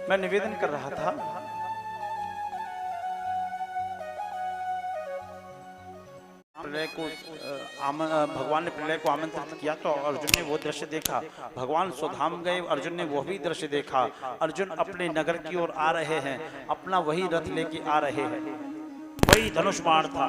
मैं निवेदन कर रहा था, प्रलय को भगवान ने प्रलय को आमंत्रित किया तो अर्जुन ने वो दृश्य देखा। भगवान स्वधाम गए, अर्जुन ने वो भी दृश्य देखा। अर्जुन अपने नगर की ओर आ रहे हैं, अपना वही रथ लेके आ रहे हैं, वही धनुष बाण था।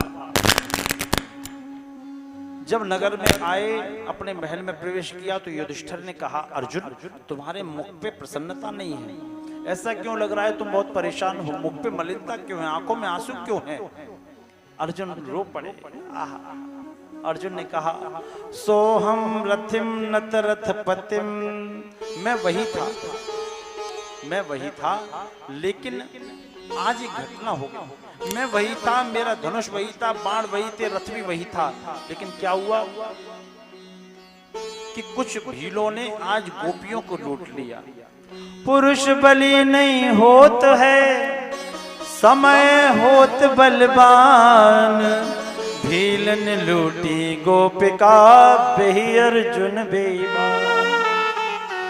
जब नगर में आए, अपने महल में प्रवेश किया तो युधिष्ठिर ने कहा, अर्जुन तुम्हारे मुख पे प्रसन्नता नहीं है, ऐसा क्यों लग रहा है? तुम बहुत परेशान हो, मुख पे मलिनता क्यों है, आंखों में आंसू क्यों है? अर्जुन रो पड़े। अर्जुन ने कहा, सोहम रथिम नत रथ पतिम, मैं वही था, लेकिन आज एक घटना हो गई। मैं वही था, मेरा धनुष वही था, बाण वही थे, रथ भी वही था, लेकिन क्या हुआ कि कुछ भीलों ने आज गोपियों को लूट लिया। पुरुष बलि नहीं होत है, समय होत बलवान, भीलन लूटी गोपिका, बेही अर्जुन बेईमान।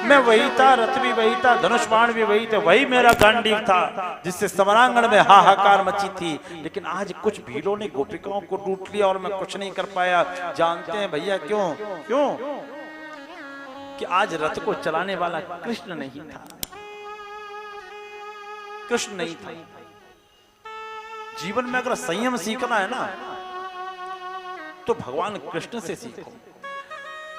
मैं वही था, रथ भी वही था, धनुष बाण भी वही थे, वही मेरा गांडीव था जिससे समरांगण में हाहाकार मची थी, लेकिन आज कुछ भीलों ने गोपिकाओं को लूट लिया और मैं कुछ नहीं कर पाया। जानते हैं भैया क्यों? कि आज रथ को चलाने वाला कृष्ण नहीं था, कृष्ण नहीं था। जीवन में अगर संयम सीखना है ना तो भगवान कृष्ण से सीखो।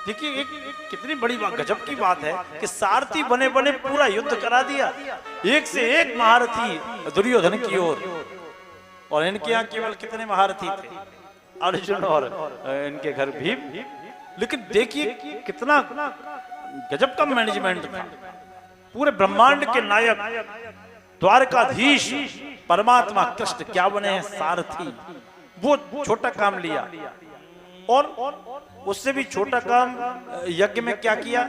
देखिए एक कितनी बड़ी बात, गजब की बात है कि सारथी बने बने पूरा युद्ध करा दिया, एक से एक महारथी दुर्योधन की ओर, और इनके यहाँ केवल कितने महारथी थे? अर्जुन और इनके घर भीम। लेकिन देखिए कितना गजब का मैनेजमेंट था। पूरे ब्रह्मांड के नायक द्वारकाधीश परमात्मा कृष्ण क्या बने हैं? सारथी। वो छोटा काम लिया, और उससे भी छोटा काम यज्ञ में क्या किया?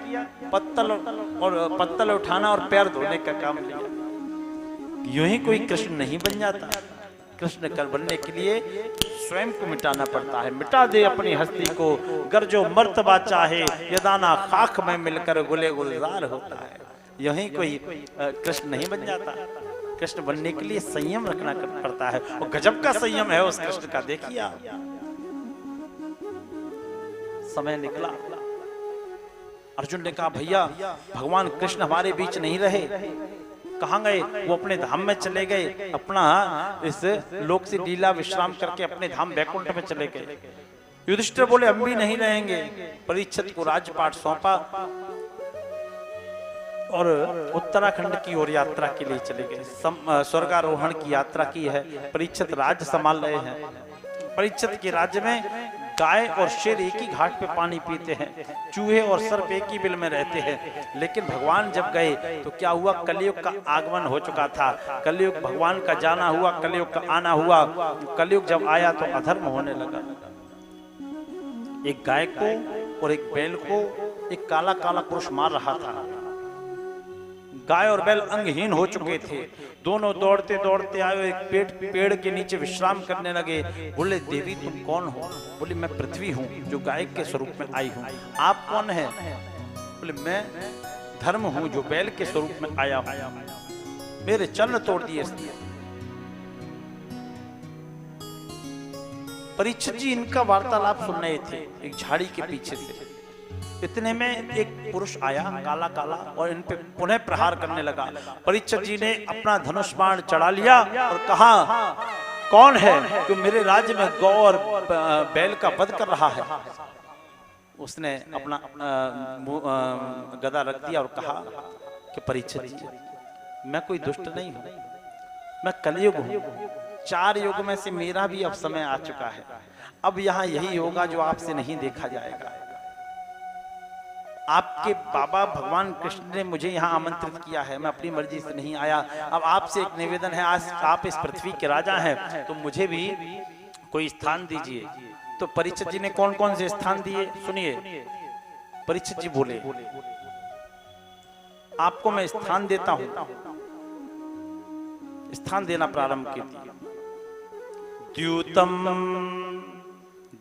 पत्तल उठाना और पैर धोने का काम लिया। यूं ही कोई कृष्ण नहीं बन जाता। कृष्ण कर बनने के लिए स्वयं को मिटाना पड़ता है। मिटा दे अपनी हस्ती को, गर जो मर्तबा चाहे, यदाना खाक में मिलकर गुले गुलजार होता है। यही कोई कृष्ण नहीं बन जाता। कृष्ण बनने के लिए संयम रखना पड़ता है, और गजब का संयम है उस कृष्ण का। देखिए आप, समय निकला, अर्जुन ने कहा, भैया भगवान कृष्ण हमारे बीच नहीं रहे, कहां गए? वो अपने धाम में चले गए, अपना इस लोक से लीला विश्राम करके अपने धाम वैकुंठ में चले गए। युधिष्ठिर बोले, हम भी नहीं रहेंगे। परीक्षित को राजपाट सौंपा और उत्तराखंड की ओर यात्रा के लिए चले गए। स्वर्गारोहण की यात्रा की है। परीक्षित राज्य संभाल रहे हैं। परीक्षित के राज्य में गाय और शेर एक ही घाट पे पानी पीते हैं, चूहे और सर्प एक ही बिल में रहते हैं। लेकिन भगवान जब गए तो क्या हुआ? कलयुग का आगमन हो चुका था। कलयुग भगवान का जाना हुआ, कलयुग का आना हुआ। कलयुग जब आया तो अधर्म होने लगा। एक गाय को और एक बैल को एक काला काला पुरुष मार रहा था। गाय और बैल अंगहीन हो चुके थे। दोनों दौड़ते दौड़ते आए, एक पेड़ के नीचे विश्राम करने लगे। बोले, देवी तुम कौन हो? बोले, मैं पृथ्वी हूँ जो गाय के स्वरूप में आई हूँ। आप कौन है? बोले, मैं धर्म हूँ जो बैल के स्वरूप में आया हूँ। मेरे चरण तोड़ दिए। परीक्षित जी इनका वार्तालाप सुन रहे थे एक झाड़ी के पीछे से। इतने में एक पुरुष आया, काला काला, और इन पे पुनः प्रहार करने लगा। परीक्षित जी ने अपना धनुष बाण चढ़ा लिया और कहा, कौन है जो मेरे राज्य में गौ और बैल का वध कर रहा है? उसने अपना गदा रख दिया और कहा कि परीक्षित जी, मैं कोई दुष्ट नहीं हूं, मैं कलयुग हूं। 4 युग में से मेरा भी अब समय आ चुका है। अब यहाँ यही होगा जो आपसे नहीं देखा जाएगा। आपके बाबा भगवान कृष्ण ने मुझे यहाँ आमंत्रित किया है, मैं अपनी मर्जी से नहीं आया। अब आपसे एक निवेदन है, आज आप इस पृथ्वी के राजा हैं तो मुझे भी कोई स्थान दीजिए। तो परीक्षित जी ने कौन कौन से स्थान दिए सुनिए। परीक्षित जी बोले, आपको मैं स्थान देता हूं। स्थान देना प्रारंभ कीजिए। द्यूतम,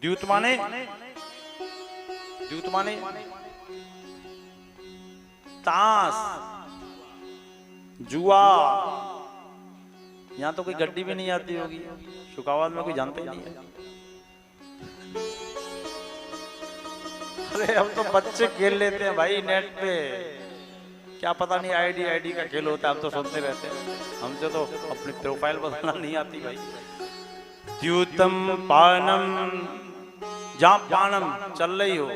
द्यूत माने द्यूत माने ताश, जुआ। यहां तो कोई गड्डी भी नहीं आती होगी, शुकावाद में कोई जानता ही नहीं है। अरे अब तो बच्चे खेल लेते हैं भाई नेट पे, क्या पता नहीं आईडी का खेल होता है, हम तो सुनते रहते हैं। हमसे तो अपनी प्रोफाइल बदलना नहीं आती भाई। द्यूतम पानम, जहां पानम चल रही हो,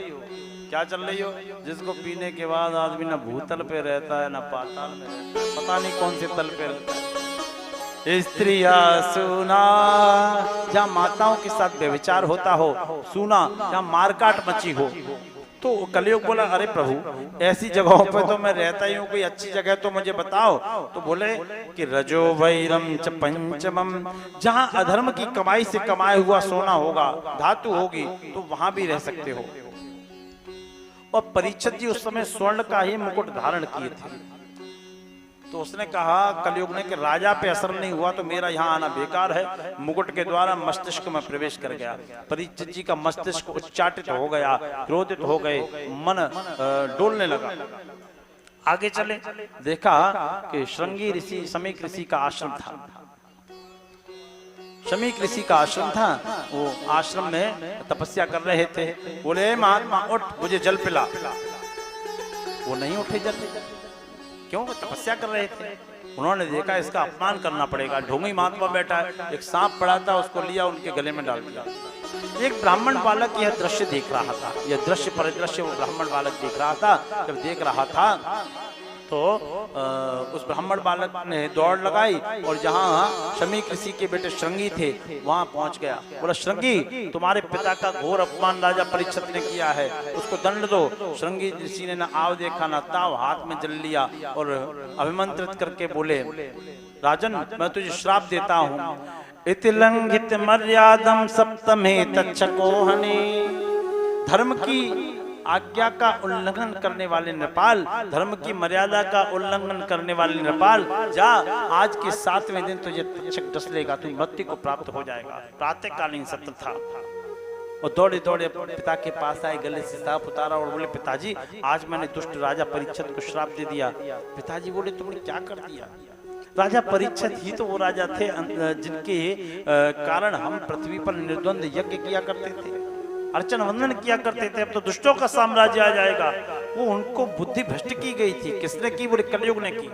क्या चल रही हो, जिसको पीने के बाद आदमी ना भूतल पे रहता है ना पाताल में रहता है, पता नहीं कौन से तल पे रहता है। स्त्रिया सुना, जहाँ माताओं के साथ व्यभिचार होता हो, सुना जहाँ मारकाट मची हो। तो कलयुग बोला अरे प्रभु ऐसी जगहों पे तो मैं रहता ही हूँ, कोई अच्छी जगह तो मुझे बताओ। तो बोले कि रजो वैरम च पंचमम, जहाँ अधर्म की कमाई से कमाया हुआ सोना होगा, धातु होगी, तो वहां भी रह सकते हो। और परीक्षित जी उस समय स्वर्ण का ही मुकुट धारण किए थे। तो उसने कहा कलयुग ने कि राजा पे असर नहीं हुआ तो मेरा यहाँ आना बेकार है। मुकुट के द्वारा मस्तिष्क में प्रवेश कर गया। परीक्षित जी का मस्तिष्क उच्चाटित हो गया, क्रोधित हो गए, मन डोलने लगा। आगे चले, देखा कि श्रृंगी ऋषि शमीक ऋषि का आश्रम था। शमीक ऋषि का आश्रम था, वो आश्रम में तपस्या कर रहे थे। बोले महात्मा उठ, मुझे जल पिला। वो नहीं उठे जल, क्यों, तपस्या कर रहे थे। उन्होंने देखा इसका अपमान करना पड़ेगा, ढोंगी महात्मा बैठा है, एक सांप पड़ा था उसको लिया उनके गले में डाल दिया। एक ब्राह्मण बालक यह दृश्य देख रहा था, यह दृश्य परिदृश्य वो ब्राह्मण बालक देख रहा था। जब देख रहा था तो उस ब्राह्मण बालक ने दौड़ लगाई और जहाँ शमीक ऋषि के बेटे श्रृंगी थे वहां पहुंच गया। बोला श्रृंगी तुम्हारे पिता का घोर अपमान राजा परीक्षित ने किया है, उसको दंड दो। श्रृंगी ऋषि ने ना आव देखा ना ताव, हाथ में जल लिया और अभिमंत्रित करके बोले राजन मैं तुझे श्राप देता हूँ। इति लंघित मर्यादम सप्तमे तच्छकोहने, धर्म की आज्ञा का उल्लंघन करने वाले नृपाल, धर्म की मर्यादा का उल्लंघन करने वाले नृपाल, जा आज के 7वें दिन तुझे तक्षक डस लेगा, तू मृत्यु को प्राप्त हो जाएगा। प्रातःकालीन सत्र था और दौड़े दौड़े अपने पिता के पास आए, गले से सांप उतारा और बोले पिताजी आज मैंने दुष्ट राजा परीक्षित को श्राप दे दिया। पिताजी बोले तुमने क्या कर दिया? राजा परीक्षित ही तो वो राजा थे जिनके कारण हम पृथ्वी पर निर्द्वंद यज्ञ किया करते थे, अर्चन वंदन किया करते थे। अब तो दुष्टों का साम्राज्य आ जाएगा। वो उनको बुद्धि भ्रष्ट की गई थी। किसने की? बोले कलयुग ने की।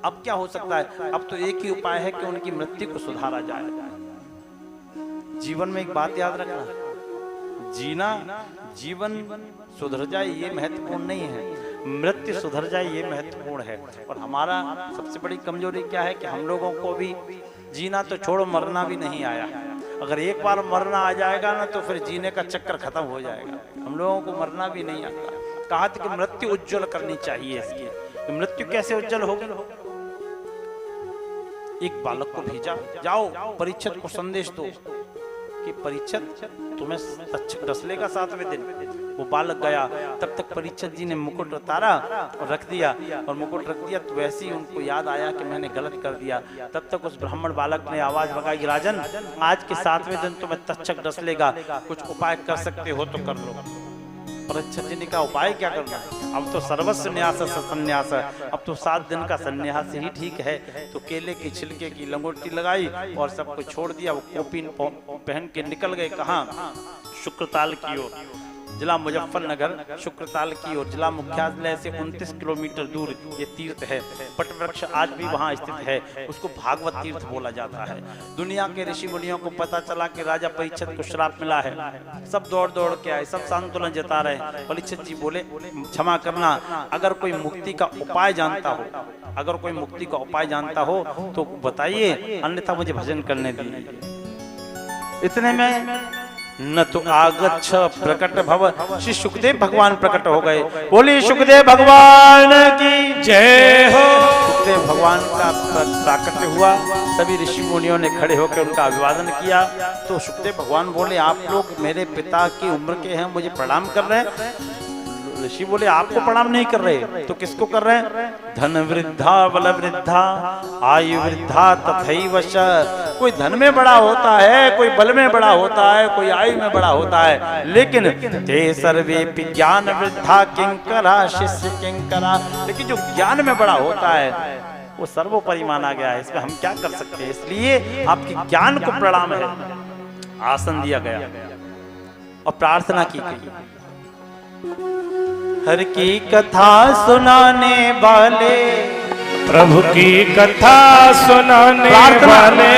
अब क्या हो सकता है? अब तो एक ही उपाय है कि उनकी मृत्यु को सुधारा जाए। जीवन में एक बात याद रखना, जीना जीवन सुधर जाए ये महत्वपूर्ण नहीं है, मृत्यु सुधर जाए ये महत्वपूर्ण है। और हमारा सबसे बड़ी कमजोरी क्या है कि हम लोगों को भी जीना तो छोड़ो मरना भी नहीं आया। अगर एक बार मरना आ जाएगा ना तो फिर जीने का चक्कर खत्म हो जाएगा। हम लोगों को मरना भी नहीं आता। कहा था कि मृत्यु उज्जवल करनी चाहिए इसकी। तो मृत्यु कैसे उज्जवल होगी? एक बालक को भेजा, जाओ परीक्षित को संदेश दो कि परीक्षित तुम्हें तक्षक डस लेगा 7वें दिन। वो बालक गया, तब तक परीक्षित जी ने मुकुट उतारा और रख दिया, और मुकुट रख दिया तो वैसे ही उनको याद आया कि मैंने गलत कर दिया। तब तक उस ब्राह्मण बालक ने आवाज लगाई राजन आज के 7वें दिन तुम्हें तक्षक डस लेगा, कुछ उपाय कर सकते हो तो कर लो। परीक्षित जी ने कहा उपाय क्या करना, अब तो सर्वस्व न्यास संन्यास है, अब तो 7 दिन का संन्यास ही ठीक है। तो केले के छिलके की लंगोटी लगाई और सब कुछ छोड़ दिया। वो कोपीन पहन के निकल गए। कहाँ? शुक्रताल की ओर, जिला मुजफ्फरनगर शुक्रताल की ओर। जिला मुख्यालय से 29 किलोमीटर दूर ये तीर्थ है। वटवृक्ष आज भी वहाँ स्थित है, उसको भागवत तीर्थ बोला जाता है। दुनिया के ऋषि मुनियों को पता चला कि राजा परीक्षित को श्राप मिला है, सब दौड़ दौड़ के आए, सब सांत्वना जता रहे। परीक्षित जी बोले क्षमा करना, अगर कोई मुक्ति का उपाय जानता हो, अगर कोई मुक्ति का उपाय जानता हो तो बताइए, अन्यथा मुझे भजन करने दीजिए। इतने में न तो आगच्छ प्रकट भव, श्री सुखदेव भगवान प्रकट हो गए। बोली सुखदेव भगवान की जय हो। सुखदेव भगवान का प्राकट्य हुआ, सभी ऋषि मुनियों ने खड़े होकर उनका अभिवादन किया। तो सुखदेव भगवान बोले आप लोग मेरे पिता की उम्र के हैं, मुझे प्रणाम कर रहे हैं। ऋषि बोले आपको प्रणाम नहीं कर रहे तो किसको कर रहे हैं? धन वृद्धा बल वृद्धा आयु वृद्धा तथैव च कोई धन में बड़ा होता है, कोई बल में बड़ा होता है, कोई आयु में बड़ा होता है, लेकिन ते सर्वे ज्ञान वृद्धा किंकरा शिष्य किंकरा, लेकिन जो ज्ञान में बड़ा होता है वो सर्वोपरि माना गया है। इसमें हम क्या कर सकते हैं? इसलिए आपके ज्ञान को प्रणाम है, आसन दिया गया और प्रार्थना की गई। हर की कथा सुनाने वाले, प्रभु की कथा सुनाने वाले,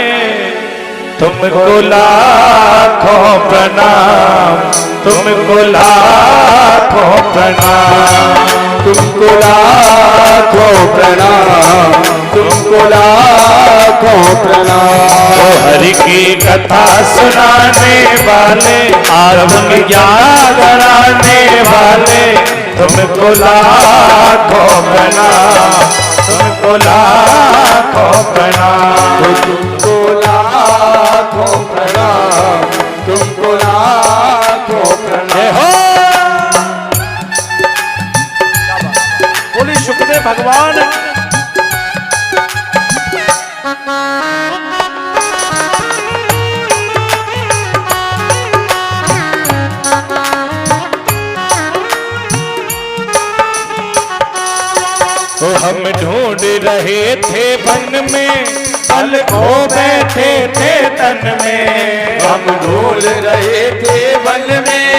तुमको लाखों प्रणाम, तुमको लाखों प्रणाम, तुमको लाखों प्रणाम, तुमको लाखों प्रणाम। ओ हरि की कथा सुनाने वाले, आत्म ज्ञान कराने वाले, तुमको लाखों प्रणाम, तुमको लाखों प्रणाम, तुमको लाखों प्रणाम, तुमको लाखों प्रणाम। बोली सुखदेव भगवान। तो हम ढूंढ रहे थे वन में, बल खो बैठे थे तन में, हम ढूंढ रहे थे वन में,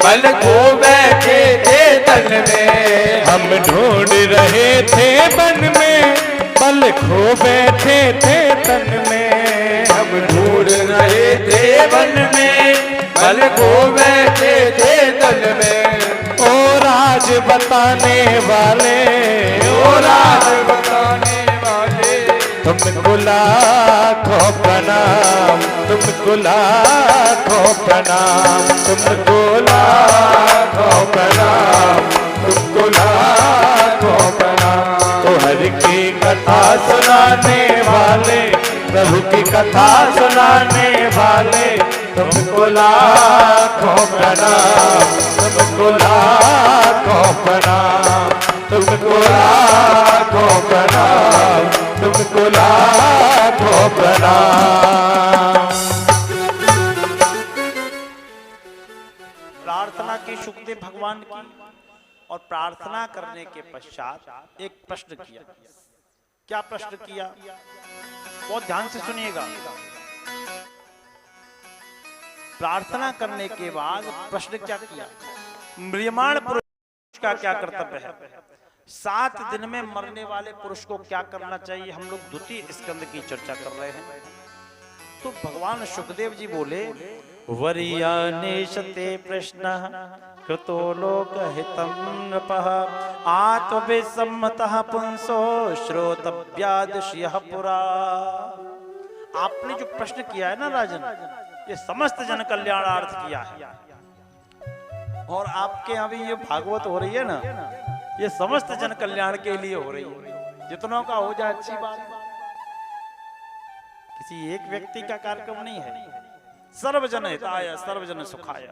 बल खो बैठे थे तन में। हम ढूंढ रहे थे वन में, बल खो बैठे थे तन में, हम ढूंढ रहे थे वन में, बल खो बैठे थे तन में। ओ राज बताने वाले, ओ राज बताने वाले, तुमको लाखों प्रणाम, तुमको लाखों प्रणाम, तुमको लाखों प्रणाम, तुमको लाखों प्रणाम। तो हरि की कथा सुनाने वाले, प्रभु की कथा सुनाने वाले, तुमको लाखों प्रणाम, तुमको लाखों प्रणाम, तुमको लाखों प्रणाम, तुमको लाखों प्रणाम। प्रार्थना की सुखदेव भगवान की, और प्रार्थना करने के पश्चात एक प्रश्न किया। क्या प्रश्न किया? बहुत ध्यान से सुनिएगा। प्रार्थना करने के बाद प्रश्न क्या किया? म्रियमाण पुरुष का क्या कर्तव्य है? 7 दिन में मरने वाले पुरुष को क्या करना चाहिए? हम लोग द्वितीय स्कंद की चर्चा कर रहे हैं। तो भगवान सुखदेव जी बोले, वरीयानेशते प्रश्न कृतो लोकहितं नृपः आत्मविसम्मतः पुंसो श्रोतव्यादश्यः पुरा। आपने जो प्रश्न किया है ना राजन, ये समस्त जन कल्याणार्थ किया है। और आपके यहाँ भी ये भागवत हो रही है ना, ये समस्त जन कल्याण के लिए हो रही है। जितनों का हो जाए अच्छी बात, किसी एक व्यक्ति का कार्यक्रम नहीं है। सर्वजन हिताय सर्वजन सुखाय।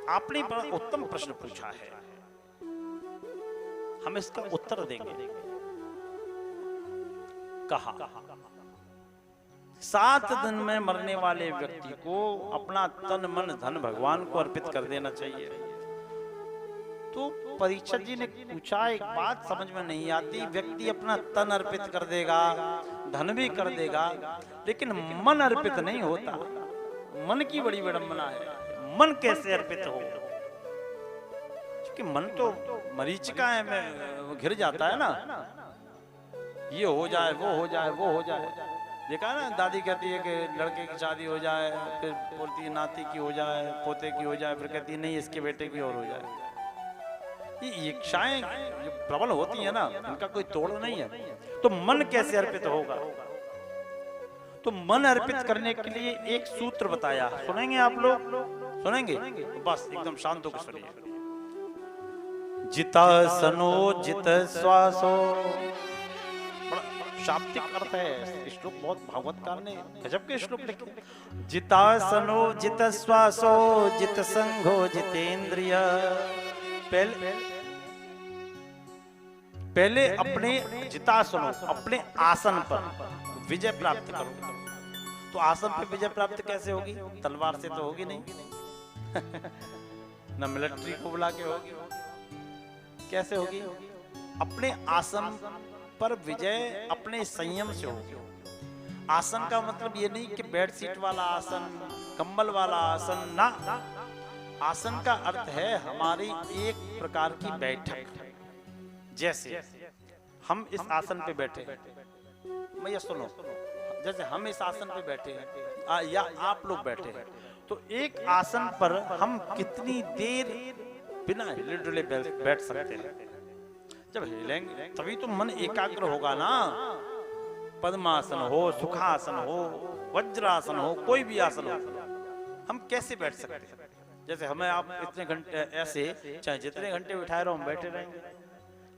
आपने बड़ा उत्तम प्रश्न पूछा है, हम इसका उत्तर देंगे। कहा 7 दिन में मरने वाले व्यक्ति को अपना तन मन धन भगवान को अर्पित कर देना चाहिए। तो परीक्षक जी ने पूछा, एक बात समझ में नहीं आती, व्यक्ति अपना तन अर्पित कर देगा, धन भी कर देगा, लेकिन मन अर्पित नहीं होता। मन की बड़ी विडंबना है। मन कैसे अर्पित हो? क्योंकि मन तो मरीचिका में घिर जाता है ना, ये हो जाए, वो हो जाए, वो हो जाए। देखा ना, दादी कहती है कि लड़के की शादी हो जाए, फिर बोलती है नाती की हो जाए, पोते की हो जाए, फिर कहती है नहीं इसके बेटे की और हो जाए। ये इच्छाएं जो प्रबल होती है ना, इनका कोई तोड़ नहीं है। तो मन कैसे अर्पित होगा? तो मन अर्पित करने के लिए एक सूत्र बताया, सुनेंगे आप लोग? सुनेंगे? बस एकदम शांत होकर सुनिए। जितासनो जित श्वासो, शाब्दिक अर्थ है। श्लोक बहुत भागवतकार ने गजब के श्लोक लिखे। जितासनो जित श्वासो जित संघो जितेंद्रिय। पहले पहले अपने जितासनों, अपने आसन पर विजय प्राप्त करो। तो आसन पे विजय प्राप्त कैसे होगी? तलवार से तो होगी नहीं न मिलिट्री को बुला के होगी। कैसे होगी? अपने आसन पर विजय अपने संयम से होगी। आसन का मतलब ये नहीं कि बेड सीट वाला आसन, कंबल वाला आसन, ना। आसन का अर्थ है हमारी एक प्रकार की बैठक। जैसे हम इस आसन पे बैठे हैं, भैया सुनो, जैसे हम इस आसन पे बैठे हैं या आप लोग बैठे हैं, तो एक आसन पर हम कितनी देर बिना हिले डुले बैठ सकते हैं? जब हिलेंगे तभी तो मन एकाग्र होगा ना। पद्मासन हो, सुखासन हो, वज्रासन हो, कोई भी आसन हो, हम कैसे बैठ सकते हैं? जैसे हमें आप इतने घंटे ऐसे, चाहे जितने घंटे बिठाए रहो हम बैठे रहेंगे,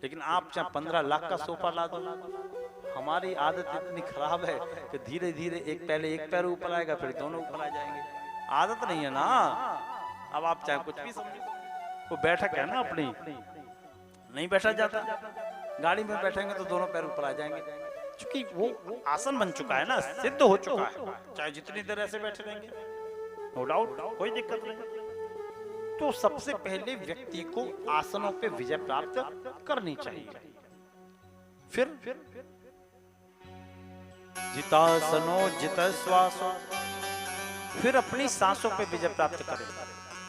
लेकिन आप चाहे 15 लाख का सोफा ला दो, हमारी आदत इतनी खराब है कि धीरे धीरे पहले एक पैर ऊपर आएगा, फिर दोनों ऊपर आ जाएंगे। आदत नहीं है ना। अब आप चाहे कुछ भी समझो, वो बैठक है ना अपनी, नहीं बैठा जाता। गाड़ी में बैठेंगे तो दोनों पैर ऊपर आ जाएंगे, क्योंकि वो आसन बन चुका है ना, सिद्ध हो चुका है। चाहे जितनी देर ऐसे बैठे रहेंगे, नो डाउट, कोई दिक्कत नहीं। तो सबसे पहले व्यक्ति को आसनों पे विजय प्राप्त करनी चाहिए। फिर जितासनो जित श्वासो, फिर अपनी सांसों पे विजय प्राप्त करें।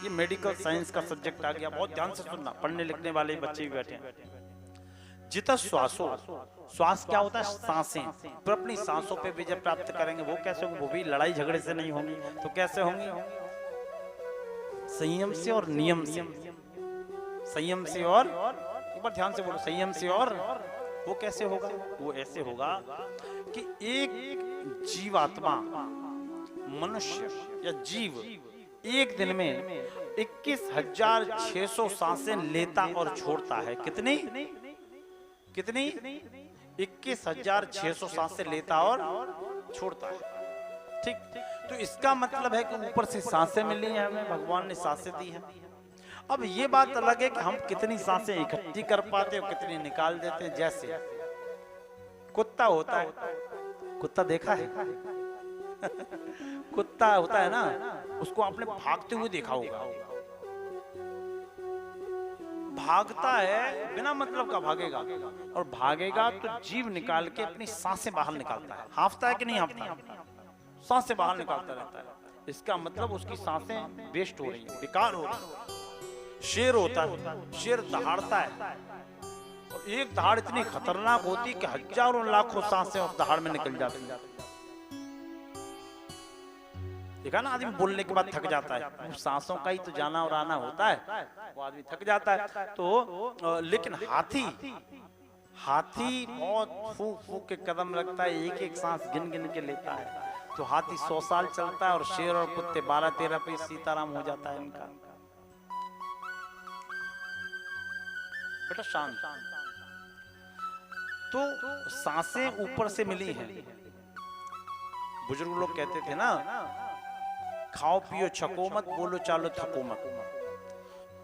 ये मेडिकल साइंस का सब्जेक्ट आ गया, बहुत ध्यान से सुनना, पढ़ने लिखने वाले बच्चे भी बैठे हैं। जित श्वासो, श्वास क्या होता है? सांसें। फिर अपनी सांसों पे विजय प्राप्त करेंगे। वो कैसे होंगे? वो भी लड़ाई झगड़े से नहीं होंगी। तो कैसे होंगी? संयम से और नियम से। संयम से और, एक बार ध्यान से बोलो, संयम से और। वो कैसे होगा? वो ऐसे होगा कि एक जीवात्मा, मनुष्य या जीव एक दिन में 21,600 सांसें लेता और छोड़ता है। कितनी? 21,600 सांसें लेता और छोड़ता है। ठीक, तो इसका मतलब है कि ऊपर से सांसें मिली हैं हमें, भगवान ने सांसें दी हैं। अब ये बात अलग है कि हम कितनी सांसें इकट्ठी कर पाते हैं और कितनी निकाल देते हैं। जैसे कुत्ता होता है, कुत्ता देखा है कुत्ता होता है ना, उसको आपने भागते हुए देखा होगा। भागता है, बिना मतलब का भागेगा, और भागेगा तो जीभ निकाल के अपनी सांसें बाहर निकालता है। हांफता है कि नहीं हांफता? सांसें बाहर निकालता रहता है। इसका मतलब उसकी सांसें वेस्ट हो रही है, बेकार हो रही है। शेर होता है, शेर दहाड़ता है, और एक दहाड़ इतनी खतरनाक होती कि हजारों लाखों सांसें उस दहाड़ में निकल जाती है। देखा ना, आदमी बोलने के बाद थक जाता है, सांसों का ही तो जाना और आना होता है, वो आदमी थक जाता है। तो लेकिन हाथी बहुत फूक फूक के कदम रखता है, एक एक सांस गिन गिन के लेता है। तो हाथी 100 साल चलता है, और शेर और कुत्ते 12-13 पे सीताराम हो जाता है इनका। बेटा शांत। तो सांसें ऊपर से मिली हैं। बुजुर्ग लोग कहते थे ना, खाओ पियो छको मत, बोलो चालो थको मत।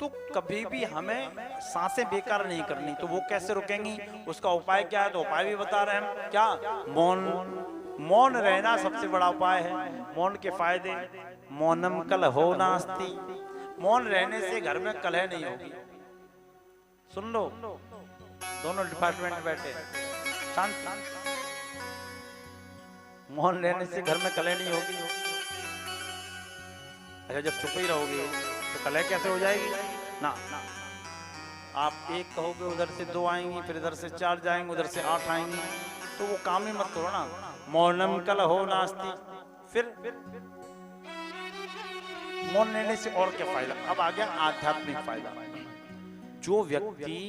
तो कभी भी हमें सांसें बेकार नहीं करनी। तो वो कैसे रुकेंगी? उसका उपाय क्या है? तो उपाय भी बता रहे हैं। क्या? मौन रहना सबसे बड़ा उपाय है। मौन के फायदे, मौनम कलहो नास्ति। मौन रहने से घर में कलह नहीं होगी। सुन लो, दोनों डिपार्टमेंट बैठे, शांति। मौन रहने से घर में कलह नहीं होगी। अच्छा, जब चुप ही रहोगे तो कलह कैसे हो जाएगी? ना, आप एक कहोगे, उधर से 2 आएंगी, फिर इधर से 4 जाएंगे, उधर से 8 आएंगी, तो वो काम ही मत करो ना। मौनम कलहो नास्ति। फिर मौन रहने से और क्या फायदा? अब आ गया आध्यात्मिक फायदा। जो व्यक्ति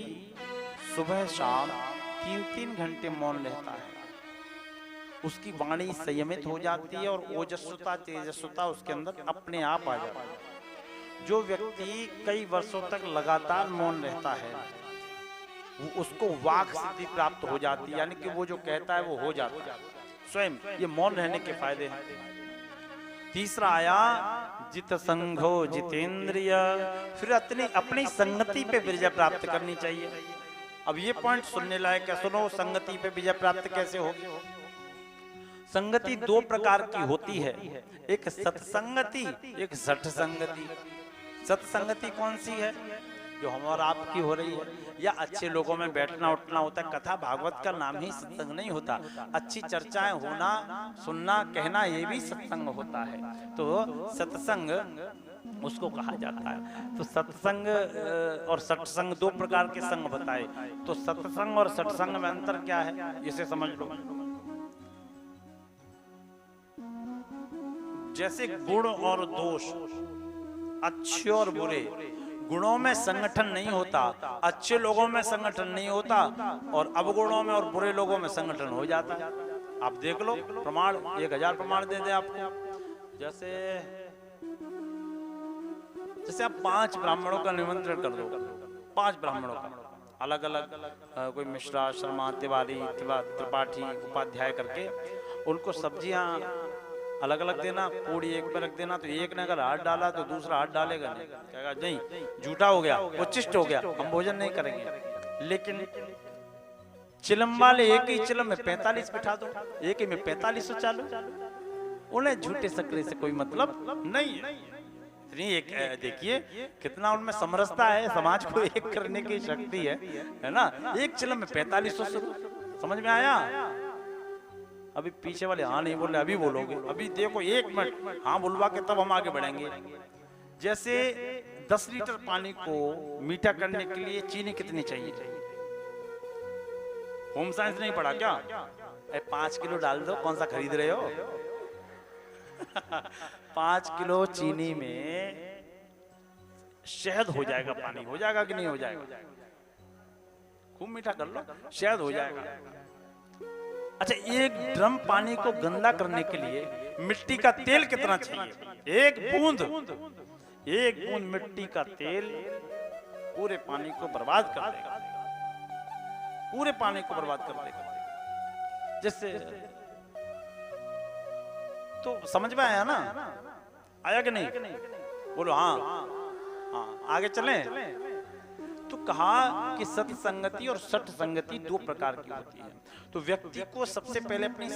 सुबह शाम 3-3 घंटे मौन रहता है, उसकी वाणी संयमित हो जाती है और ओजस्वता तेजस्वता उसके अंदर अपने आप आ जाती है। जो व्यक्ति कई वर्षों तक लगातार मौन रहता है, वो उसको वाक सिद्धि प्राप्त हो जाती है, यानी कि वो जो कहता है वो हो जाता है स्वयं। ये मौन रहने के फायदे हैं। तीसरा आया जित संघो जितेंद्रिय। फिर अपनी संगति पे विजय प्राप्त करनी चाहिए। अब ये पॉइंट सुनने लायक है, सुनो। संगति पे विजय प्राप्त कैसे होगी? संगति दो प्रकार की होती है, एक सत्संगति, एक सठ संगति। सत्संगति कौन सी है? जो हम और आपकी हो रही है, या अच्छे लोगों में बैठना उठना होता है। कथा भागवत का नाम ही सत्संग नहीं होता, अच्छी चर्चाएं होना, सुनना, कहना, ये भी सत्संग होता है। तो सत्संग उसको कहा जाता है। तो सत्संग और सत्संग दो प्रकार के संग बताए। तो सत्संग और सत्संग में अंतर क्या है, इसे समझ लो। जैसे गुण और दोष, अच्छे और बुरे, गुणों में संगठन नहीं होता, अच्छे लोगों में संगठन नहीं होता, और अवगुणों में और बुरे लोगों में संगठन हो जाता। आप देख लो, प्रमाण 1000 प्रमाण दे दे आपको। जैसे आप 5 ब्राह्मणों का निमंत्रण कर दो, 5 ब्राह्मणों का, अलग अलग, कोई मिश्रा, शर्मा, तिवारी, त्रिपाठी, उपाध्याय करके उनको सब्जियां अलग अलग देना, पूड़ी एक पे रख देना। तो एक ने अगर हाथ डाला तो दूसरा हाथ डालेगा नहीं, कहेगा नहीं, झूठा हो गया, वो चिष्ट हो गया, हम भोजन नहीं करेंगे। लेकिन चिलम वाले एक ही चिलम में 45 बिठा दो, एक ही में 45 चालू, उन्हें झूठे सकरे से कोई मतलब नहीं है। एक देखिए कितना उनमें समरसता है, समाज को एक करने की शक्ति है ना। एक चिलम में 45 शुरू, समझ में आया? अभी पीछे वाले हाँ नहीं बोल रहे, अभी बोलोगे, अभी देखो 1 मिनट हाँ बुलवा के तब हम आगे बढ़ेंगे। जैसे 10 लीटर पानी को मीठा करने के लिए चीनी कितनी चाहिए? होम साइंस नहीं पढ़ा क्या? 5 किलो डाल दो, कौन सा खरीद रहे हो? 5 किलो चीनी में शहद हो जाएगा, पानी हो जाएगा कि नहीं हो जाएगा? खूब मीठा कर लो, शहद हो जाएगा। अच्छा, 1 ड्रम पानी को गंदा करने के लिए मिट्टी का तेल कितना चाहिए? 1 बूंद, 1 बूंद मिट्टी का तेल पूरे पानी को बर्बाद कर देगा, पूरे पानी को बर्बाद कर देगा। जैसे तो समझ में आया ना? आया कि नहीं? बोलो हाँ हाँ, आगे चलें। तो कहा कि सत्संगति और सठ संगति 2 प्रकार की होती है। तो व्यक्ति को सबसे पहले अपनी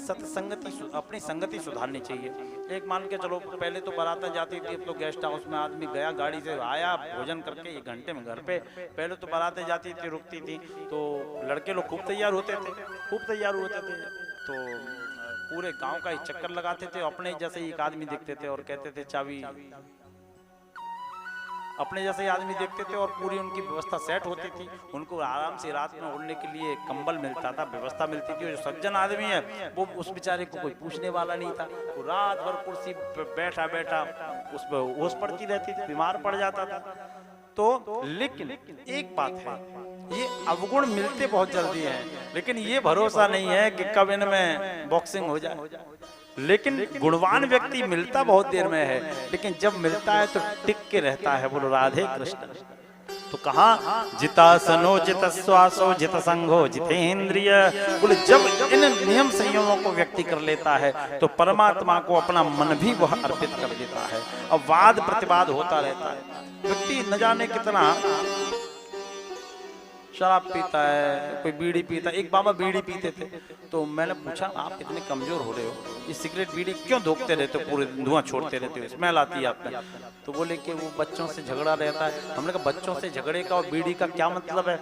संगति सुधारनी चाहिए। एक मान के चलो, पहले तो बारातें जाती थी, अब तो गेस्ट हाउस में आदमी गया, गाड़ी से आया, भोजन करके 1 घंटे में घर पे। पहले तो बारातें जाती थी, रुकती थी, तो लड़के लोग खूब तैयार होते थे, तो पूरे गांव का ही चक्कर लगाते थे। अपने जैसे ही एक आदमी देखते थे और कहते थे चाबी, अपने जैसे आदमी देखते थे, और पूरी उनकी व्यवस्था सेट होती थी। उनको आराम से रात में ओढ़ने के लिए कंबल मिलता था, व्यवस्था मिलती थी। जो सज्जन आदमी है वो उस बेचारे को कोई पूछने वाला नहीं था, वो रात भर कुर्सी पे बैठा बैठा उस पर ओस पड़ती रहती थी, बीमार पड़ जाता था। तो लेकिन एक बात है, ये अवगुण मिलते बहुत जल्दी हैं, लेकिन ये भरोसा नहीं है कि कब इनमें बॉक्सिंग हो जाए। लेकिन गुणवान व्यक्ति मिलता बहुत देर में है, लेकिन जब मिलता है तो टिक के रहता है। बोलो राधे कृष्ण। तो कहा जितासनो जित श्वासो जित संघो जितेंद्रिय। बोले जब इन नियम संयमों को व्यक्ति कर लेता है तो परमात्मा को अपना मन भी वह अर्पित कर देता है। अब वाद प्रतिवाद होता रहता है, व्यक्ति न जाने कितना शराब पीता है, कोई बीड़ी पीता है। एक बाबा बीड़ी पीते थे, तो मैंने पूछा आप इतने कमजोर हो रहे हो, ये सिगरेट बीड़ी क्यों धोखते रहते हो, पूरे धुआं छोड़ते रहते हो, स्मेल आती है आप में? तो बोले कि वो बच्चों से झगड़ा रहता है। हमने कहा बच्चों से झगड़े का और बीड़ी का क्या मतलब है?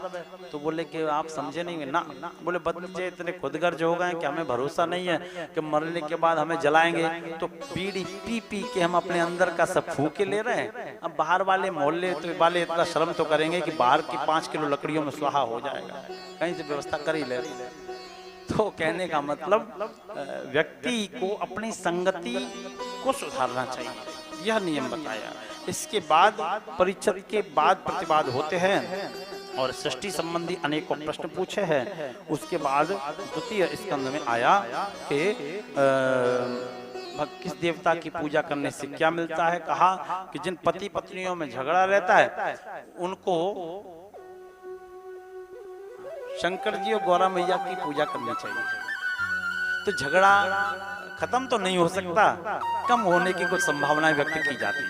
तो बोले कि आप समझे नहीं ना। बोले बच्चे इतने खुदगर्ज हो गए कि हमें भरोसा नहीं है कि मरने के बाद हमें जलाएंगे, तो बीड़ी पी पी के हम अपने अंदर का सब फूके ले रहे हैं। अब बाहर वाले मोहल्ले वाले इतना शर्म तो करेंगे कि बाहर की 5 किलो लकड़ियों में स्वाहा हो जाएगा, कहीं से व्यवस्था कर ही ले। तो कहने का मतलब व्यक्ति को अपनी संगति को सुधारना चाहिए, यह नियम बताया। इसके बाद परिच्छेद के बाद प्रतिवाद होते हैं और सृष्टि संबंधी अनेकों प्रश्न पूछे हैं। उसके बाद द्वितीय स्कंद में आया कि किस देवता की पूजा करने से क्या मिलता है। कहा कि जिन पति पत्नियों में झगड़ा रहता है उनको शंकर जी और गौरा मैया की पूजा करनी चाहिए। तो झगड़ा खत्म तो नहीं हो सकता, कम होने की कुछ संभावनाएं व्यक्त की जाती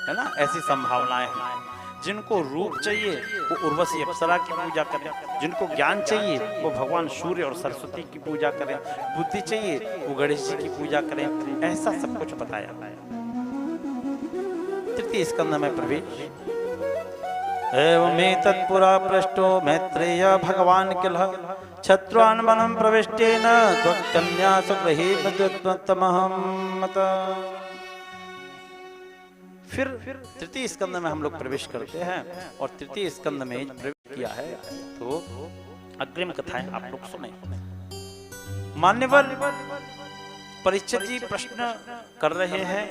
है ना, ऐसी संभावनाएं हैं। जिनको रूप चाहिए वो उर्वशी अप्सरा की पूजा करें, जिनको ज्ञान चाहिए वो भगवान सूर्य और सरस्वती की पूजा करें, बुद्धि चाहिए वो गणेश जी की पूजा करें। ऐसा सब कुछ बताया। तृतीय स्कंद में प्रवेश। एवमेतत् पुरा पृष्टो मैत्रेय भगवान किल छत्रान् वनं प्रविष्टेन त्वत्कन्या सुगृहीतमहं। फिर तृतीय स्कंद में हम लोग प्रवेश करते हैं और तृतीय स्कंद में प्रवेश किया है तो अग्रिम कथाएं आप लोग सुने। मान्यवर परीक्षित जी प्रश्न कर रहे हैं,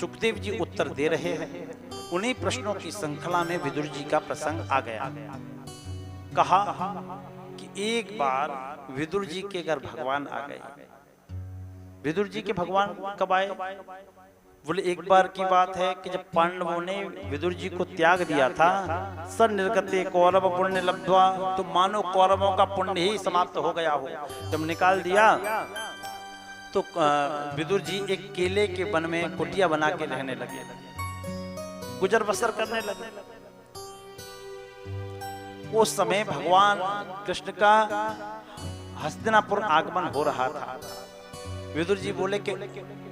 सुखदेव जी उत्तर दे रहे हैं। उन्हीं प्रश्नों की श्रृंखला में विदुर जी का प्रसंग आ गया। कहा कि एक बार विदुर जी के घर भगवान आ गए। विदुर जी के भगवान कब आए? बोले एक बार की बात है कि जब पांडवों ने विदुर जी को त्याग दिया था, स निर्गते कौरव पुण्य लब्ध्वा, तो मानो कौरवों का पुण्य ही समाप्त हो गया हो। जब निकाल दिया तो विदुर जी एक केले के वन में कुटिया बना के रहने लगे, गुजर बसर करने लगे। उस समय भगवान कृष्ण का हस्तिनापुर आगमन हो रहा था। विदुर जी बोले कि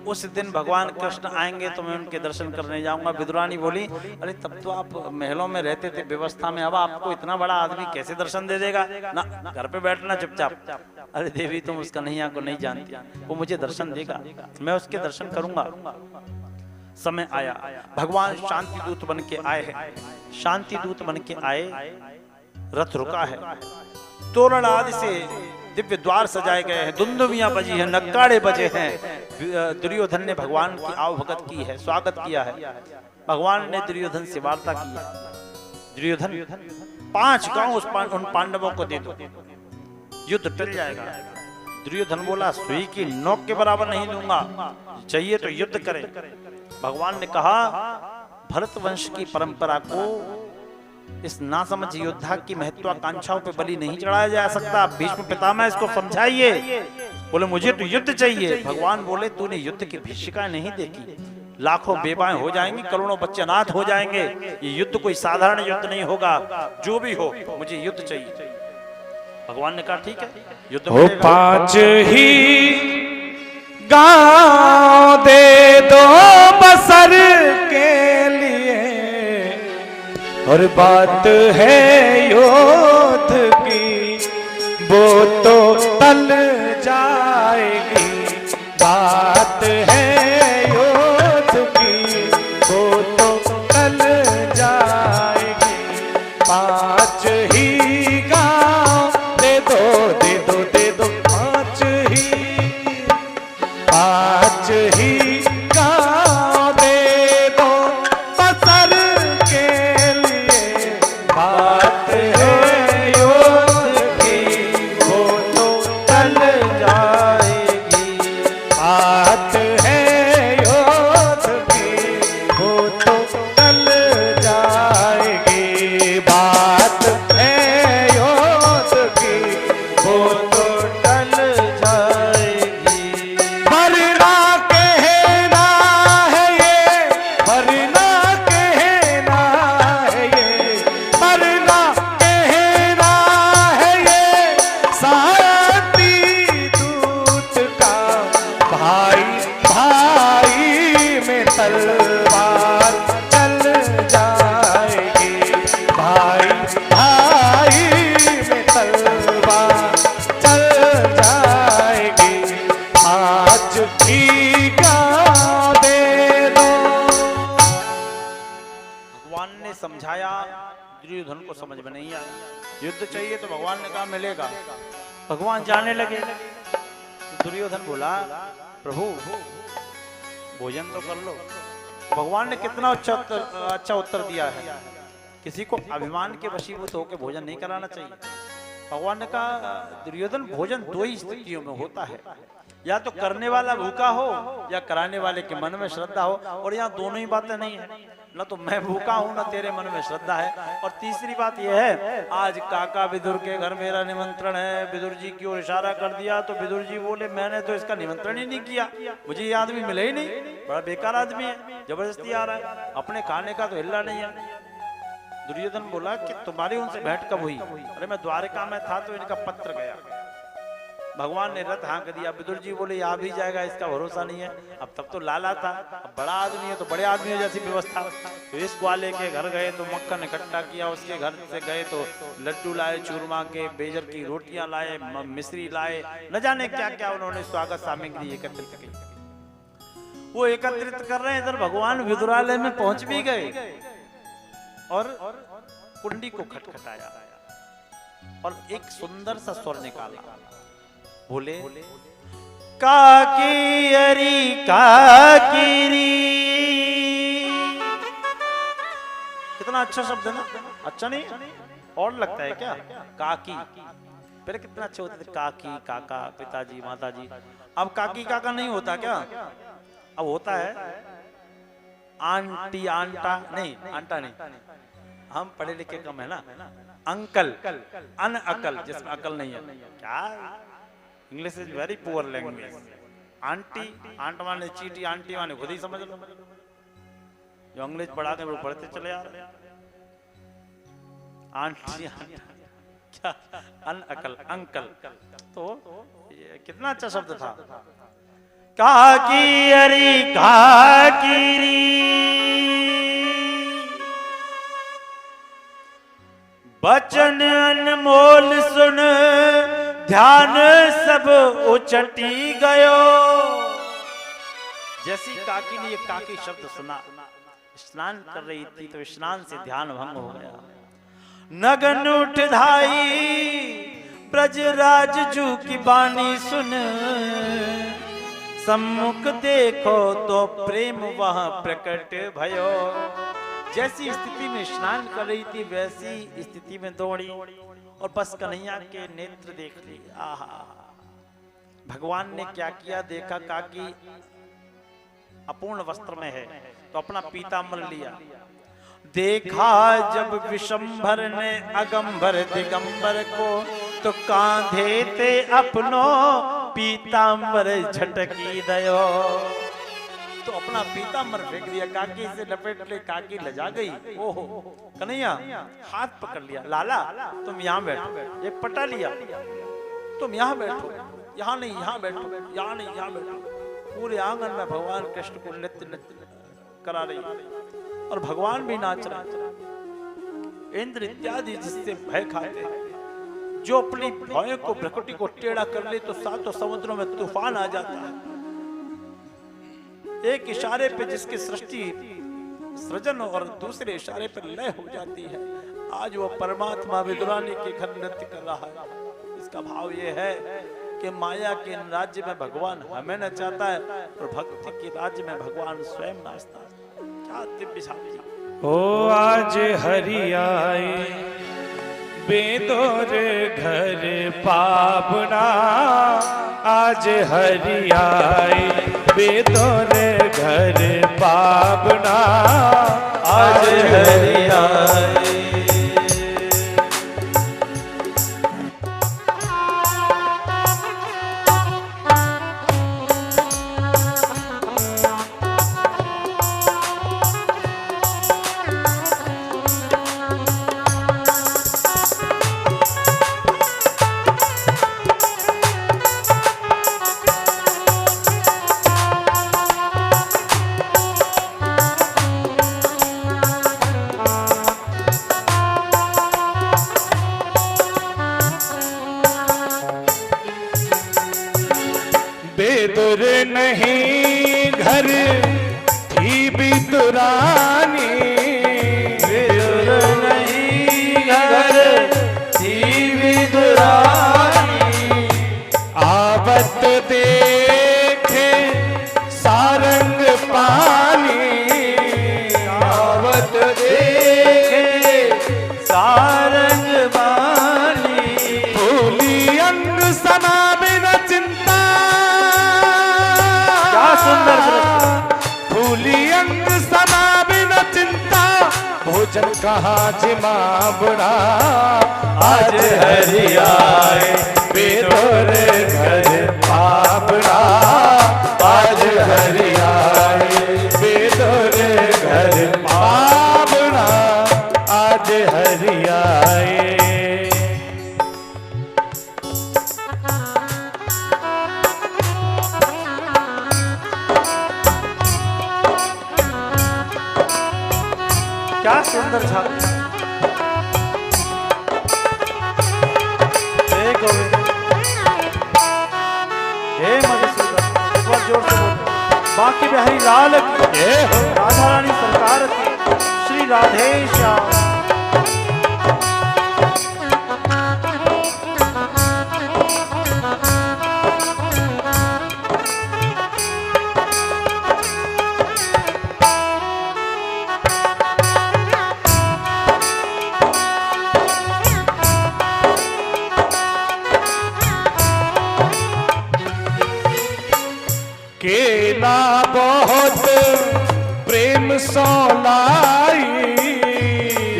उस दिन भगवान कृष्ण आएंगे तो मैं उनके दर्शन करने जाऊंगा। विदुरानी बोली, अरे तब तो आप महलों में रहते थे व्यवस्था में, अब आपको इतना बड़ा आदमी कैसे दर्शन दे देगा? ना, घर पे बैठना चुपचाप। अरे देवी तुम उसका नहीं को नहीं जानती, वो मुझे दर्शन देगा, मैं उसके दर्शन करूंगा। समय आया, भगवान शांति दूत बन के आए हैं। शांति दूत बन के आए, रथ रुका है, तोरण आदि से दिव्य द्वार सजाए गए हैं, दुंदुभियां बजी हैं, नक्काड़े बजे हैं। दुर्योधन ने भगवान की आवभगत की है, स्वागत किया है। भगवान ने दुर्योधन से वार्ता की है, दुर्योधन 5 गांव उन पांडवों को दे दो, युद्ध टल जाएगा। दुर्योधन बोला, सुई की नोक के बराबर नहीं दूंगा, चाहिए तो युद्ध करें। भगवान ने कहा, भरत वंश की परंपरा को इस नासमझ योद्धा की महत्वाकांक्षाओं पे बलि नहीं चढ़ाया जा सकता। भीष्म पितामह इसको समझाइए। बोले मुझे तो युद्ध चाहिए। भगवान बोले, तूने युद्ध की भीषिकाएं नहीं देखी, लाखों बेवाएं हो जाएंगी, करोड़ों बच्चे अनाथ हो जाएंगे। ये युद्ध कोई साधारण युद्ध नहीं होगा, जो भी हो मुझे युद्ध चाहिए। भगवान ने कहा ठीक है, युद्ध हो 5 ही गांव दे दो बसर के लिए, और बात है योद्ध की वो तो टल जाएगी। बात है योद्ध की वो तो टल जाएगी। 5 ही गांव दे दो, दे दो, दे दो, 5 ही गांव दे दो बसर के लिए। बात है योद्ध की वो तो टल जाएगी। बात है योद्ध की वो तो टल जाएगी। बात है योद्ध की वो तो टल जाएगी। मरना कहना है ये, मरना कहना है ये, मरना कहना है ये, शांति दूत का। भाई भाई में तलवार चल जाएगी। भाई भाई में तलवार चल जाएगी। आज ही गाँव दे दो। भगवान ने समझाया, दुर्योधन को समझ में नहीं आया। युद्ध चाहिए तो भगवान ने कहा मिलेगा। भगवान जाने लगे, दुर्योधन बोला, प्रभु भोजन तो कर लो। भगवान ने कितना अच्छा उत्तर दिया है। किसी को अभिमान के वशीभूत होकर भोजन नहीं कराना चाहिए। भगवान ने कहा, दुर्योधन भोजन 2 ही स्थितियों में होता है, या तो करने वाला भूखा हो या कराने वाले के मन में श्रद्धा हो, और यहाँ दोनों ही बातें नहीं है। न तो मैं भूखा हूं न तेरे मन में श्रद्धा है। और तीसरी बात यह है, आज काका विदुर के घर मेरा निमंत्रण है, विदुर जी की ओर इशारा कर दिया तो विदुर जी बोले मैंने तो इसका निमंत्रण ही नहीं किया, मुझे ये आदमी मिले ही नहीं, बड़ा बेकार आदमी है, जबरदस्ती आ रहा है, अपने खाने का तो हिल्ला नहीं है। दुर्योधन बोला कि तुम्हारी उनसे भेंट कब हुई? अरे मैं द्वारिका में था तो इनका पत्र गया, भगवान ने रथ हाँक दिया। विदुर जी बोले आ भी जाएगा, इसका भरोसा नहीं है। अब तब तो लाला था, अब बड़ा आदमी है तो बड़े आदमियों जैसी व्यवस्था। तो इस ग्वाले के घर गए तो मक्खन इकट्ठा किया, उसके घर से गए तो लड्डू लाए, चूरमा के, बेजर की रोटियां लाए, मिश्री लाए, न जाने क्या क्या उन्होंने स्वागत सामग्री एकत्रित की। वो एकत्रित कर रहे हैं, इधर भगवान विदुरालय में पहुंच भी गए और कुंडी को खटखटाया और एक सुंदर सा स्वर निकाला, बोले काकी अरी काकीरी। कितना अच्छा शब्द है ना, अच्छा नहीं और लगता है क्या? काकी पहले कितना अच्छे होते थे, काकी काका, पिताजी माताजी। अब काकी काका नहीं होता क्या? अब होता है आंटी आंटा, नहीं आंटा नहीं, हम पढ़े लिखे कम है ना, अंकल, अनअकल जिसमें अकल नहीं है। क्या English is very poor language. Aunty, aunt माने चीटी, आंटी माने खुद ही समझ लो, जो अंग्रेज पढ़ाते वो पढ़ते चले आ रहे। आंटी क्या, अनअकल, अंकल, तो ये कितना अच्छा शब्द था, काकी अरी काकीरी। बचन अनमोल सुन ध्यान सब उचटी गयो। जैसी काकी ने ये काकी शब्द सुना, स्नान कर रही थी तो स्नान से ध्यान भंग हो गया। नगन उठ धाई ब्रजराज जू की बानी सुन, सम्मुख देखो तो प्रेम वह प्रकट भयो। जैसी स्थिति में स्नान कर रही थी वैसी स्थिति में दौड़ी और बस कन्हैया के नेत्र देख ली। आहा, भगवान ने क्या किया देखा, काकी अपूर्ण वस्त्र में है तो अपना पीताम्बर लिया। देखा जब विशंभर ने अगंबर दिगंबर को, तो कांधे ते अपनो पीताम्बर झटकी दयो। तो अपना पीताम्बर फेंक दिया, काकी से लपेट ले, काकी लजा गई। ओहो, कन्हैया हाथ पकड़ लिया, लाला तुम यहाँ बैठो, ये पटा लिया, तुम यहाँ बैठो, यहाँ नहीं यहाँ बैठो, यहाँ नहीं यहाँ बैठो। पूरे आंगन में भगवान कृष्ण को नृत्य करा रही और भगवान भी नाच रहे। इंद्र इत्यादि जिससे भय खाते, जो अपनी भय को प्रकृति को टेढ़ा कर ले तो सातों समुद्रों में तूफान आ जाता है। एक इशारे पे जिसकी सृष्टि सृजन और दूसरे इशारे पर लय हो जाती है, आज वो परमात्मा विदुरानी के घर नृत्य कर रहा है। इसका भाव ये है कि माया के राज्य में भगवान हमें नचाता है और भक्ति के राज्य में भगवान स्वयं नाचता है। क्या दिव्य शादी। ओ आज हरि आए बेदोर घर पावना, आज हरि आए बेदोर घर पावना, आज हरि आए। बेदुर नहीं घर थी बिदुरानी, बेदुर नहीं घर थी बिदुरानी, आवत देखे सारंग पानी, आवत देखे सारंग पानी, फूली अंग सना बिन चिंता, क्या सुंदर दृश्य। फूली अंग सना बिन भोजन कहाँ जिमा बुढ़ा आज हरियाए बेदोर घर बाबड़ा आज हरियाए बेदोर घर बाबड़ा आज हरियाए। क्या सुंदर झाल। हे गोविंद, हे मधुसूदन, एक बार जोर से बोलो। बांके बिहारी लाल की, राधा रानी सरकार की, श्री राधे श्याम। केला बहुत प्रेम सो लाई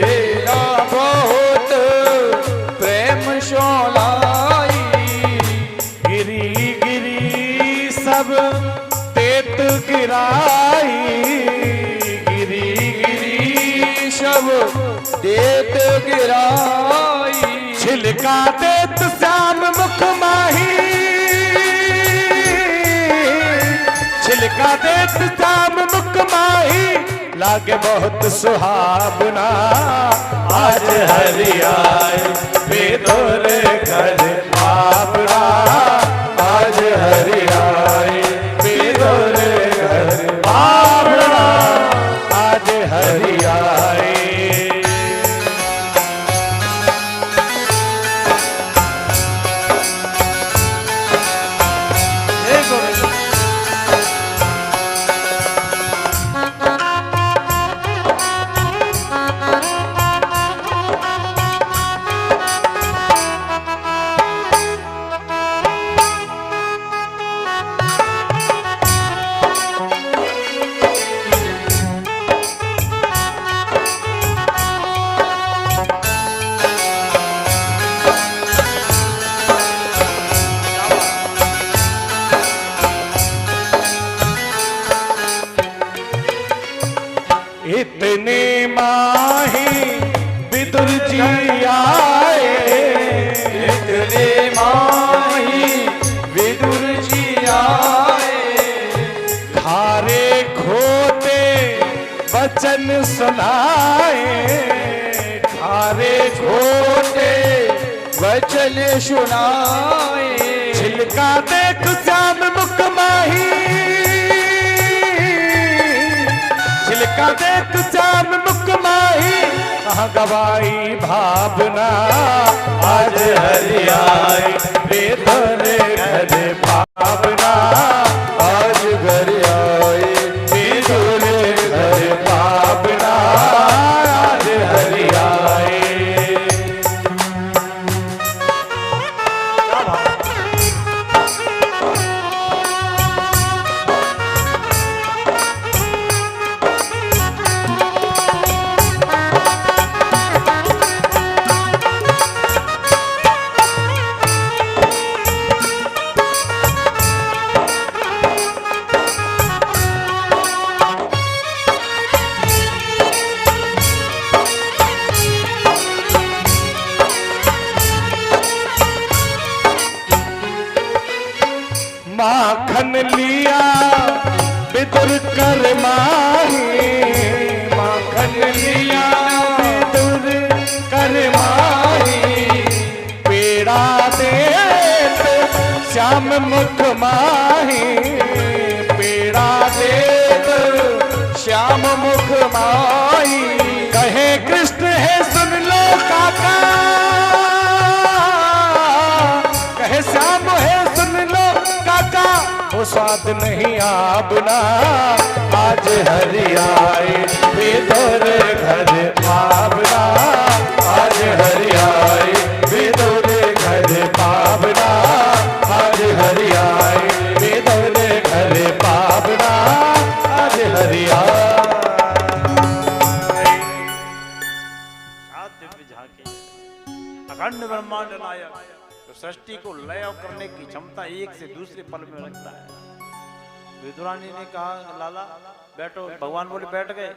केला बहुत प्रेम सो लाई गिरी गिरी सब तेत गिराई गिरी गिरी सब देत गिराई छिलका देत श्याम मुख माही छिलका देत श्याम मुख माही लागे बहुत सुहावना आज हरियाए बेदोर घर बाबड़ा आज हरियाए बेदोर घर बाबड़ा आज हरियाए। हे गोविंद, इतने माही विदुर जी आए इतने माही विदुर जी आए खारे खोटे वचन सुनाए खारे छोटे वचन सुनाए छिलका देख श्याम मुख माही छिलका देख श्याम मुख माही कहाँ गवाई भावना आज हरियाए बेदोर घर भावना आज घर आए बेदोर घर भावना आज हरियाए। क्या बात। माखन लिया विदुर कर माही माखन लिया विदुर कर माही पेड़ा देत श्याम मुख माही पेड़ा देत श्याम मुख माई कहे कृष्ण है सुन लो काका कहे श्याम है सुन लो काका वो स्वाद नहीं आबना आज हरियाए बेदोर घर पावना आज हरियाए बेदोर घर पावना आज हरियाए बेदोर घर पावना आज हरियाए। ब्रह्मांड नायक, तो सृष्टि को लय करने की क्षमता एक से दूसरे पल में रखता है। विदुरानी ने कहा लाला बैठो। भगवान बोले बैठ गए।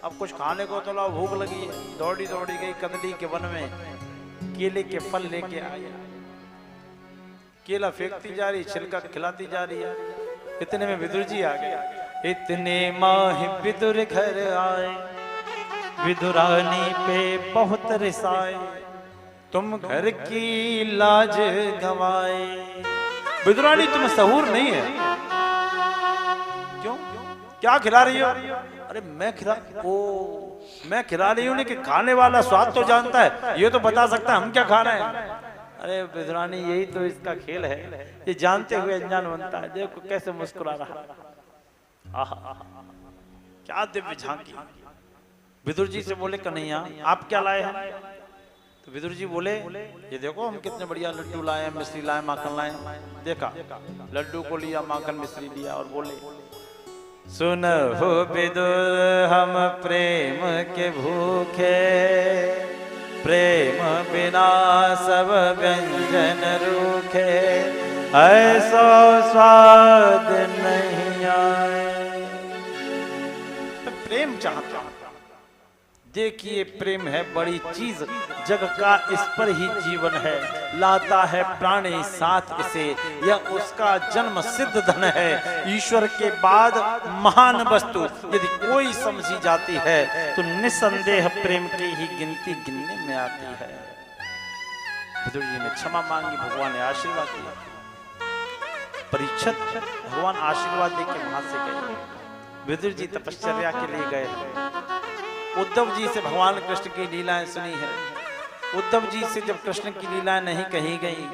अब कुछ खाने को तो लाओ, भूख लगी है। दौड़ी दौड़ी गई कदली के वन में, केले के फल लेके आई। केला फेंकती जा रही, छिलका खिलाती जा रही है। इतने में विदुर जी आ गए। इतने माह विदुर घर आए, विदुरानी पे बहुत रिसाए, तुम घर की लाज गवाए। विदुरानी तुम सहूर नहीं है। क्यों? क्या खिला रही हो? अरे मैं खिला रही हूँ कि खाने वाला स्वाद तो जानता है, ये तो बता सकता है हम क्या खा रहे हैं। अरे विदुरानी यही तो इसका खेल है, ये जानते हुए अनजान बनता है। देखो कैसे मुस्कुरा रहा। आहा, क्या दिव्य झांकी। विदुर जी से बोले कन्हैया आप क्या लाए हैं? तो विदुर जी बोले ये देखो हम कितने बढ़िया लड्डू लाए हैं, मिश्री लाए, माखन लाए। देखा, लड्डू को लिया, माखन मिश्री लिया और बोले सुन हो विदुर हम प्रेम के भूखे, प्रेम बिना सब व्यंजन रूखे, ऐसा स्वाद नहीं आए। तो प्रेम चाहता हूं। देखिए प्रेम है बड़ी चीज, जग का इस पर ही जीवन है, लाता है प्राणी साथ इसे, यह उसका जन्म सिद्ध धन है। ईश्वर के बाद महान वस्तु यदि कोई समझी जाती है तो निसंदेह प्रेम की ही गिनती गिनने में आती है। विदुर जी ने क्षमा मांगी, भगवान ने आशीर्वाद दिया। परीक्षित भगवान आशीर्वाद देके वहां से गए। विदुर जी तपश्चर्या के लिए गए। उद्धव जी से भगवान कृष्ण की लीलाएं सुनी है। उद्धव जी से जब कृष्ण की लीलाएं नहीं कही गई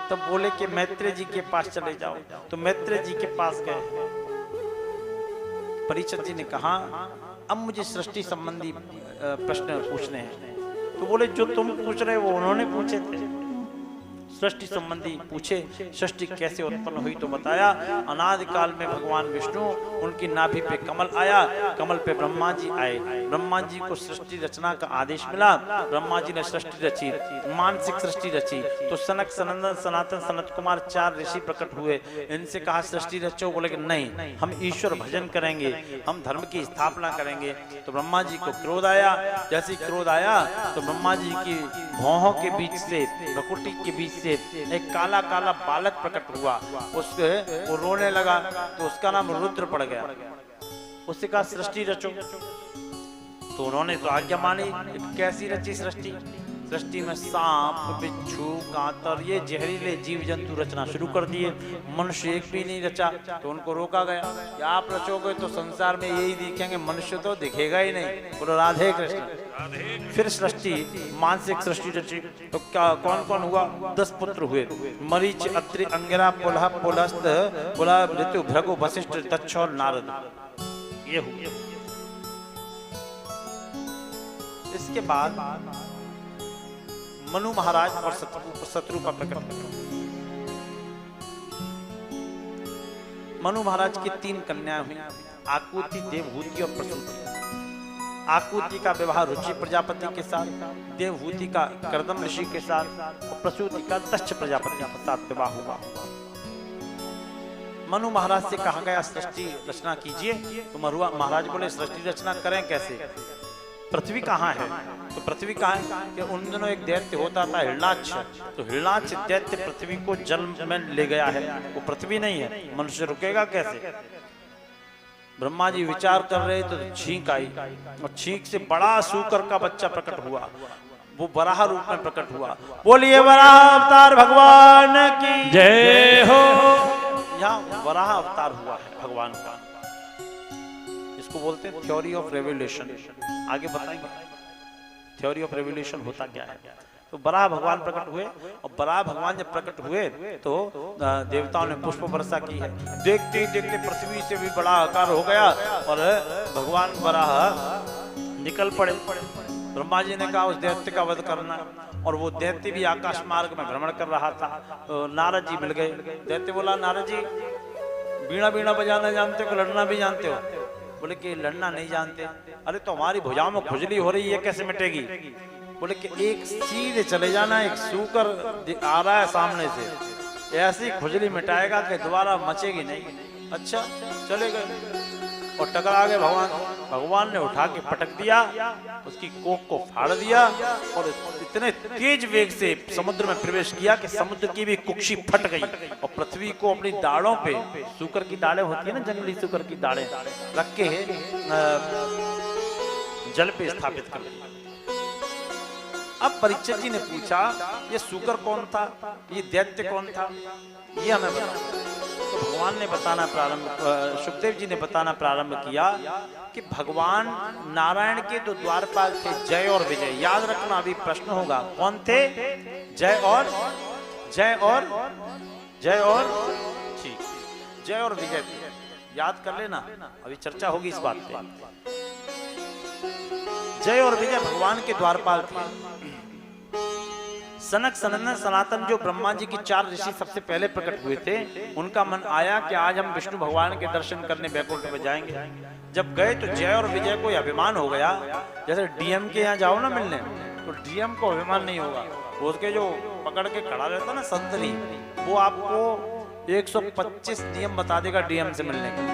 तब बोले कि मैत्रेय जी के पास चले जाओ। तो मैत्रेय जी के पास गए। परीक्षित जी ने कहा अब मुझे सृष्टि संबंधी प्रश्न पूछने हैं। तो बोले जो तुम पूछ रहे हो उन्होंने पूछे थे। सृष्टि संबंधी पूछे, सृष्टि कैसे उत्पन्न हुई तो बताया अनादि काल में भगवान विष्णु उनकी नाभि पे कमल आया, कमल पे ब्रह्मा जी आए। ब्रह्मा जी को सृष्टि रचना का आदेश मिला, ब्रह्मा जी ने सृष्टि रची, मानसिक सृष्टि रची। तो सनक, सनंदन, सनातन, सनत कुमार 4 ऋषि प्रकट हुए। इनसे कहा सृष्टि रचो, बोले कि नहीं हम ईश्वर भजन करेंगे, हम धर्म की स्थापना करेंगे। तो ब्रह्मा जी को क्रोध आया। जैसे ही क्रोध आया तो ब्रह्मा जी की भौहों के बीच से, प्रकृति के बीच से एक काला काला बालक प्रकट हुआ। उसके वो रोने लगा तो उसका नाम रुद्र पड़ गया। उससे कहा सृष्टि रचो। तो उन्होंने तो आज्ञा मानी। कैसी रची सृष्टि? सृष्टि में सांप, बिच्छू, कांतर, ये जहरीले जीव जंतु रचना शुरू कर दिए। मनुष्य एक भी नहीं रचा। तो उनको रोका गया कि आप रचोगे तो संसार में यही दिखेंगे, मनुष्य तो दिखेगा ही नहीं। बोलो राधे कृष्ण। फिर सृष्टि, मानसिक सृष्टि रची। तो क्या कौन कौन हुआ? 10 पुत्र हुए। मरीच, अत्रि, अंगिरा, पुलह, पुलस्त, पुला, ऋतु, भृगु, वशिष्ठ, दक्ष और नारद। ये हुए। इसके बाद मनु महाराज और शत्रु का प्रकट। मनु महाराज की 3 कन्याएं हुई, आकुति, देवहूति और प्रसूति। आकुति का विवाह रुचि प्रजापति के साथ, देवहूति का कर्दम ऋषि के साथ और प्रसूति का दक्ष प्रजापति के साथ विवाह हुआ। मनु महाराज से कहा गया सृष्टि रचना कीजिए। तो मनु महाराज बोले सृष्टि रचना करें कैसे? पृथ्वी कहाँ है? तो पृथ्वी कहाँ है कि उन दिनों एक दैत्य होता था हिरणाक्ष। तो हिरणाक्ष दैत्य पृथ्वी को जल में ले गया है, वो पृथ्वी नहीं है। मनुष्य रुकेगा कैसे? ब्रह्मा जी विचार कर रहे तो छींक आई और छींक से बड़ा सूकर का बच्चा प्रकट हुआ। वो वराह रूप में प्रकट हुआ। बोलिए वराह अवतार भगवान की जय हो। यहाँ वराह अवतार हुआ है भगवान का। इसको बोलते हैं थ्योरी ऑफ रेवोल्यूशन। आगे बताएंगे थ्योरी ऑफ रेवोल्यूशन होता क्या है। तो वराह भगवान प्रकट हुए और वराह भगवान जब प्रकट हुए तो देवताओं ने पुष्प वर्षा की है। देखते ही देखते पृथ्वी से भी बड़ा आकार हो गया और भगवान वराह निकल पड़े। ब्रह्मा जी ने कहा उस दैत्य का वध करना, और वो दैत्य भी आकाश मार्ग में भ्रमण कर रहा था। तो नारद जी मिल गए। दैत्य बोला नारद जी बीणा बीणा बजाना जानते हो, लड़ना भी जानते हो? बोले कि लड़ना नहीं जानते। अरे तो हमारी भुजाओं में खुजली हो रही है, कैसे मिटेगी? बोले कि एक सीधे चले जाना, एक सूकर आ रहा है सामने से, ऐसी खुजली मिटाएगा कि दोबारा मचेगी नहीं। अच्छा, चले गए और टकरा गए भगवान ने उठा के पटक दिया, उसकी कोख को फाड़ दिया और इतने तेज वेग से समुद्र में प्रवेश किया कि समुद्र की भी कुक्षी फट गई और पृथ्वी को अपनी दाढ़ों पे, सूकर की दाढ़ें होती है ना, जंगली सूकर की दाढ़ें, रख के जल पे स्थापित कर दिया। अब परीक्षित जी ने पूछा, ये सूकर कौन था, ये दैत्य कौन था, ये हमें बताओ। तो भगवान ने बताना सुखदेव जी ने बताना प्रारंभ किया कि भगवान नारायण के दो द्वारपाल थे, जय और विजय। याद रखना, अभी प्रश्न होगा, कौन थे? जय और ठीक, जय और विजय थे, याद कर लेना, अभी चर्चा होगी इस बात पे। जय और विजय भगवान के द्वारपाल थे। सनक सनंदन सनातन जो ब्रह्मा जी की 4 ऋषि सबसे पहले प्रकट हुए थे, उनका मन आया कि आज हम विष्णु भगवान के दर्शन करने बैकुंठ में जाएंगे। जब गए तो जय और विजय को अभिमान हो गया, जैसे डीएम के यहाँ जाओ ना मिलने, तो डीएम को अभिमान नहीं होगा, उसके जो पकड़ के खड़ा रहता ना संतरी, वो आपको 125 नियम बता देगा डीएम से मिलने के,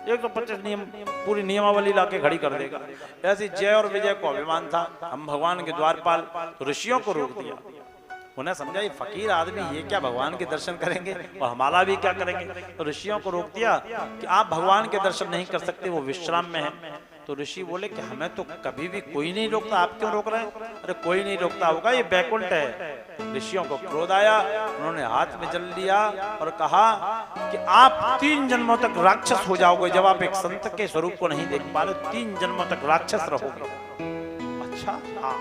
125 नियम, पूरी नियमावली लाके खड़ी कर देगा। ऐसे जय और विजय को अभिमान था, हम भगवान के द्वारपाल, तो ऋषियों को रोक दिया। उन्हें समझा ये फकीर आदमी ये क्या भगवान के दर्शन करेंगे और हमारा भी क्या करेंगे, तो ऋषियों को रोक दिया कि आप भगवान के दर्शन नहीं कर सकते, वो विश्राम में है। तो ऋषि बोले कि हमें तो कभी भी कोई नहीं रोकता, आप क्यों रोक रहे हैं? अरे कोई नहीं रोकता होगा, ये बैकुंठ है। ऋषियों को क्रोध आया, उन्होंने हाथ में जल लिया और कहा कि आप 3 जन्मों तक राक्षस हो जाओगे, जब आप एक संत के स्वरूप को नहीं देख पा रहे, 3 जन्मों तक राक्षस रहोगे। अच्छा, हाँ,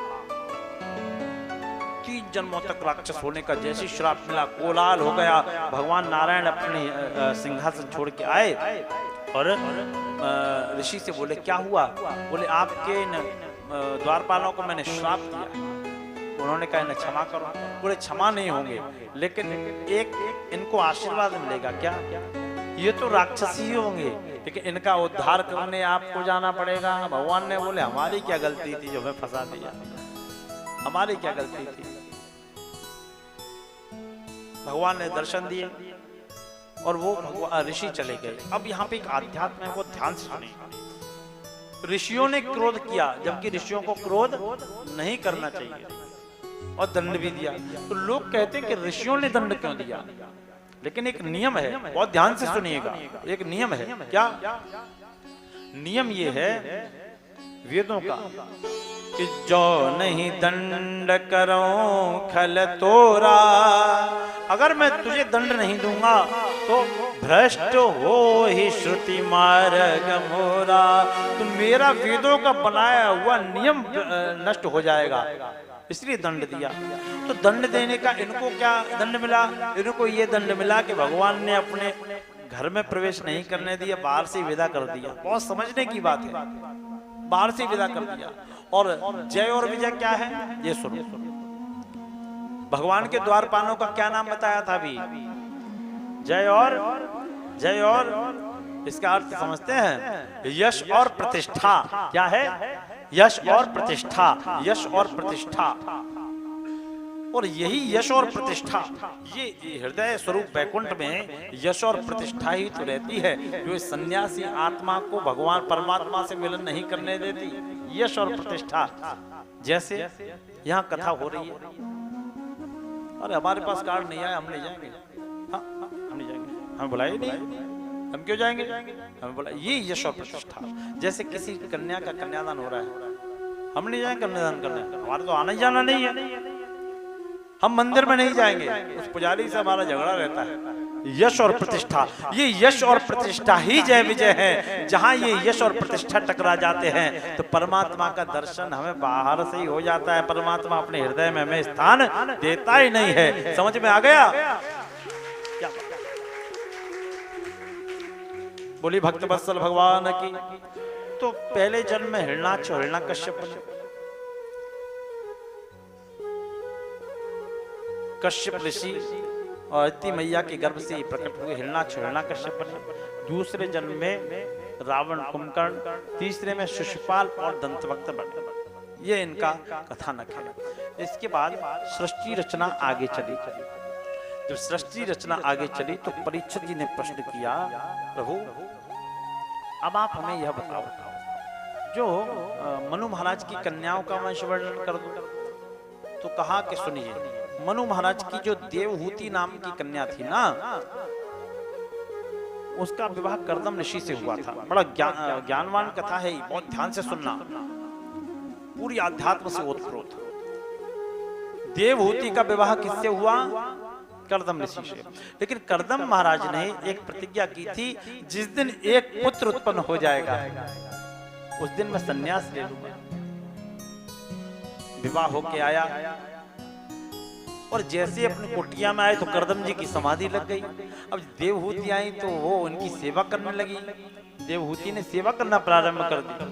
3 जन्मों तक राक्षस होने का जैसे श्राप मिला, कोलाहल हो गया। भगवान नारायण अपने सिंहासन छोड़ के आए और ऋषि से बोले क्या हुआ? बोले आपके द्वारपालों को मैंने श्राप दिया। उन्होंने कहा इन्हें क्षमा करो। बोले क्षमा नहीं होंगे, लेकिन एक इनको आशीर्वाद मिलेगा। क्या? ये तो राक्षसी होंगे, लेकिन इनका उद्धार करने आपको जाना पड़ेगा। भगवान ने बोले हमारी क्या गलती थी जो हमें फंसा दिया, हमारी क्या गलती थी। भगवान ने दर्शन दिए और वो ऋषि चले गए। अब यहाँ पे एक आध्यात्म है, वो ध्यान से सुनिए। ऋषियों ने क्रोध किया, जबकि ऋषियों को क्रोध नहीं करना चाहिए, और दंड भी दिया। तो लोग कहते हैं कि ऋषियों ने दंड क्यों दिया, लेकिन एक नियम है, बहुत ध्यान से सुनिएगा। एक नियम है, क्या नियम? ये है वेदों का कि जो नहीं दंड करो खल तोरा, अगर मैं तुझे दंड नहीं दूंगा तो भ्रष्ट हो ही श्रुति मार्ग मोरा, तो मेरा वेदों का बनाया हुआ नियम नष्ट हो जाएगा, इसलिए दंड दिया। तो दंड देने का इनको क्या दंड मिला? इनको ये दंड मिला कि भगवान ने अपने घर में प्रवेश नहीं करने दिया, बाहर से विदा कर दिया। बहुत समझने की बात है, बाहर से विदा कर दिया। और जय और विजय क्या है ये सुनो। भगवान के द्वारपालों का क्या नाम बताया था अभी? जय और इसका अर्थ समझते हैं, यश और प्रतिष्ठा। क्या है? यश और प्रतिष्ठा, यश और प्रतिष्ठा। और यही यश और प्रतिष्ठा, ये हृदय स्वरूप बैकुंठ में यश और प्रतिष्ठा ही तो रहती है, जो इस सन्यासी आत्मा को भगवान परमात्मा से मिलन नहीं करने देती। यश और प्रतिष्ठा, जैसे यहाँ कथा हो रही है। अरे हमारे पास कार्ड नहीं आया, हम नहीं जाएंगे। हाँ, हम नहीं जाएंगे, हमें बुलाए नहीं, हम क्यों जाएंगे? हमें बुलाए। ये यश और प्रतिष्ठा। जैसे किसी कन्या का कन्यादान हो रहा है, हम नहीं जाएंगे कन्यादान करने, हमारा तो आना जाना नहीं है। हम मंदिर में नहीं जाएंगे, उस पुजारी से हमारा झगड़ा रहता है। यश और प्रतिष्ठा, ये यश और प्रतिष्ठा ही जय विजय है। जहां ये यश और प्रतिष्ठा टकरा जाते हैं तो परमात्मा का दर्शन हमें बाहर से ही हो जाता है। परमात्मा अपने हृदय में हमें स्थान देता ही नहीं है। समझ में आ गया? बोली भक्त वत्सल भगवान की। तो पहले जन्म में हिरणाक्ष और हिरण्यकश्यप, कश्यप ऋषि और अदिति मैया के गर्भ से प्रकट हुए हिरणाक्ष और हिरण्यकश्यप। दूसरे जन्म में रावण कुंभकर्ण, तीसरे में शिशुपाल और दंतवक्त बने। ये इनका कथानक है। इसके बाद सृष्टि रचना आगे चली। जब सृष्टि रचना आगे चली तो परीक्षित जी ने प्रश्न किया, प्रभु अब आप हमें यह बताओ, जो मनु महाराज की कन्याओं का वंश वर्णन कर दो। तो कहा कि सुनिए, मनु महाराज की जो देवहूति नाम की कन्या थी ना, उसका विवाह कर्दम ऋषि से हुआ था। बड़ा ज्ञानवान कथा है, बहुत ध्यान से सुनना, पूरी आध्यात्म से ओतप्रोत। देवहूति का विवाह किससे हुआ? कर्दम ऋषि से। लेकिन कर्दम महाराज ने एक प्रतिज्ञा की थी, जिस दिन एक पुत्र उत्पन्न हो जाएगा उस दिन मैं संन्यास ले लूंगा। विवाह होके आया और जैसे अपनी कुटिया में आए तो कर्दम जी की समाधि लग गई। अब देवहूति आई तो वो उनकी सेवा करने लगी। देवहूति ने सेवा करना प्रारंभ कर दी,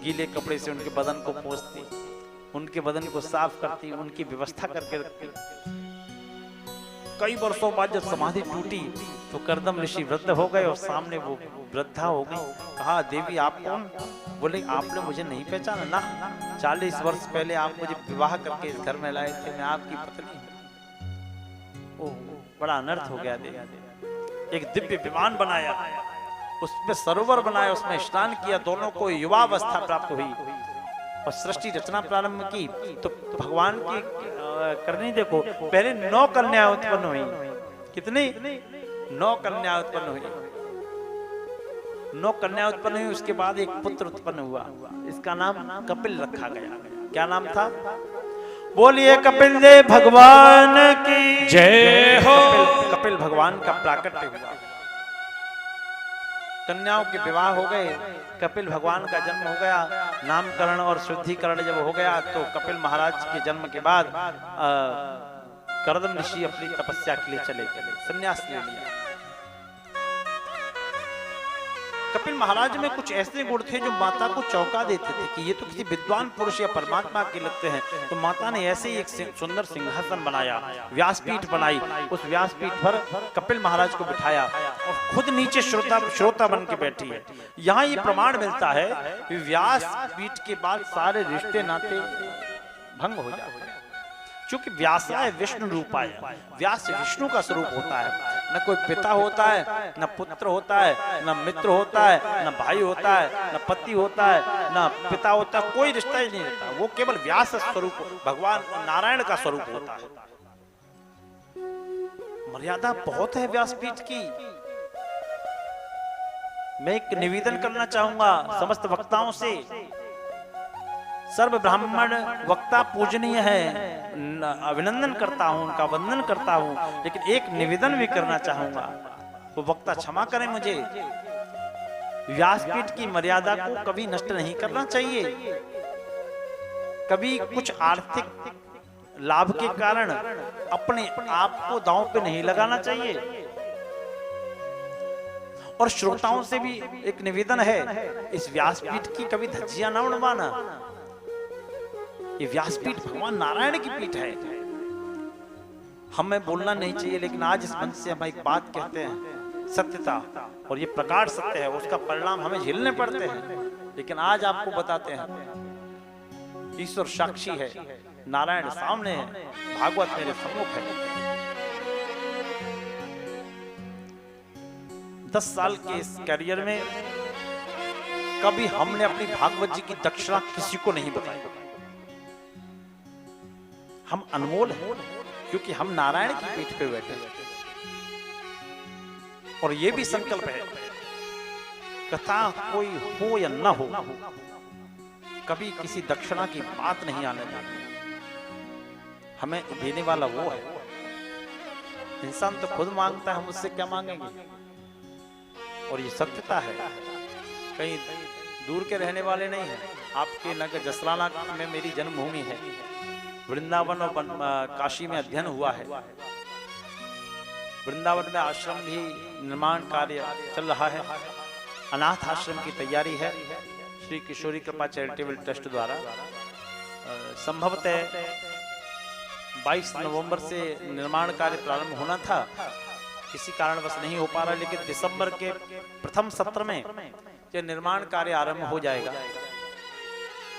गीले कपड़े से उनके बदन को पोंछती, उनके बदन को साफ करती, उनकी व्यवस्था करके रखती। कई वर्षों बाद जब समाधि टूटी तो कर्दम ऋषि वृद्ध हो गए और सामने वो वृद्धा हो गई। कहा, देवी आप कौन? बोले, आपने मुझे नहीं पहचाना ना, 40 वर्ष पहले आप मुझे विवाह करके इस घर में लाए थे, मैं आपकी पत्नी हूं। ओह, बड़ा अनर्थ हो गया। देवी एक दिव्य विमान बनाया, उसमें सरोवर बनाया, उसमें स्नान किया, दोनों को युवावस्था प्राप्त हुई और सृष्टि रचना प्रारंभ की। तो भगवान की करनी देखो, पहले 9 कन्याएं उत्पन्न हुई। कितनी? 9 कन्याएं उत्पन्न हुई। 9 कन्याएं उत्पन्न हुई, उसके बाद एक पुत्र उत्पन्न हुआ। इसका नाम कपिल रखा गया। क्या नाम था? बोलिए कपिल देव भगवान की जय हो। कपिल भगवान का प्राकट्य हुआ, कन्याओं के विवाह हो गए, कपिल भगवान का जन्म हो गया। नामकरण और शुद्धिकरण जब हो गया तो कपिल महाराज के जन्म के बाद कर्दम ऋषि अपनी तपस्या के लिए चले गए, संन्यास ले लिया। कपिल महाराज में कुछ ऐसे गुण थे जो माता को चौंका देते थे कि ये तो किसी विद्वान पुरुष या परमात्मा के लगते हैं। तो माता ने ऐसे ही एक सुंदर सिंहासन बनाया, व्यासपीठ बनाई, उस व्यासपीठ पर कपिल महाराज को बिठाया और खुद नीचे श्रोता बन के बैठी है। यहाँ ये प्रमाण मिलता है कि व्यासपीठ के बाद सारे रिश्ते नाते भंग हो जाते हैं, क्योंकि व्यासाय विष्णु रूपाय, व्यास विष्णु का स्वरूप होता है। न कोई पिता होता है, न पुत्र होता है, न मित्र होता है, न भाई होता है, न पति होता है, न पिता होता है, कोई रिश्ता ही नहीं रहता। वो केवल व्यास स्वरूप, भगवान नारायण का स्वरूप होता है। मर्यादा बहुत है व्यासपीठ की। मैं एक निवेदन करना चाहूंगा समस्त वक्ताओं से। सर्व ब्राह्मण वक्ता पूजनीय है, अभिनंदन करता हूं, उनका वंदन करता हूं, लेकिन एक निवेदन भी करना चाहूंगा, वो वक्ता क्षमा करें मुझे। व्यासपीठ की मर्यादा को कभी नष्ट नहीं करना चाहिए। कभी कुछ आर्थिक लाभ के कारण अपने आप को दांव पे नहीं लगाना चाहिए। और श्रोताओं से भी एक निवेदन है, इस व्यासपीठ की कभी धज्जियां ना उड़वाना। ये व्यासपीठ भगवान नारायण की पीठ है। हमें बोलना नहीं चाहिए, लेकिन आज इस मंच से हम एक बात कहते हैं, सत्यता, और ये प्रगाढ़ सत्य है, उसका परिणाम हमें झेलने पड़ते हैं, लेकिन आज आपको बताते हैं। ईश्वर साक्षी है, नारायण सामने है, भागवत मेरे सम्मुख है। 10 साल के इस करियर में कभी हमने अपनी भागवत जी की दक्षिणा किसी को नहीं बताई। हम अनमोल हैं क्योंकि हम नारायण की पीठ पे बैठे हैं। और ये भी संकल्प है, कथा कोई हो या न हो, कभी किसी दक्षिणा की बात नहीं आने देनी। हमें देने वाला वो है। इंसान तो खुद मांगता है, हम उससे क्या मांगेंगे। और ये सत्यता है, कहीं दूर के रहने वाले नहीं है। आपके नगर जसराना में मेरी जन्मभूमि है, वृंदावन और काशी में अध्ययन हुआ है। वृंदावन में आश्रम भी निर्माण कार्य चल रहा है, अनाथ आश्रम की तैयारी है श्री किशोरी कृपा चैरिटेबल ट्रस्ट द्वारा। संभवतः 22 नवंबर से निर्माण कार्य प्रारंभ होना था, किसी कारणवश नहीं हो पा रहा, लेकिन दिसंबर के प्रथम सत्र में यह निर्माण कार्य आरंभ हो जाएगा।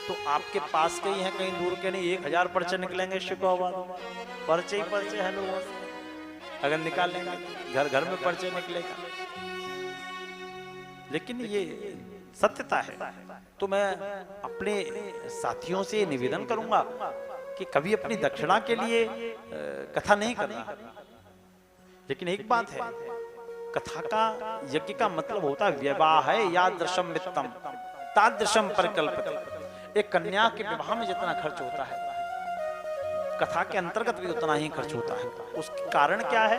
तो आपके पास के ही हैं, कहीं दूर के नहीं। 1000 पर्चे निकलेंगे शिकोहाबाद, पर्चे ही पर्चे हैं लोगों से। अगर निकालेंगे घर घर में पर्चे निकलेगा। लेकिन ये सत्यता है। तो मैं अपने साथियों से निवेदन करूंगा कि कभी अपनी दक्षिणा के लिए कथा नहीं करना। लेकिन एक बात है, कथा का यज्ञ का मतलब होता है विवाह है या दृशम वित्तम तादृशम परिकल्पित। एक कन्या के विवाह में जितना खर्च होता है, कथा के अंतर्गत भी उतना ही खर्च होता है। उसका कारण क्या है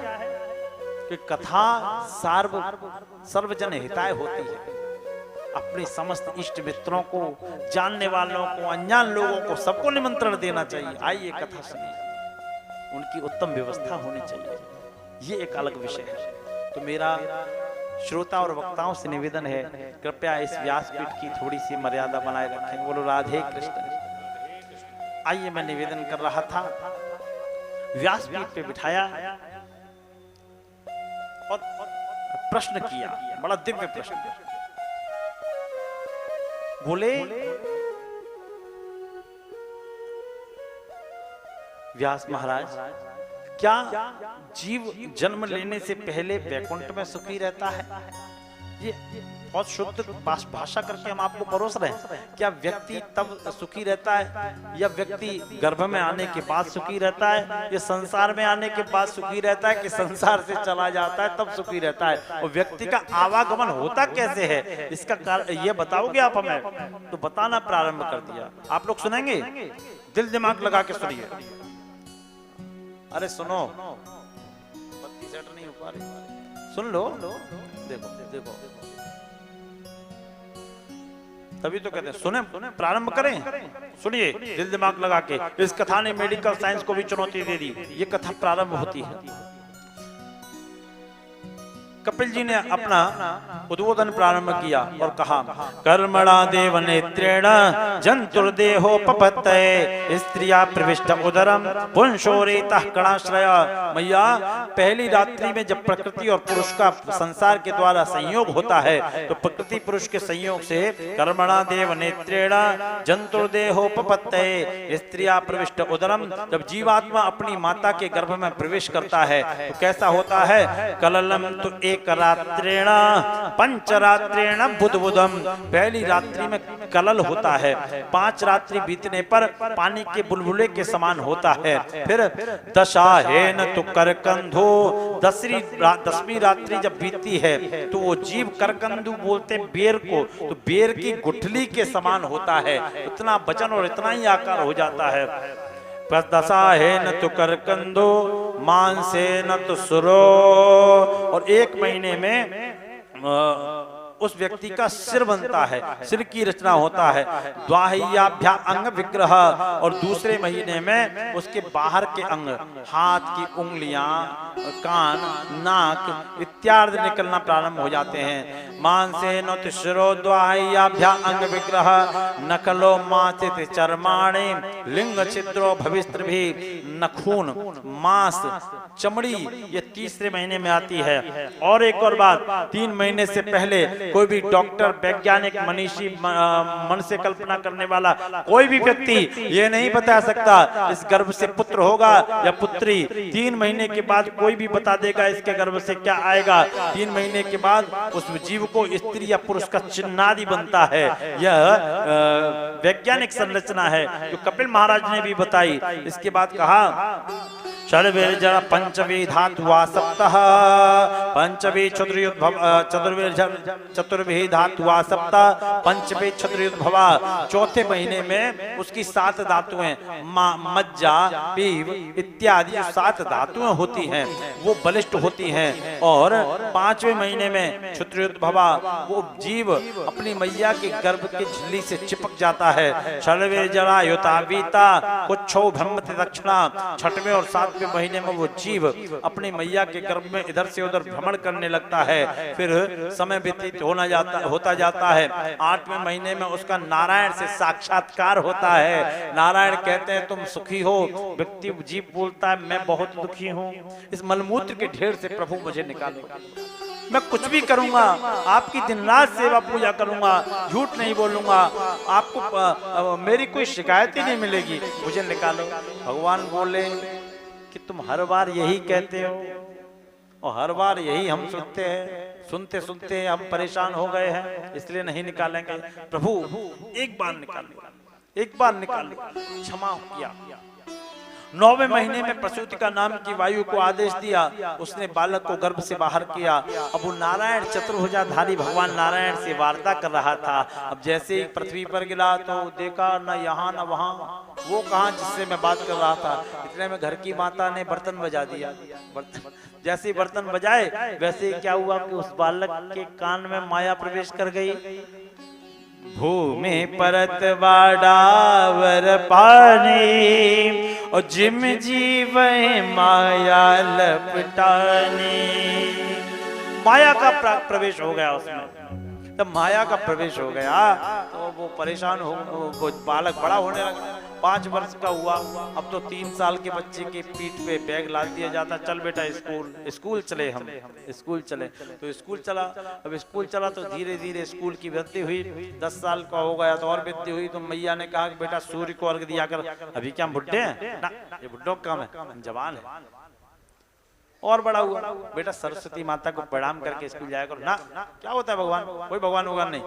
कि कथा सर्वजन हिताय होती है। अपने समस्त इष्ट मित्रों को, जानने वालों को, अनजान लोगों को, सबको निमंत्रण देना चाहिए। आइए कथा सुनिए, उनकी उत्तम व्यवस्था होनी चाहिए। ये एक अलग विषय है। तो मेरा श्रोता और वक्ताओं से निवेदन है, कृपया इस व्यासपीठ की थोड़ी सी मर्यादा बनाए रखें। बोलो राधे कृष्ण। आइए, मैं निवेदन कर रहा था, व्यासपीठ पे बिठाया और प्रश्न किया, बड़ा दिव्य प्रश्न। बोले, व्यास महाराज, क्या जीव जन्म लेने से पहले वैकुंठ में सुखी रहता है? ये बहुत शुद्ध भाषा करके हम आपको परोस रहे हैं। क्या व्यक्ति तब सुखी रहता है, या व्यक्ति गर्भ में आने के बाद सुखी रहता है, या संसार में आने के बाद सुखी रहता है, कि संसार से चला जाता है तब सुखी रहता है? और व्यक्ति का आवागमन होता कैसे है, इसका कारण ये बताओगे आप हमें? तो बताना प्रारंभ कर दिया। आप लोग सुनेंगे? दिल दिमाग लगा के सुनिए। अरे सुनो, बत्ती सेट नहीं हो पा रही, सुन लो। देखो देखो, तभी तो कहते हैं सुने, प्रारंभ करें। सुनिए दिल दिमाग लगा के। इस कथा ने मेडिकल साइंस को भी चुनौती दे दी। ये कथा प्रारंभ होती है, कपिल जी ने अपना उद्बोधन प्रारंभ किया और कहा, कर्मणा देव नेत्रेण जंतुर्देहोपपत्तये स्त्रिया प्रविष्ट उदरम पुंसोरेतः कणाश्रय। मैया, पहली रात्रि में जब प्रकृति और पुरुष का संसार के द्वारा संयोग होता है, तो प्रकृति पुरुष के संयोग से कर्मणा देव नेत्रेण जंतुर्देहोपपत्तये स्त्रिया प्रविष्ट उदरम, जब जीवात्मा अपनी माता के गर्भ में प्रवेश करता है तो कैसा होता है? कललम तो एक रात्रेण पंचरात्रेण बुधबुधम, पहली रात्रि में कलल होता है, 5 रात्रि बीतने पर पानी के बुलबुले के समान होता है। फिर दशाहेन तो करकंधो, 10वीं रात्रि जब बीतती है तो वो जीव करकंदू बोलते बेर को, तो बेर की गुठली के समान होता है। इतना वजन और इतना ही आकार हो जाता है। दशाहेन तो करकंदो मांसेन तो सुरो, और 1 महीने में उस व्यक्ति का सिर बनता है, सिर की रचना होता है। द्वाहियाभ्या अंग विग्रह, और दूसरे महीने में उसके बाहर के अंग, हाथ की उंगलियां, कान, नाक इत्यादि निकलना प्रारंभ हो जाते हैं। मांसेन शिरो द्वाहियाभ्या अंग विग्रह नकलो मासित चर्माणि लिंग छिद्रो भविस्त्रभि, नखून, मांस, चमड़ी, ये तीसरे महीने में आती है। और एक और बात, 3 महीने से पहले कोई भी डॉक्टर, वैज्ञानिक, मनीषी, मन से कल्पना करने वाला कोई भी व्यक्ति ये नहीं बता सकता इस गर्भ से पुत्र होगा या पुत्री। 3 महीने के बाद कोई भी बता देगा इसके गर्भ से क्या आएगा। 3 महीने के बाद उस जीव को स्त्री या पुरुष का चिन्हादि बनता है। यह वैज्ञानिक संरचना है जो कपिल महाराज ने भी बताई। इसके बाद कहा, षड्वीर्जन पंचविधात्वा सप्तः, पंचवी चतुर्विध धातुआ सप्तः, पंचवी चतुर्युद्भवा, 4थे महीने में उसकी 7 धातुएं, मज्जा, पीव इत्यादि 7 धातुएं होती हैं, वो बलिष्ठ होती हैं। और 5वें महीने में चतुर्युद्भवा, वो जीव अपनी मैया के गर्भ के झिल्ली से चिपक जाता है। षड्वीर्जना युतावीता कुच्छो भ्रमति दक्षिणा, 6वें और 7वें महीने में वो जीव अपनी मैया के गर्भ में इधर से उधर भ्रमण करने लगता है। फिर समय व्यतीत होता जाता है। 8वें महीने में उसका नारायण से साक्षात्कार होता है। नारायण कहते हैं तुम सुखी हो, व्यक्ति जीव बोलता है मैं बहुत दुखी हूँ, इस मलमूत्र के ढेर से प्रभु मुझे निकालो। मैं कुछ भी करूंगा, आपकी दिन रात सेवा पूजा करूंगा, झूठ नहीं बोलूंगा, आपको मेरी कोई शिकायत ही नहीं मिलेगी, मुझे निकालो। भगवान बोले कि तुम हर बार यही कहते हो और हर बार यही हम सुनते हैं, सुनते सुनते हम परेशान हो गए हैं, इसलिए नहीं निकालेंगे। प्रभु एक बार निकाल, एक बार निकाल, क्षमा किया। 9वें महीने में प्रसूति का नाम की वायु को आदेश दिया, उसने बालक को गर्भ से बाहर किया। अब वो नारायण चतुर्भुजाधारी भगवान नारायण से वार्ता कर रहा था। अब जैसे ही पृथ्वी पर गिरा तो देखा न यहाँ न वहाँ, वो कहाँ जिससे मैं बात कर रहा था। इतने में घर की माता ने बर्तन बजा दिया। जैसे ही बर्तन बजाए वैसे ही क्या हुआ कि उस बालक के कान में माया प्रवेश कर गई। भूमि परत बाडावर पानी और जिम जीव माया लपटानी। माया का प्रवेश हो गया उसमें। जब माया का प्रवेश हो गया तो वो परेशान हो, वो बालक बड़ा होने लगा। 5 वर्ष का हुआ, अब तो 3 साल के बच्चे के पीठ पे बैग लाद दिया जाता, चल बेटा स्कूल। स्कूल चले हम, स्कूल चले तो स्कूल चला। अब स्कूल चला तो धीरे धीरे स्कूल की वृद्धि हुई। 10 साल का हो गया तो और वृद्धि हुई। तो मैया ने कहा कि बेटा सूर्य को अर्घ दिया कर। अभी क्या हम बुढ़े हैं ना, ये बुढ़ों का काम है, हम जवान है। और बड़ा हुआ, बेटा सरस्वती माता को प्रणाम करके स्कूल जाया करो। ना क्या होता है भगवान, कोई भगवान भगवान नहीं,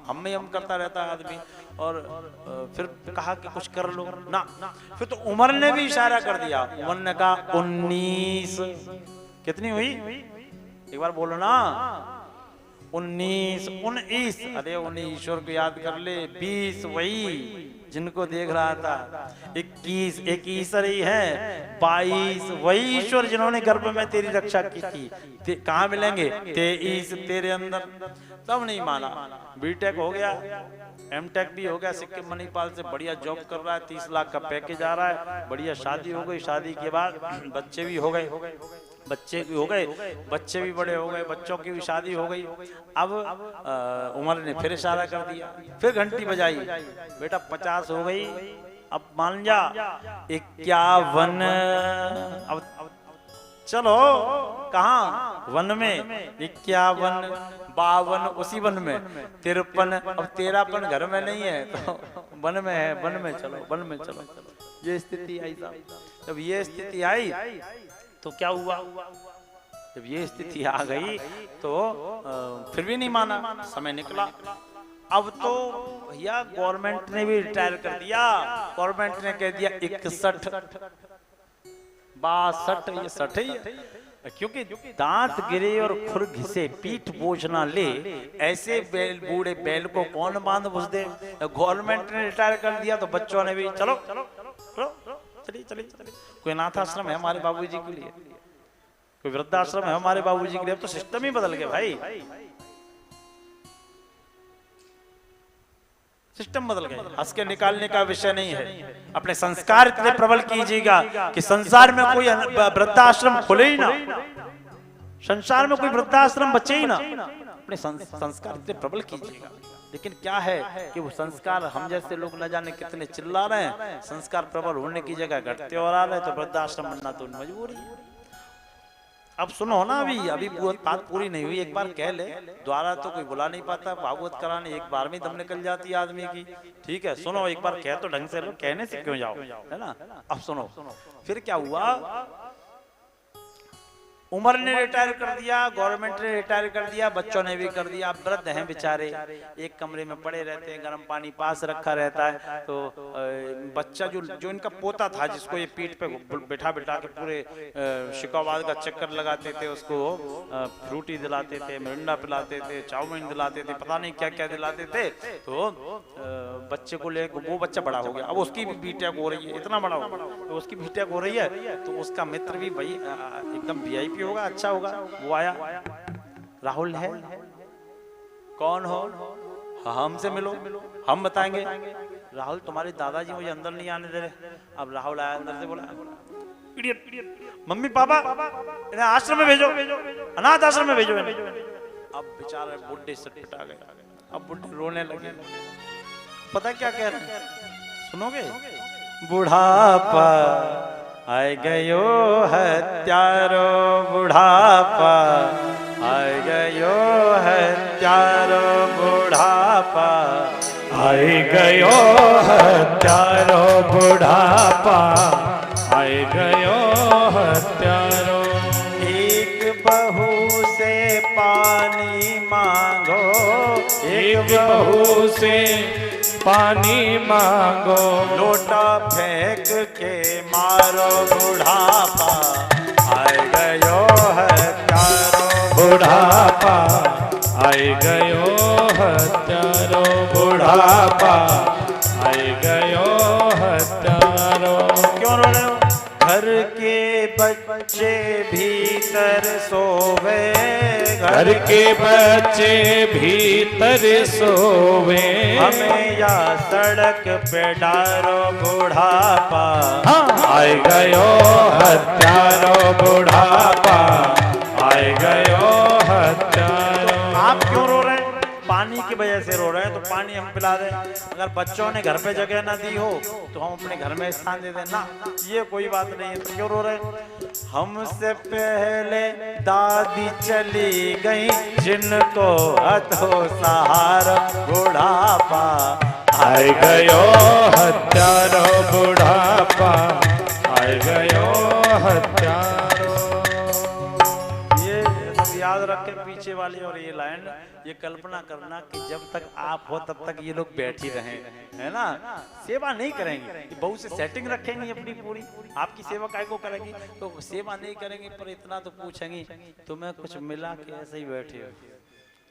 हम में हम करता रहता है आदमी। और फिर कहा कि कुछ कर लो ना। फिर तो उमर ने भी इशारा कर दिया। उमर ने कहा 19 कितनी हुई, एक बार बोलो ना, 19 अरे 19 ईश्वर को याद कर ले। 20 वही जिनको देख रहा था। 21 एक ईश्वर ही है। 22 वही ईश्वर जिन्होंने गर्भ में तेरी रक्षा की थी। कहाँ मिलेंगे? 23 तेरे अंदर। तब नहीं माना। बीटेक हो गया, एमटेक भी हो गया, सिक्किम मणिपाल से बढ़िया जॉब कर रहा है, 30 लाख का पैकेज आ रहा है, बढ़िया शादी हो गई। शादी के बाद बच्चे भी हो गए, बच्चे भी हो गए, बच्चे भी बड़े हो गए, बच्चों की भी शादी हो गई। अब उमर ने फिर इशारा कर दिया, फिर घंटी बजाई, बेटा 50 हो गई, अब मान जा 51। अब चलो कहाँ? वन में 51, 52 उसी वन में, 53। अब 13पन घर में नहीं है तो वन में है, वन में चलो, वन में चलो। ये स्थिति आई साहब। जब ये स्थिति आई तो क्या हुआ? जब ये स्थिति आ गई तो फिर भी नहीं माना। समय निकला। अब तो भैया गवर्नमेंट ने भी रिटायर कर दिया। गवर्नमेंट ने कह दिया 61, 62, ये 60 ही है। क्योंकि दांत गिरे और खुर घिसे पीठ बोझ ना ले, ऐसे बैल बूढ़े बैल को कौन बांध बुझ दे। गवर्नमेंट ने रिटायर कर दिया तो बच्चों ने भी चलो चलिए चलिए चलिए। कोई अनाथ आश्रम है हमारे बाबूजी के लिए, कोई वृद्धाश्रम है हमारे बाबूजी के लिए। अब तो सिस्टम ही बदल गया भाई, सिस्टम बदल गया। हंस के निकालने का विषय नहीं है। अपने संस्कार इतने प्रबल कीजिएगा कि संसार में कोई वृद्धाश्रम खुले ही ना, संसार में कोई वृद्धाश्रम बचे ही ना। अपने संस्कार इतने प्रबल कीजिएगा। लेकिन क्या है कि वो संस्कार हम जैसे लोग न जाने कितने चिल्ला रहे हैं, संस्कार प्रबल होने की जगह घटते और आ रहे हैं, तो वृद्धाश्रम बनना तो मजबूरी है। अब सुनो ना, अभी बात पूरी नहीं हुई, एक बार कह ले। द्वारा तो कोई बुला नहीं पाता, भागवत कराने एक बार में दम निकल जाती है आदमी की। ठीक है सुनो, एक बार कह तो ढंग से लो, कहने से क्यों जाओ, है ना। अब सुनो फिर क्या हुआ। उमर ने रिटायर कर दिया, गवर्नमेंट ने रिटायर कर दिया, बच्चों ने भी कर दिया। वृद्ध हैं बेचारे, एक कमरे में पड़े रहते हैं, गर्म पानी पास रखा रहता है। तो बच्चा जो इनका पोता था, जिसको ये पीठ पे बैठा बैठा के पूरे शिकावाद का चक्कर लगाते थे, उसको फ्रूटी दिलाते थे, मिरिंडा पिलाते थे, चाउमीन दिलाते थे, पता नहीं क्या क्या दिलाते थे। तो बच्चे को ले, वो बच्चा बड़ा हो गया, अब उसकी भी बीटेक हो रही है, इतना बड़ा हो गया तो उसकी बीटेक हो रही है। तो उसका मित्र भी भाई एकदम VIP होगा, अच्छा होगा, वो आया। राहुल है? कौन हो? हमसे मिलो, हम बताएंगे। राहुल तुम्हारे दादाजी मुझे अंदर नहीं आने दे रहे। अब राहुल आया, अंदर से बोला मम्मी पापा इन्हें आश्रम में भेजो, अनाथ आश्रम में भेजो। अब बेचारे बुढ़े सटपटा गए। अब बुढ़े रोने लगे। पता क्या कह रहे हैं? सुनोगे? बुढ़ापा आय गयो हत्यारो बुढ़ापा, आय गयो हत्यारो बुढ़ापा, आय गयो हत्यारो बुढ़ापा, आय गयो हत्यारो। एक बहू से पानी मांगो, एक बहू से पानी मांगो, लोटा फेंक के मारो बुढ़ापा, आय गयो हत्यारो बुढ़ापा, आय गयो हत्यारो बुढ़ापा, आय गयो हत्यारो। क्यों रो रहे हो? घर के बच्चे भीतर सोवे, घर के बच्चे भीतर सोवे, हमें या सड़क पे डारो बुढ़ापा, आय गयो हत्यारो बुढ़ापा, आय गयो हत्यारो। आप क्यों रो रहे हैं? पानी की वजह से रो रहे हैं, तो पानी हम पिला दें। अगर बच्चों ने घर पे जगह ना दी हो तो हम अपने घर में स्थान दे दें ना, ये कोई बात नहीं है, तो क्यों रो रहे हैं? हमसे पहले दादी चली गई, जिनको अतो सहारा बुढ़ापा, आय गयो हत्यारो बुढ़ापा, आय गयो हत्यारो। ये याद रखें पीछे वाली और ये लाइन, ये कल्पना करना कि जब तक आप हो तब तक ये लोग बैठ ही रहे, है ना, सेवा नहीं करेंगे, बहू से सेटिंग रखेंगे अपनी पूरी, आपकी सेवा काय को करेंगी, तो सेवा नहीं करेंगे, पर इतना तो पूछेंगी तुम्हें कुछ मिला कि ऐसे ही बैठे हो,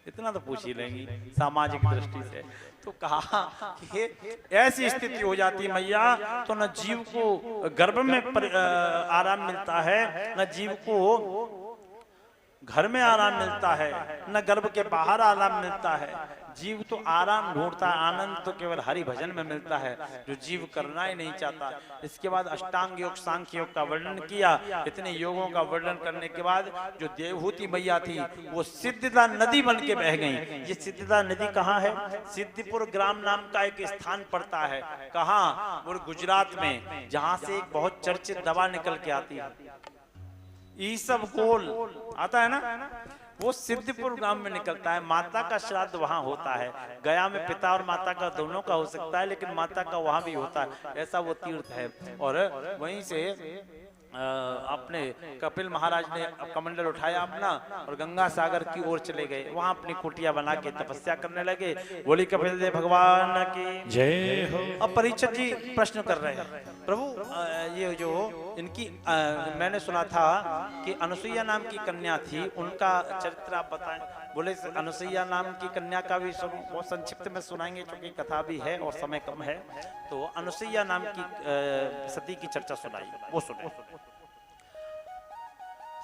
इतना तो पूछ ही लेंगी सामाजिक दृष्टि से। तो कहा कि ऐसी स्थिति हो जाती है मैया, तो न जीव को गर्भ में आराम मिलता है, न जीव को घर में आराम मिलता है, न गर्भ के बाहर आराम मिलता है। जीव तो आराम ढूंढता है, आनंद तो केवल हरि भजन में मिलता है, जो जीव करना ही नहीं चाहता। इसके बाद अष्टांग योग, सांख्य योग का वर्णन किया। इतने योगों का वर्णन करने के बाद जो देवहूति मैया थी वो सिद्धता नदी बन के बह गई। ये सिद्धता नदी कहाँ है? सिद्धिपुर ग्राम नाम का एक स्थान पड़ता है। कहाँ? वो गुजरात में, जहां से एक बहुत चर्चित दवा निकल के आती है, ईसबगोल आता है ना, वो सिद्धिपुर गांव में निकलता है। माता का श्राद्ध वहां होता है। गया में पिता और माता का दोनों का हो सकता है, लेकिन माता का वहां भी होता है, ऐसा वो तीर्थ है। और वहीं से अपने कपिल महाराज ने कमंडल उठाया अपना और गंगा सागर की ओर चले गए। वहां अपनी कुटिया बना के तपस्या करने लगे। बोली कपिल देव भगवान की जय हो। अब परीक्षित जी प्रश्न कर रहे हैं, प्रभु ये जो इनकी मैंने सुना था कि अनुसुईया नाम की कन्या थी, उनका चरित्र आप बताएं। बोले अनुसुईया नाम की कन्या का भी बहुत संक्षिप्त में सुनाएंगे, क्योंकि कथा भी है और समय कम है। तो अनुसुईया नाम की सती की चर्चा सुनाई, वो सुने।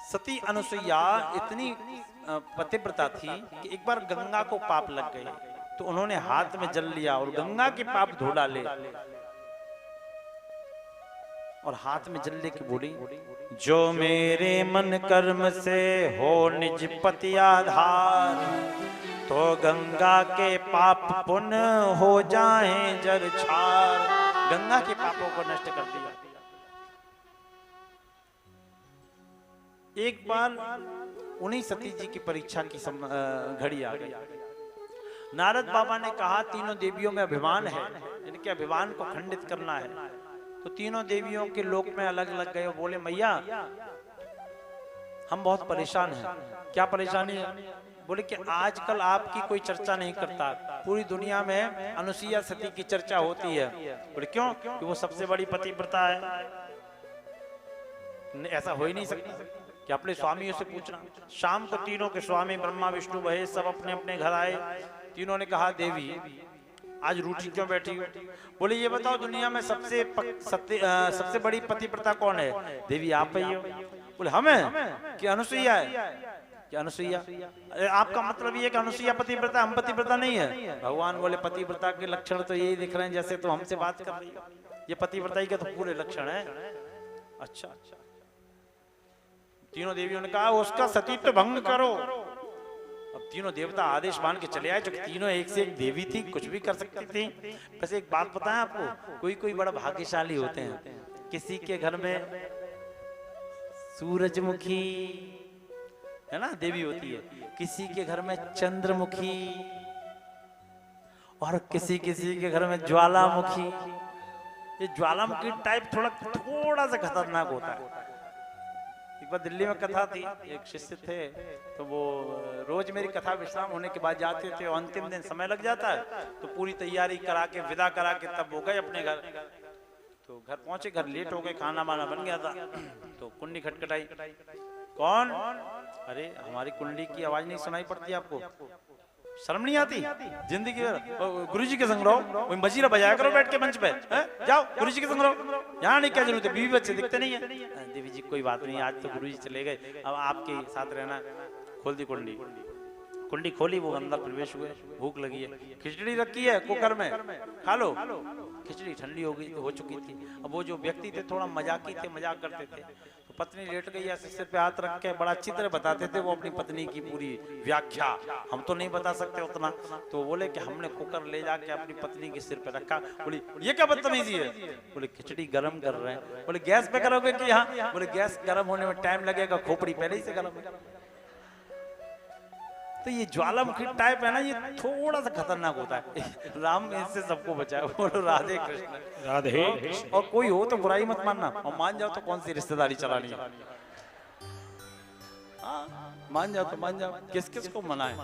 सती अनुसुईया इतनी पतिव्रता थी कि एक बार गंगा को पाप लग गए, तो उन्होंने हाथ में जल लिया और गंगा के पाप धो डाले और हाथ में जल लेके बोली, जो मेरे मन कर्म से हो निज पति आधार, तो गंगा के पाप पुण्य हो जाएं जर छार। गंगा के पापों को नष्ट कर दिया। एक बार उन्हीं सती जी की परीक्षा की घड़ी आ गई। नारद बाबा ने कहा तीनों देवियों में अभिमान है, इनके अभिमान को खंडित करना है। तो तीनों देवियों के लोक में अलग अलग गए। बोले मैया हम बहुत परेशान हैं। क्या परेशानी है? बोले कि आजकल आपकी कोई चर्चा नहीं करता, पूरी दुनिया में अनुसुईया सती की चर्चा होती है। बोले क्यों? कि वो सबसे बड़ी पतिव्रता है। ऐसा हो ही नहीं सकता कि अपने स्वामियों से पूछना। शाम को तीनों के स्वामी ब्रह्मा विष्णु महेश सब अपने अपने घर आए। तीनों ने कहा देवी आज रूठी क्यों बैठी हो? बोले ये बताओ दुनिया में सबसे बड़ी पतिव्रता कौन है? देवी आप ही हो। बोले हमें कि अनुसुईया है? कि अनुसुईया? आपका मतलब ये कि अनुसुईया पतिव्रता, हम पतिव्रता नहीं है? भगवान बोले पतिव्रता के लक्षण तो यही दिख रहे हैं जैसे तो हमसे बात कर रही है, ये पतिव्रता के तो पूरे लक्षण है। अच्छा, तीनों देवियों ने कहा उसका सतीत्व भंग करो। अब तीनों देवता आदेश मान के चले आए, जो तीनों एक से एक देवी थी, कुछ भी कर सकती थी। बस एक बात पता है आपको, कोई कोई बड़ा भाग्यशाली होते हैं, किसी के घर में सूरजमुखी है ना, देवी होती है। किसी के घर में चंद्रमुखी और किसी किसी के घर में ज्वालामुखी। ये ज्वालामुखी टाइप थोड़ा सा खतरनाक होता है। एक बार दिल्ली में कथा थी, एक शिष्य थे तो वो रोज मेरी कथा विश्राम होने के बाद जाते थे और अंतिम दिन समय लग जाता है तो पूरी तैयारी करा के विदा करा के तब वो गए अपने घर। तो घर पहुंचे, घर लेट हो गए, खाना वाना बन गया था तो कुंडी खटखटाई। कौन? अरे हमारी कुंडी की आवाज नहीं सुनाई पड़ती आपको? शर्म नहीं आती जिंदगी भर? गुरुजी के संग रहो, वही मजीरा बजाया करो बैठ के मंच पे, जाओ गुरुजी के संग रहो। यहाँ नहीं क्या जरूरत है, बीवी बच्चे दिखते नहीं है। देवी जी कोई बात नहीं, आज तो गुरुजी चले गए, अब आपके साथ रहना। खोल दी कुंडी, कुंडी खोली, वो अंदर प्रवेश हुए। भूख लगी है, खिचड़ी रखी है कुकर में, खा लो। खिचड़ी ठंडी हो चुकी थी। अब वो जो व्यक्ति थे थोड़ा मजाकी थे, मजाक करते थे। तो पत्नी लेट गई, ऐसे सिर पे हाथ रख के बड़ा अच्छी तरह बताते थे वो अपनी पत्नी की पूरी व्याख्या। हम तो नहीं बता सकते उतना। तो बोले कि हमने कुकर ले जाके अपनी पत्नी के सिर पे रखा। बोली ये क्या बदतमीजी है? बोले खिचड़ी गर्म कर रहे हैं। बोले गैस पे करोगे कि यहाँ? बोले गैस गर्म होने में टाइम लगेगा, खोपड़ी पहले ही से गर्म है। तो ये ज्वालामुखी टाइप है ना, ये थोड़ा सा खतरनाक होता है। राम इससे सबको बचाए। बोलो राधे कृष्ण। राधे। और कोई हो तो बुराई मत मानना, और मान जाओ तो कौन सी रिश्तेदारी चलानी है। मान जाओ तो मान जाओ, किस किस को मनाए।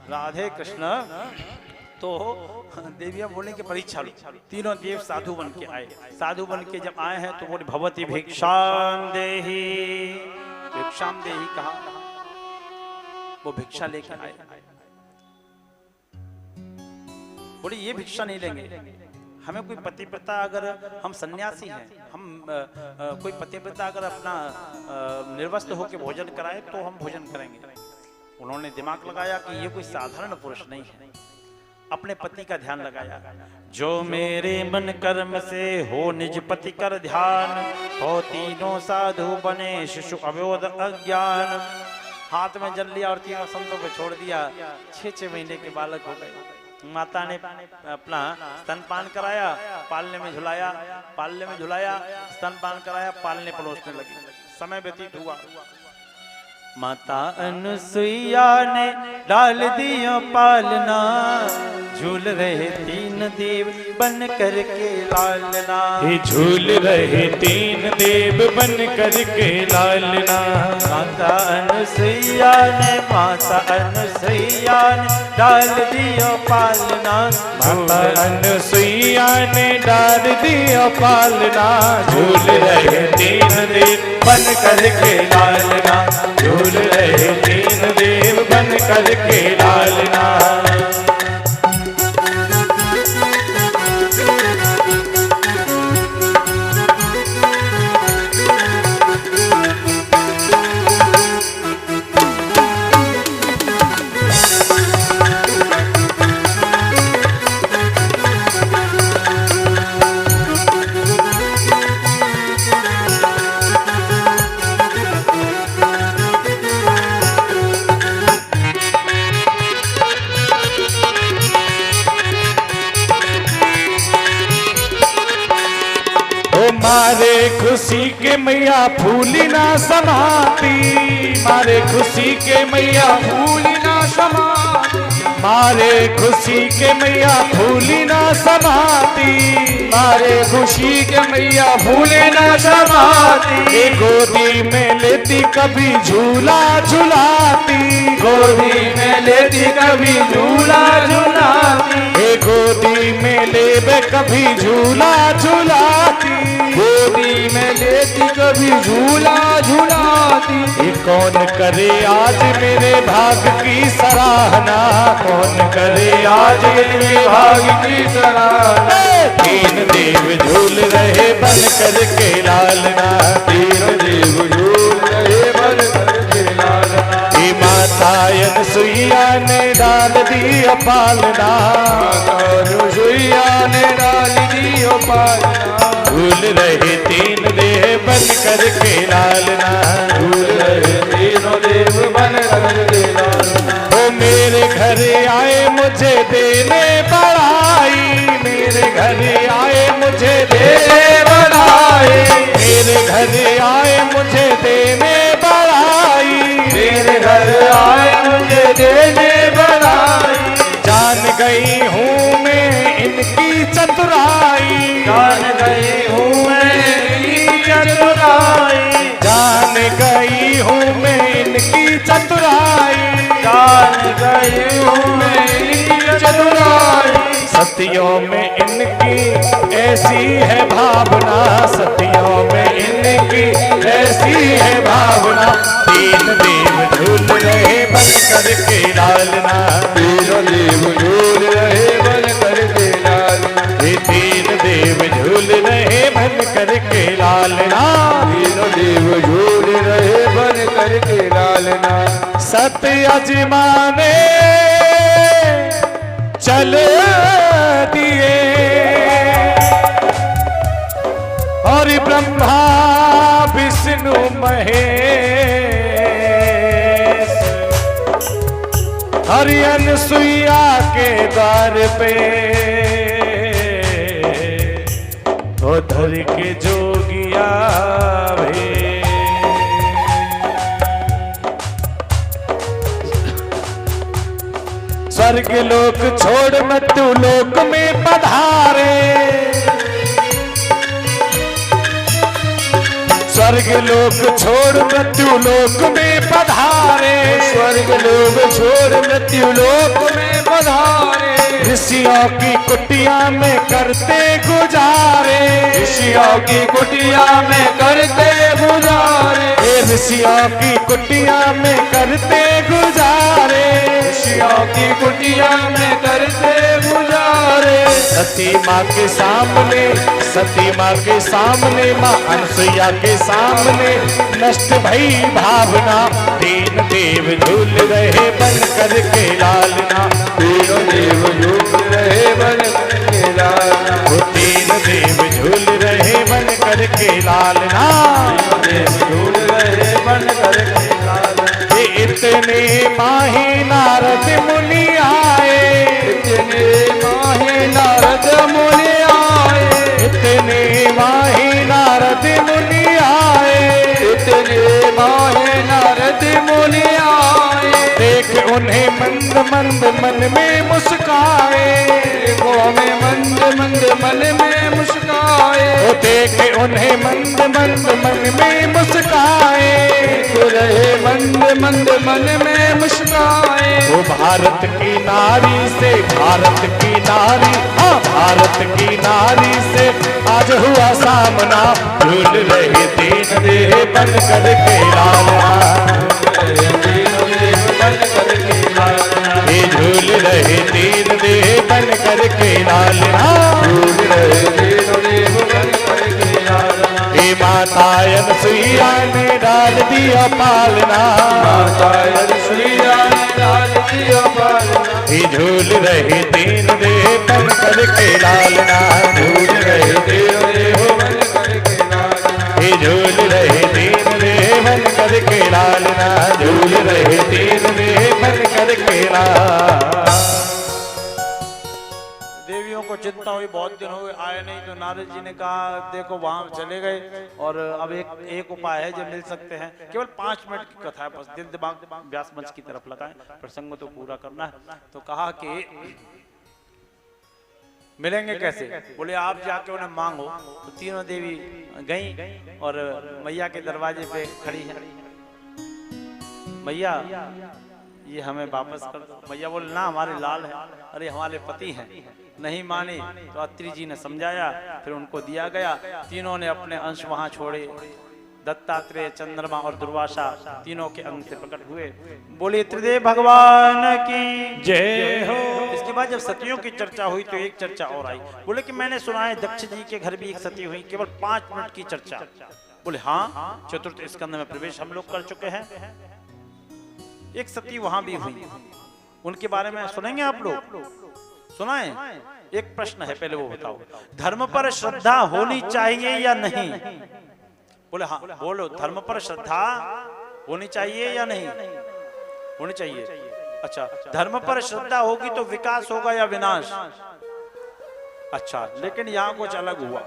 राधे कृष्ण। तो देवियां बोले कि परीक्षा लो। तीनों देव साधु बन के आए। साधु बन के जब आए हैं तो बोले भवती भिक्षाम देहि। भिक्षाम देहि कहा, वो भिक्षा लेके आए। बोले ये भिक्षा नहीं लेंगे, हमें कोई पतिव्रता, अगर हम सन्यासी हैं, हम कोई पतिव्रता अगर अपना निर्वस्त्र होकर भोजन कराए तो हम भोजन करेंगे। उन्होंने दिमाग लगाया कि ये कोई साधारण पुरुष नहीं है। अपने पति का ध्यान लगाया। जो मेरे मन कर्म से हो निज पति कर ध्यान, हो तीनों साधु बने शिशु अबोध अज्ञान। हाथ में जल लिया और तीनों संतों को छोड़ दिया। 6-6 महीने के बालक हो गए। माता ने अपना स्तनपान कराया, पालने में झुलाया, पालने में झुलाया, स्तनपान कराया, पालने पलोसने लगी। समय व्यतीत हुआ। माता अनुसुईया ने डाल दिया पालना, झूल रहे 3 देव बन करके लालना। झूल रहे 3 देव बन करके लालना। माता अनुसुईया ने डाल दिया पालना। माता अनुसुईया ने डाल दिया पालना। झूल रहे 3 देव बन करके लालना। झूल रहे 3 देव बन करके लालना। मारे खुशी के मैया फूली ना समाती। मारे खुशी के मैया फूली ना समाती। मारे खुशी के मैया फूली ना समाती। मारे खुशी के मैया फूले ना समाती। गोदी में लेती कभी झूला झुलाती। गोदी में लेती कभी झूला झुलाती। गोदी में लेबे कभी झूला झुलाती। गोदी में लेती कभी झूला झुलाती। ये कौन करे आज मेरे भाग की सराहना। कौन करे आज मेरे भाग की सराहना। 3 देव झूल रहे बन करके लालना। 3 देव झूल रहे बन करके लालना। माता अनुसुईया ने डाल दिया पालना। माता अनुसुईया ने डाल दिया पालना। झूल रहे 3 देव बन करके लालना। झूल रहे 3 देव बन करके लालना। वो मेरे घर आए मुझे देने बड़ाई। मेरे घर आए मुझे देने बड़ाई। मेरे घर आए मुझे देने आए मुझे देने बधाई। जान गई हूँ मैं इनकी चतुराई, जान गई हूँ मैं इनकी चतुराई, जान गई हूँ मैं इनकी चतुराई, जान गई हूँ मैं इनकी चतुराई। सतियों में इनकी ऐसी है भावना, सतियों में इनकी ऐसी है भावना। तीन देव झूल रहे बन करके लालना, तीनों देव झूल रहे बन करके लालना, ये तीन देव झूल रहे बन करके लालना, तीनों देव झूल रहे बन करके लालना। सत्य अजमाने चल दिए और ब्रह्मा विष्णु महेश, हरि अनुसुईया के द्वार पे तो धर के जोगिया भे। स्वर्ग लोक छोड़ मृत्यु लोक में पधारे, स्वर्ग लोक छोड़ मृत्यु लोक में पधारे, स्वर्ग लोक छोड़ मृत्यु लोक में पधारे। ऋषियों की कुटिया में करते गुजारे, ऋषियों की कुटिया में करते गुजारे, ऋषियों की कुटिया में करते गुजारे, ऋषियों की कुटिया में करते गुजारे। सती माँ के सामने, सती माँ के सामने, माँ अनसुईया के सामने नष्ट भई भावना। तीन देव झूल रहे बन करके लालना, तीनों देव झूल रहे बन करके लालना, वो तीन देव झूल रहे बन करके लालना, देव झूल रहे बन करके लालना। ये इतने माही नारद मुनि आए, इतने माहे नारद मुनि आए, इतने माही नारद मुनि आए, इतने माहे नारद मुनि आए। देख उन्हें मंद मंद मन में मुस्काए, देखो में मंद मंद मन में मुस्काए, वो देख उन्हें मंद मंद मन में मुस्काए, देखो रहे मंद मंद मन में मुस्काए। वो भारत की नारी से, भारत की नारी, हाँ भारत की नारी से आज हुआ सामना। झूल रहे तीन देह बन करके लालना, ये झूल रहे तीन देह बन करके लालना, ये माता अनसुईया ने डाल दिया पालना, ये झूल रहे तीन देह बन करके लालना, झूल रहे तीन देह बन करके लालना, ये झूल रहे तीन देह बन करके लालना, झूल रहे तीन देह बन करके लालना। देवियों को चिंता हुई, बहुत दिन हो गए आए नहीं, तो नारद जी ने कहा देखो वहां चले गए और अब एक उपाय है जो मिल सकते हैं। केवल 5 मिनट की कथा है, बस दिल दिमाग व्यास मंच की तरफ लगाएं, प्रसंग तो पूरा करना है। तो कहा कि मिलेंगे कैसे? बोले आप जाके उन्हें मांगो। तो तीनों देवी गईं और मैया के दरवाजे पे खड़ी है। मैया ये हमें वापस कर दो। मैया बोले ना हमारे लाल है, अरे हमारे पति हैं। नहीं माने तो अत्रि जी ने समझाया, फिर उनको दिया गया। तीनों ने अपने अंश वहां छोड़े। दत्तात्रेय, चंद्रमा और दुर्वासा तीनों के अंग से प्रकट हुए। बोले त्रिदेव भगवान की जय हो। इसके बाद जब सतियों की चर्चा हुई तो एक चर्चा और आई। बोले कि मैंने सुना है दक्ष जी के घर भी एक सती हुई, केवल 5 मिनट की चर्चा। बोले हाँ, चतुर्थ स्कंद में प्रवेश हम लोग कर चुके हैं। एक सती वहां भी हुई, उनके बारे में सुनेंगे आप लोग? सुनाएं? एक प्रश्न है, पहले वो बताओ, धर्म पर श्रद्धा होनी चाहिए या नहीं? बोले हाँ। बोलो, धर्म पर श्रद्धा होनी चाहिए या नहीं होनी चाहिए? अच्छा, धर्म पर श्रद्धा होगी तो विकास होगा या विनाश? अच्छा, लेकिन यहाँ कुछ अलग हुआ।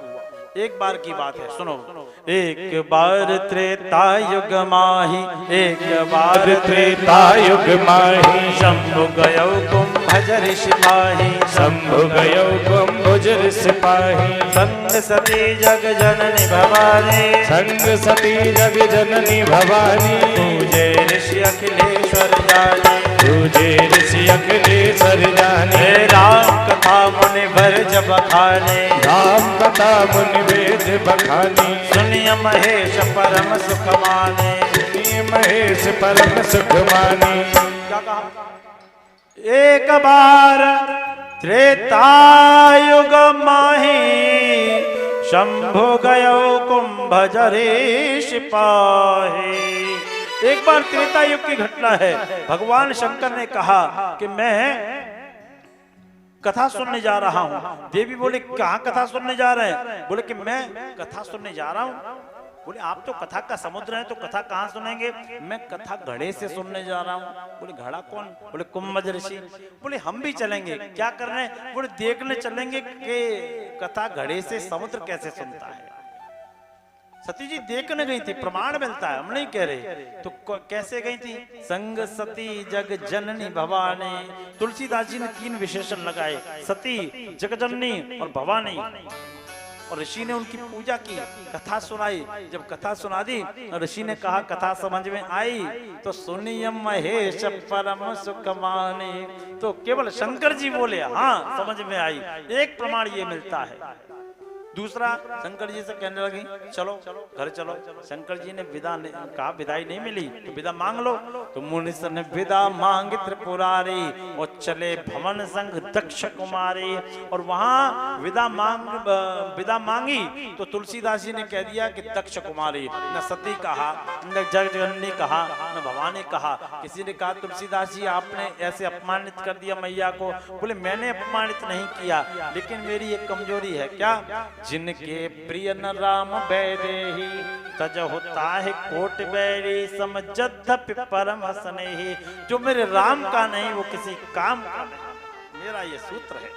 एक बार की बात है, सुनो। एक बार त्रेता युग माही, एक बार त्रेता युग माही, शंभु गयो कुंभजर सिपाही, शंभु गयो कुंभजर सिपाही, संग सती जग जननी भवानी, संग सती जग जननी भवानी, पूजे ऋषि अखिलेश्वर जानी, तुझे ऋषि अखिलेश्वर जाने, राम कथा मुनि भर जब खाने, राम कथा मुनि वेद बखानी, सुनिय महेश परम सुख माने, सुनिय महेश परम सुख मानी। क्या कहा? एक बार त्रेता युग माही, शंभु गयो कुंभजरे सिपाही। एक बार त्रेता युग की घटना है। भगवान शंकर ने कहा कि मैं कथा सुनने जा रहा हूं। देवी बोले कहां कथा सुनने जा रहे हैं? बोले कि मैं कथा सुनने जा रहा हूं। बोले आप तो कथा का समुद्र है तो कथा कहां सुनेंगे? मैं कथा घड़े से सुनने जा रहा हूं। बोले घड़ा कौन? बोले कुंभज ऋषि। बोले हम भी चलेंगे। क्या करने? बोले देखने चलेंगे कि कथा घड़े से समुद्र कैसे सुनता है। सती जी देखने गई थी, प्रमाण मिलता है, हम नहीं कह रहे। तो कैसे गई थी? संग सती जग जननी भवानी। तुलसीदास जी ने 3 विशेषण लगाए, सती, जगजननी और भवानी। और ऋषि ने उनकी पूजा की, कथा सुनाई। जब कथा सुना दी, ऋषि ने कहा कथा समझ में आई तो सुनिय महेश परम सुख माने। तो केवल शंकर जी बोले हाँ समझ में आई। एक प्रमाण ये मिलता है। दूसरा, शंकर जी से कहने लगी चलो घर चलो। शंकर जी ने विदा कहा, विदाई नहीं मिली तो विदा मांग लो। तो मुनि ने विदा मांगी त्रिपुरारी और चले भवन संग दक्ष कुमारी। और वहां विदा मांगी तो तुलसीदास जी ने कह दिया कि दक्ष कुमारी। न सती कहा, न जगजननी कहा, न भवानी कहा। किसी ने कहा तुलसीदास जी आपने ऐसे अपमानित कर दिया मैया को। बोले मैंने अपमानित नहीं किया, लेकिन मेरी एक कमजोरी है। क्या? जिनके प्रिय न राम बैदेही, तज होता है कोट बैरी समझत परम स्नेही। जो मेरे राम का नहीं वो किसी काम का नहीं, मेरा ये सूत्र है।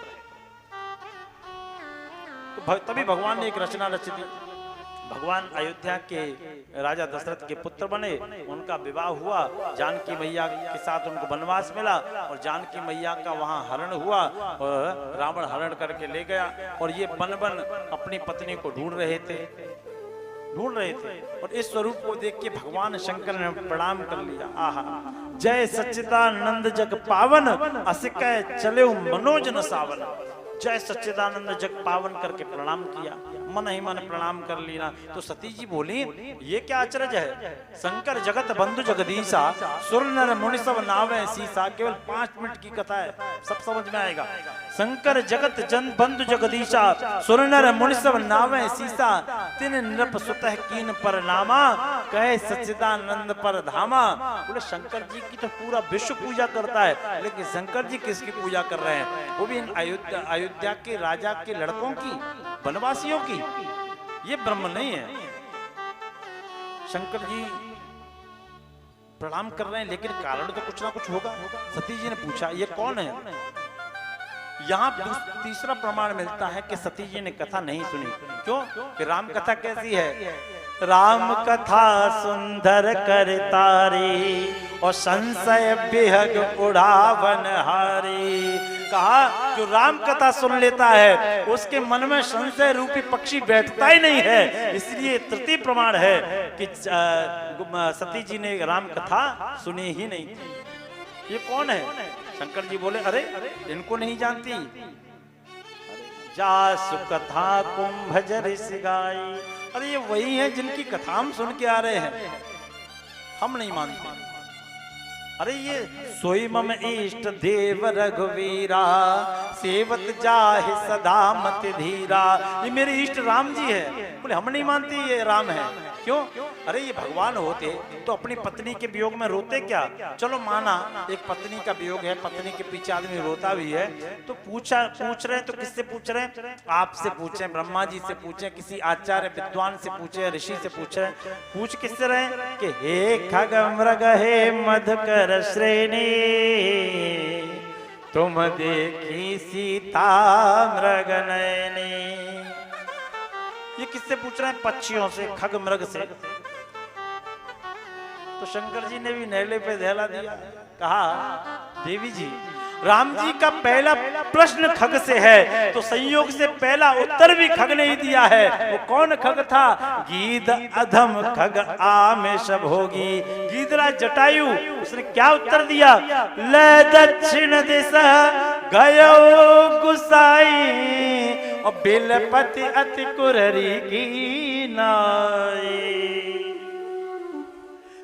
तो तभी भगवान ने एक रचना रची थी। भगवान अयोध्या के राजा दशरथ के पुत्र बने, उनका विवाह हुआ, जानकी मैया के साथ उनको वनवास मिला और जानकी मैया का वहां हरण हुआ और रावण हरण करके ले गया। और ये बन बन अपनी पत्नी को ढूंढ रहे थे। और इस स्वरूप को देख के भगवान शंकर ने प्रणाम कर लिया। आहा, जय सच्चिदानंद जग पावन, असिकै चले मनोज न सावन। जय सच्चिदानंद जग पावन करके प्रणाम किया, मन ही मन प्रणाम कर लिया। तो सती जी बोली ये क्या आचरज है? शंकर जगत बंधु जगदीशा, सुर नर मुनि सब नावे सीसा। केवल 5 मिनट की कथा है, सब समझ में आएगा। शंकर जगत जन बंधु जगदीशा, सुर नर मुनि सब नावे सीसा। तिन नृप सुतः कीन पर नामा, कहे सच्चिदानंद पर धामा। बोले शंकर जी की तो पूरा विश्व पूजा करता है, लेकिन शंकर जी किसकी पूजा कर रहे हैं? वो भी इन अयोध्या के राजा के लड़कों की, वनवासियों की। ये ब्रह्म नहीं है। शंकर जी प्रणाम कर रहे हैं, लेकिन कारण तो कुछ ना कुछ होगा। सती जी ने पूछा ये कौन है? यहाँ तीसरा प्रमाण मिलता है कि सती जी ने कथा नहीं सुनी। क्यों? कि राम कथा कैसी है? राम कथा सुंदर कर तारी, और संशय बिहग उड़ावन हारी। कहा जो राम कथा सुन लेता है उसके मन में संशय रूपी पक्षी बैठता ही नहीं है। इसलिए तृतीय प्रमाण है कि सती जी ने राम कथा सुनी ही नहीं थी। ये कौन है? शंकर जी बोले अरे इनको नहीं जानती। जासु कथा कुंभजर सिगाई। अरे ये वही है जिनकी कथा हम सुन के आ रहे हैं, हम नहीं मानते। अरे ये सोई मम इष्ट देव रघुवीरा, सेवत जाहि सदा मत धीरा। ये मेरे इष्ट राम जी है। बोले हम नहीं मानते ये राम है। क्यों? अरे ये भगवान होते तो अपनी पत्नी के वियोग में रोते क्या? चलो माना एक पत्नी का वियोग है, पत्नी के पीछे आदमी रोता भी है, तो पूछ रहे हैं। तो किससे पूछ रहे हैं? आपसे पूछे, ब्रह्मा जी से पूछे, किसी आचार्य विद्वान से पूछे, ऋषि से पूछे। पूछ किससे रहे? कि हे खग मृग हे मधुकर श्रेणी, तुम देखी सीता मृग नयनी। ये किससे पूछ रहे हैं? पक्षियों से, खग मृग से। तो शंकर जी ने भी नेले पे दहला दिया, कहा देवी जी राम जी का पहला प्रश्न खग से है, तो संयोग से पहला उत्तर भी खग ने ही दिया है। वो कौन खग था? गीध अधम खग आमेश भोगी, गीधराज जटायु। उसने क्या उत्तर दिया? ले दक्षिण दिशा गयो गुसाई, और बेलपति अति कुररी की नाई।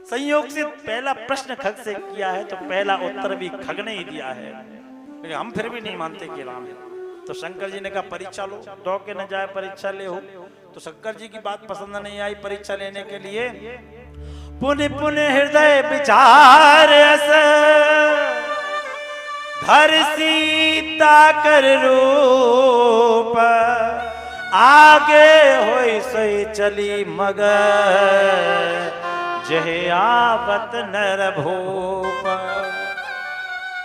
संयोग से पहला प्रश्न खग से किया है, तो पहला उत्तर भी खग ने ही दिया है। लेकिन हम फिर भी नहीं मानते कि राम है। तो शंकर जी ने कहा परीक्षा लो, दो के न जाए परीक्षा ले हो। तो शंकर जी की बात पसंद नहीं आई परीक्षा लेने के लिए। पुण्य पुण्य हृदय विचार धर सीता कर रूप, आगे होई सोई चली मगर, जहे आवत नर भूप।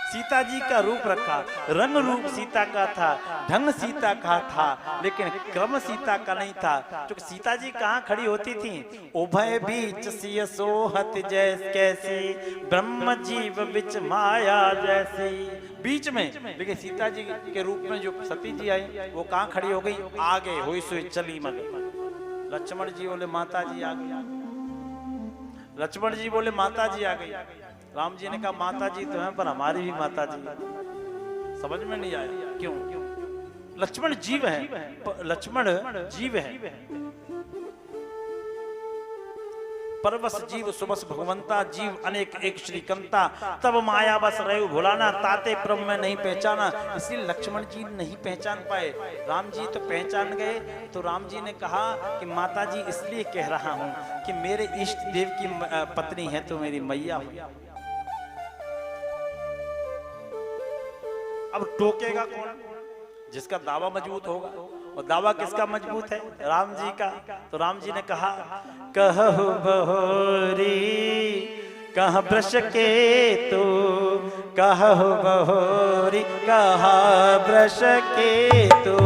सीता जी का रूप रखा, रंग रूप सीता का था, ढंग सीता का था, लेकिन क्रम सीता का नहीं था। क्योंकि सीता जी कहाँ खड़ी होती थी? उभय बीच सिय सोहत जैस कैसी, ब्रह्म जीव बिच माया जैसी, बीच में। लेकिन सीता जी के रूप में जो सती जी आई वो कहाँ खड़ी हो गई? आगे हुई सुई चली मगर। लक्ष्मण जी बोले माता जी आ गई, लक्ष्मण जी बोले माता जी आ गई। राम जी ने कहा माता जी तो हैं, पर हमारी भी माता जी। समझ में नहीं आया क्यों? लक्ष्मण जीव है, लक्ष्मण जीव है, परवश जीव सुबस भगवंता, जीव अनेक एक श्रीकंता, तब माया बस रहे भुलाना, ताते ब्रह्म में नहीं पहचाना। इसलिए लक्ष्मण जी नहीं पहचान पाए, राम जी तो पहचान गए। तो राम जी ने कहा कि माता जी इसलिए कह रहा हूं कि मेरे इष्ट देव की पत्नी है तो मेरी मैया हो। अब टोकेगा कौन? जिसका दावा मजबूत होगा। और दावा किसका मजबूत है? राम जी का। तो राम जी ने कहा कहु बहोरी कह वृष के तू, कहु बहोरी कहा वृष के तू,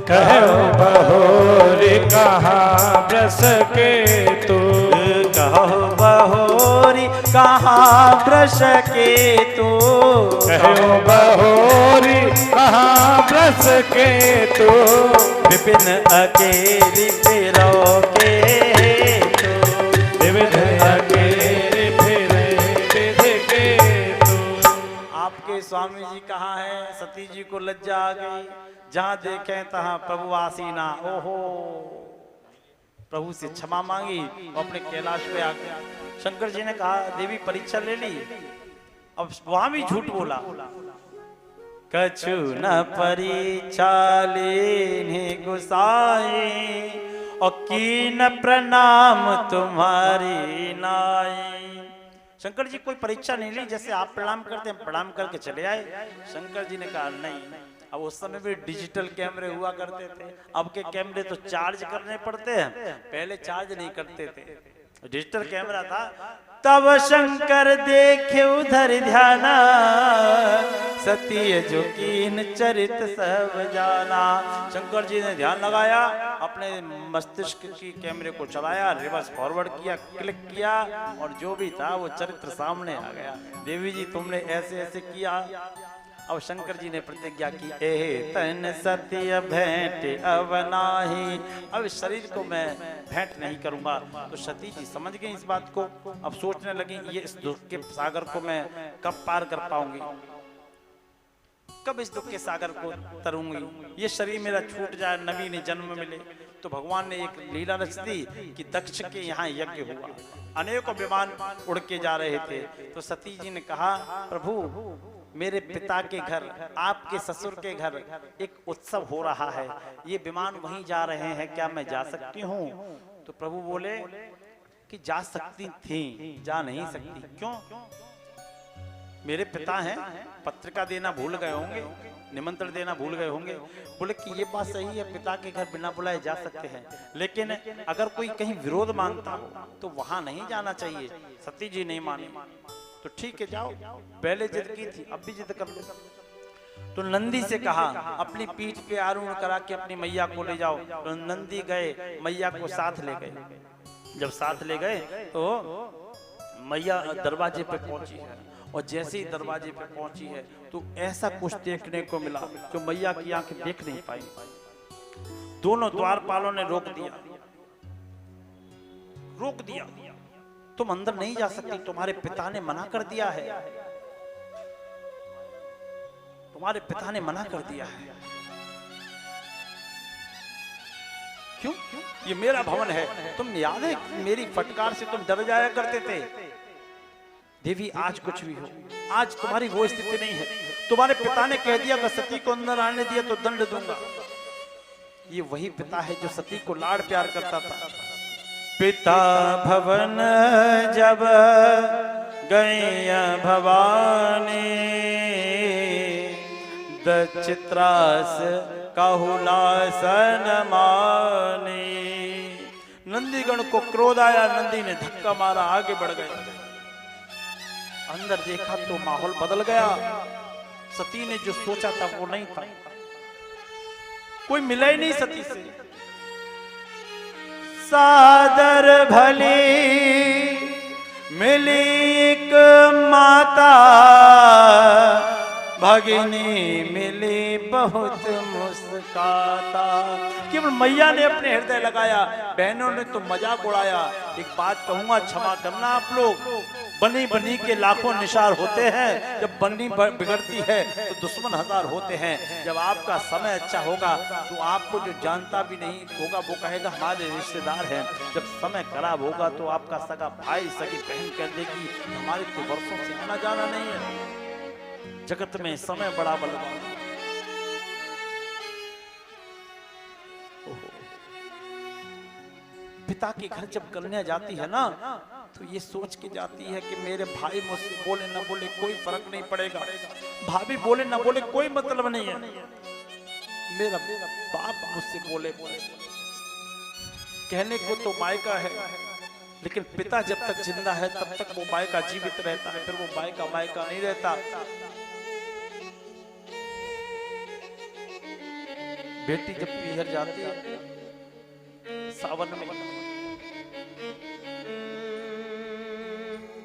कहु बहोरी कहा वृष के तू, कहु बहोरी कहा वृष के तू, कहु बहोरी कहा वृष के तू, विपिन अकेली फिरो के तू, विपिन अकेली फिरे विधि के तू। आपके स्वामी जी कहाँ हैं? सती जी को लज्जा आ गई, जहां देखें तहां प्रभु आसीना। ओहो, प्रभु से क्षमा मांगी और अपने कैलाश पे आ गया। शंकर जी ने कहा देवी परीक्षा ले ली। अब वहां भी झूठ बोला, कछु न परीक्षा लेने गुसाई, और कीन प्रणाम तुम्हारी नाई। शंकर जी कोई परीक्षा नहीं ली, जैसे आप प्रणाम करते हैं प्रणाम करके चले आए। शंकर जी ने कहा नहीं, अब उस समय भी डिजिटल कैमरे हुआ करते थे, अब के कैमरे तो चार्ज करने पड़ते हैं, पहले चार्ज नहीं करते थे, डिजिटल कैमरा था। तब शंकर देखे उधर ध्याना, सती जो कीन चरित सब जाना। शंकर जी ने ध्यान लगाया, अपने मस्तिष्क की कैमरे को चलाया, रिवर्स फॉरवर्ड किया, क्लिक किया, और जो भी था वो चरित्र सामने आ गया। देवी जी तुमने ऐसे ऐसे किया। अब शंकर जी ने प्रतिज्ञा की, एहे तन सत्य भेंट अब नाही, अब इस शरीर को मैं भेंट नहीं करूंगा। तो सती जी समझ गई इस बात को। अब सोचने लगी ये इस दुख के सागर को मैं कब पार कर पाऊंगी, कब इस दुख के सागर को तरूंगी, ये शरीर मेरा छूट जाए, नवीन जन्म मिले। तो भगवान ने एक लीला रच दी कि दक्ष के यहाँ यज्ञ हुआ, अनेकों विमान उड़ के जा रहे थे। तो सती जी ने कहा प्रभु मेरे पिता के घर, आपके ससुर के घर एक उत्सव हो रहा है, ये विमान वहीं जा रहे हैं, क्या मैं जा सकती हूँ? तो प्रभु बोले कि जा सकती थी, जा नहीं सकती। क्यों? मेरे पिता हैं, पत्रिका देना भूल गए होंगे, निमंत्रण देना भूल गए होंगे। बोले कि ये बात सही है, पिता के घर बिना बुलाए जा सकते हैं, लेकिन अगर कोई कहीं विरोध मांगता हो तो वहां नहीं जाना चाहिए। सती जी नहीं मानी। तो ठीक है जाओ, पहले जिद की थी अब भी जिद कर लो। तो नंदी से कहा अपनी पीठ पे आरूढ़ करा के अपनी मैया को ले जाओ। तो नंदी गए, मैया को साथ ले गए। जब साथ ले गए तो मैया दरवाजे पे पहुंची है, और जैसे ही दरवाजे पे पहुंची है तो ऐसा कुछ देखने को मिला जो मैया की आंखें देख नहीं पाई। दोनों द्वारपालों ने रोक दिया, तुम अंदर नहीं जा सकती, तुम्हारे पिता ने मना कर दिया है, तुम्हारे पिता ने मना कर दिया है। क्यों? ये मेरा भवन है, तुम याद है मेरी फटकार से तुम डर जाया करते थे। देवी आज कुछ भी हो, आज तुम्हारी वो स्थिति नहीं है। तुम्हारे पिता ने कह दिया अगर सती को अंदर आने दिया तो दंड दूंगा। ये वही पिता है जो सती को लाड़ प्यार करता था। पिता भवन जब गई भवानी, दचित्रास काहुलासन मानी। नंदीगण को क्रोध आया, नंदी ने धक्का मारा, आगे बढ़ गए। अंदर देखा तो माहौल बदल गया। सती ने जो सोचा था वो नहीं था, कोई मिला ही नहीं सती से। सादर भली मिली एक माता, भगिनी मिली बहुत मुस्काता। केवल मैया ने अपने हृदय लगाया, बहनों ने तो मजाक उड़ाया। एक बात कहूंगा, क्षमा करना आप लोग, बनी बनी के लाखों निशार होते हैं, जब बनी बिगड़ती है तो दुश्मन हजार होते हैं। जब आपका समय अच्छा होगा तो आपको जो जानता भी नहीं होगा वो कहेगा हमारे रिश्तेदार हैं। जब समय खराब होगा तो आपका सगा भाई सगी बहन कह देगी हमारे तो वर्षों से आना जाना नहीं है। जगत में समय बड़ा बलवान। पिता के घर जब कन्या जाती है ना तो ये सोच के जाती है कि मेरे भाई मुझसे बोले ना बोले कोई फर्क नहीं पड़ेगा, भाभी बोले ना बोले कोई मतलब नहीं है, मेरा बाप मुझसे बोले कहने को तो मायका है, लेकिन पिता जब तक जिंदा है तब तक वो मायका जीवित रहता है, फिर वो मायका नहीं रहता। बेटी जब पीहर जाती है सावन में,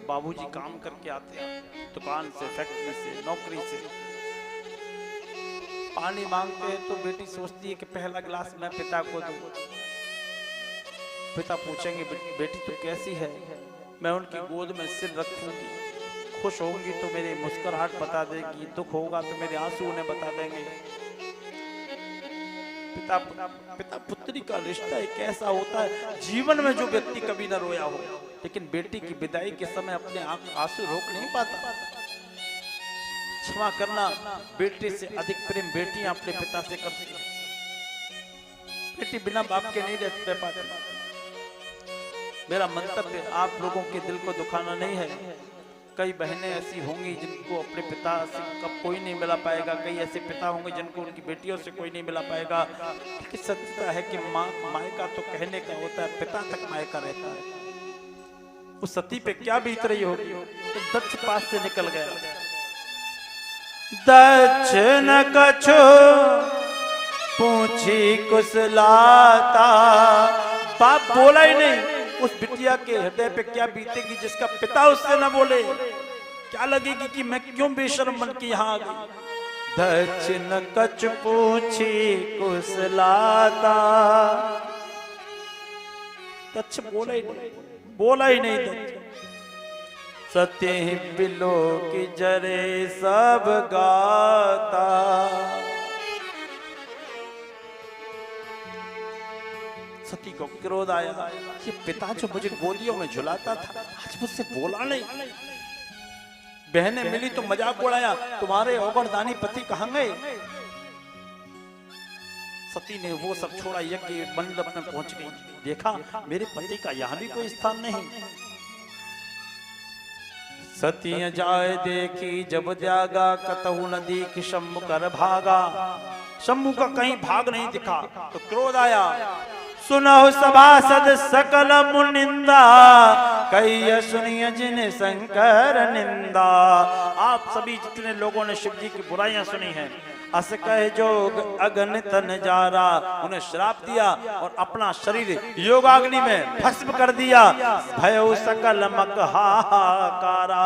बाबूजी काम करके आते हैं दुकान से, फैक्ट्री से, नौकरी से, पानी मांगते हैं तो बेटी सोचती है कि पहला गिलास मैं पिता को दूं। पिता पूछेंगे बेटी तू कैसी है, मैं उनकी गोद में सिर रखूंगी, खुश होंगी तो मेरी मुस्कुराहट बता देगी, दुख होगा तो मेरे आंसू उन्हें बता देंगे। पिता पुत्री का रिश्ता एक ऐसा होता है जीवन में जो व्यक्ति कभी न रोया हो, लेकिन बेटी की विदाई के समय अपने आंसू रोक नहीं पाता। क्षमा करना, बेटे से अधिक प्रेम बेटियां अपने पिता से करती हैं। बेटी बिना बाप के नहीं रह पाती। मेरा मंतव्य आप लोगों के दिल को दुखाना नहीं है। कई बहनें ऐसी होंगी जिनको अपने पिता से कब कोई नहीं मिला पाएगा, कई ऐसे पिता होंगे जिनको उनकी बेटियों से कोई नहीं मिला पाएगा। लेकिन सत्यता है कि मायका तो कहने का होता है, पिता तक मायका रहता है। उस सती पे क्या बीत रही होगी। तो दक्ष पास से निकल गया। दक्ष न कछु पूछी कुशलाता, बाप बोला ही नहीं। उस बिटिया के हृदय पे क्या बीतेगी जिसका पिता उससे न बोले। क्या लगेगी कि मैं क्यों बेशर्म बन के यहाँ आ गई। दक्ष न कछु पूछी कुशलाता, दक्ष बोला ही नहीं दक्ष। सत्य बिलो की जरे सब गाता। सती को क्रोध आया, ये पिता जो मुझे गोदियों में झुलाता था आज मुझसे बोला नहीं। बहनें मिली तो मजाक उड़ाया, तुम्हारे औगणदानी पति कहाँ गए। सती ने वो सब छोड़ा, यज्ञ मंडप में पहुंच गई। देखा मेरे पति का यहाँ भी कोई स्थान नहीं। सती जाए देखी जब त्यागा, कतहु न दीख शंभु कर भागा। शंभु का कहीं भाग नहीं दिखा तो क्रोध आया। सुनहु सभासद सकल मुनिंदा, कहिए सुनिए जिन्हें शंकर निंदा। आप सभी जितने लोगों ने शिव जी की बुराइयां सुनी हैं, अस कह जोग अग्नि तन जारा, उन्हें श्राप दिया और अपना शरीर योगाग्नि में भस्म कर दिया। भय सकल मक हाहाकारा,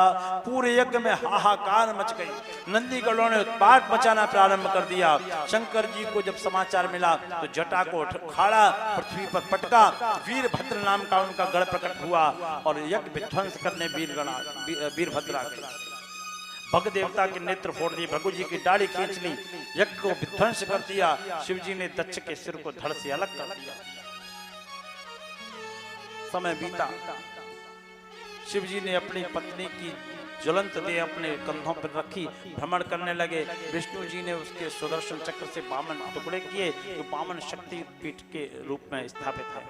पूरे यज्ञ में हाहाकार मच गई। नंदीगणों ने उत्पात मचाना प्रारंभ कर दिया। शंकर जी को जब समाचार मिला तो जटा को उखाड़ा, पृथ्वी पर पटका। वीरभद्र नाम का उनका गढ़ प्रकट हुआ और यज्ञ विध्वंस करने वीरभद्र आ गए। भग देवता के नेत्र फोड़ दिए, भगु जी की दाढ़ी खींच ली, यज्ञ को विध्वंस कर दिया। शिव जी ने दक्ष के सिर को धड़ से अलग कर दिया। समय बीता, शिव जी ने अपनी पत्नी की ज्वलंत देह अपने कंधों पर रखी, भ्रमण करने लगे। विष्णु जी ने उसके सुदर्शन चक्र से 52 टुकड़े किए, जो 52 शक्ति पीठ के रूप में स्थापित है।